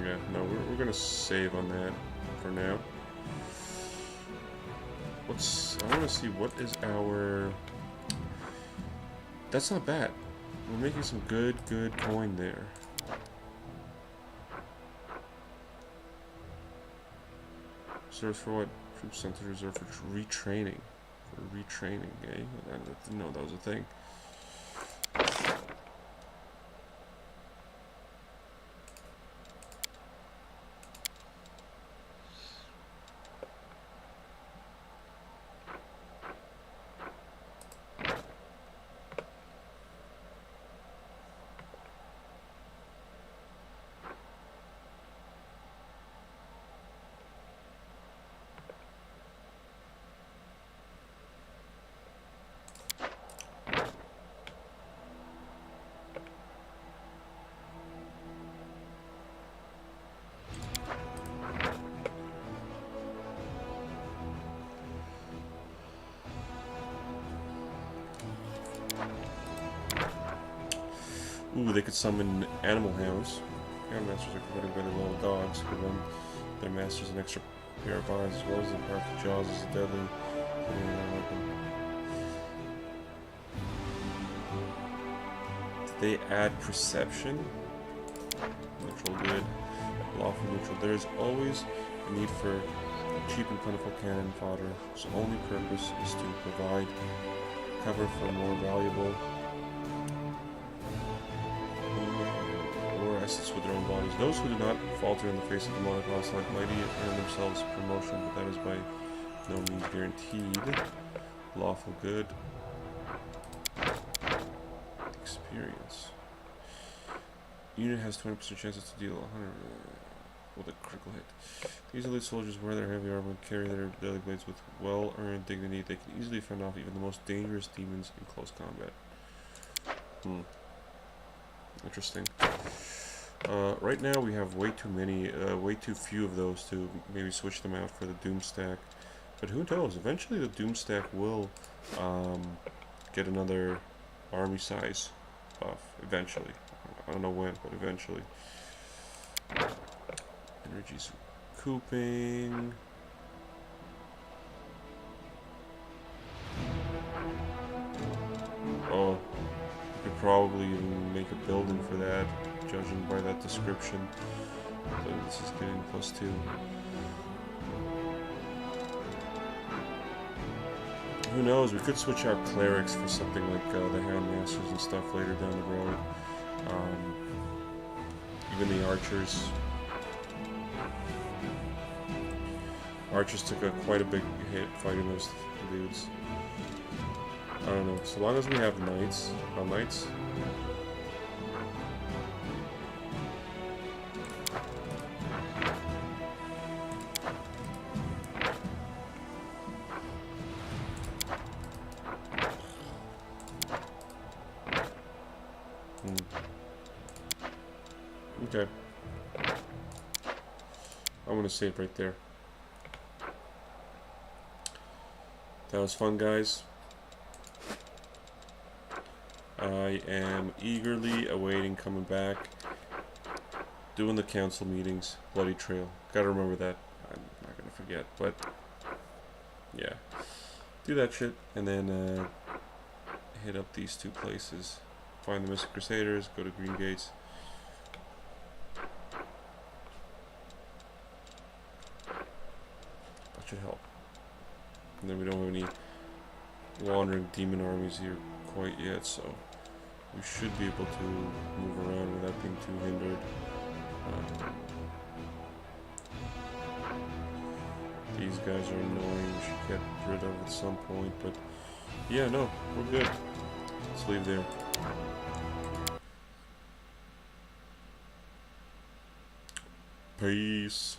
Yeah, no, we're gonna save on that for now. I wanna see what is our... That's not bad. We're making some good coin there. Reserves for what? Troop center reserve for retraining. For retraining, eh? I didn't know that was a thing. Ooh, they could summon animal hounds. Hound masters are converted by the little dogs, who then their masters an extra pair of eyes, as well as the powerful jaws as a deadly weapon. Did they add perception? Neutral good, lawful neutral. There is always a need for cheap and plentiful cannon fodder, whose only purpose is to provide cover for more valuable assets with their own bodies. Those who do not falter in the face of demonic loss like mighty earn themselves promotion, but that is by no means guaranteed. Lawful good. Experience. Unit has 20% chances to deal 100 with a critical hit. These elite soldiers wear their heavy armor and carry their deadly blades with well-earned dignity. They can easily fend off even the most dangerous demons in close combat. Interesting. Right now we have way too few of those to maybe switch them out for the Doom stack. But who knows? Eventually the Doom stack will get another army size buff. Eventually. I don't know when, but eventually. Energy's recouping. Oh, we could probably even make a building for that, judging by that description. So this is getting +2. Who knows? We could switch out clerics for something like the Hound Masters and stuff later down the road. Even the archers. Archers took quite a big hit fighting those dudes. I don't know. So long as we have knights, knights. Okay. I'm gonna save right there. That was fun, guys. I am eagerly awaiting coming back, doing the council meetings, Bloody Trail. Gotta remember that. I'm not gonna forget, but yeah. Do that shit, and then hit up these two places. Find the Mystic Crusaders, go to Green Gates. That should help. And then we don't have any wandering demon armies here quite yet, so we should be able to move around without being too hindered. These guys are annoying, we should get rid of at some point, but yeah, no, we're good. Let's leave there. Peace.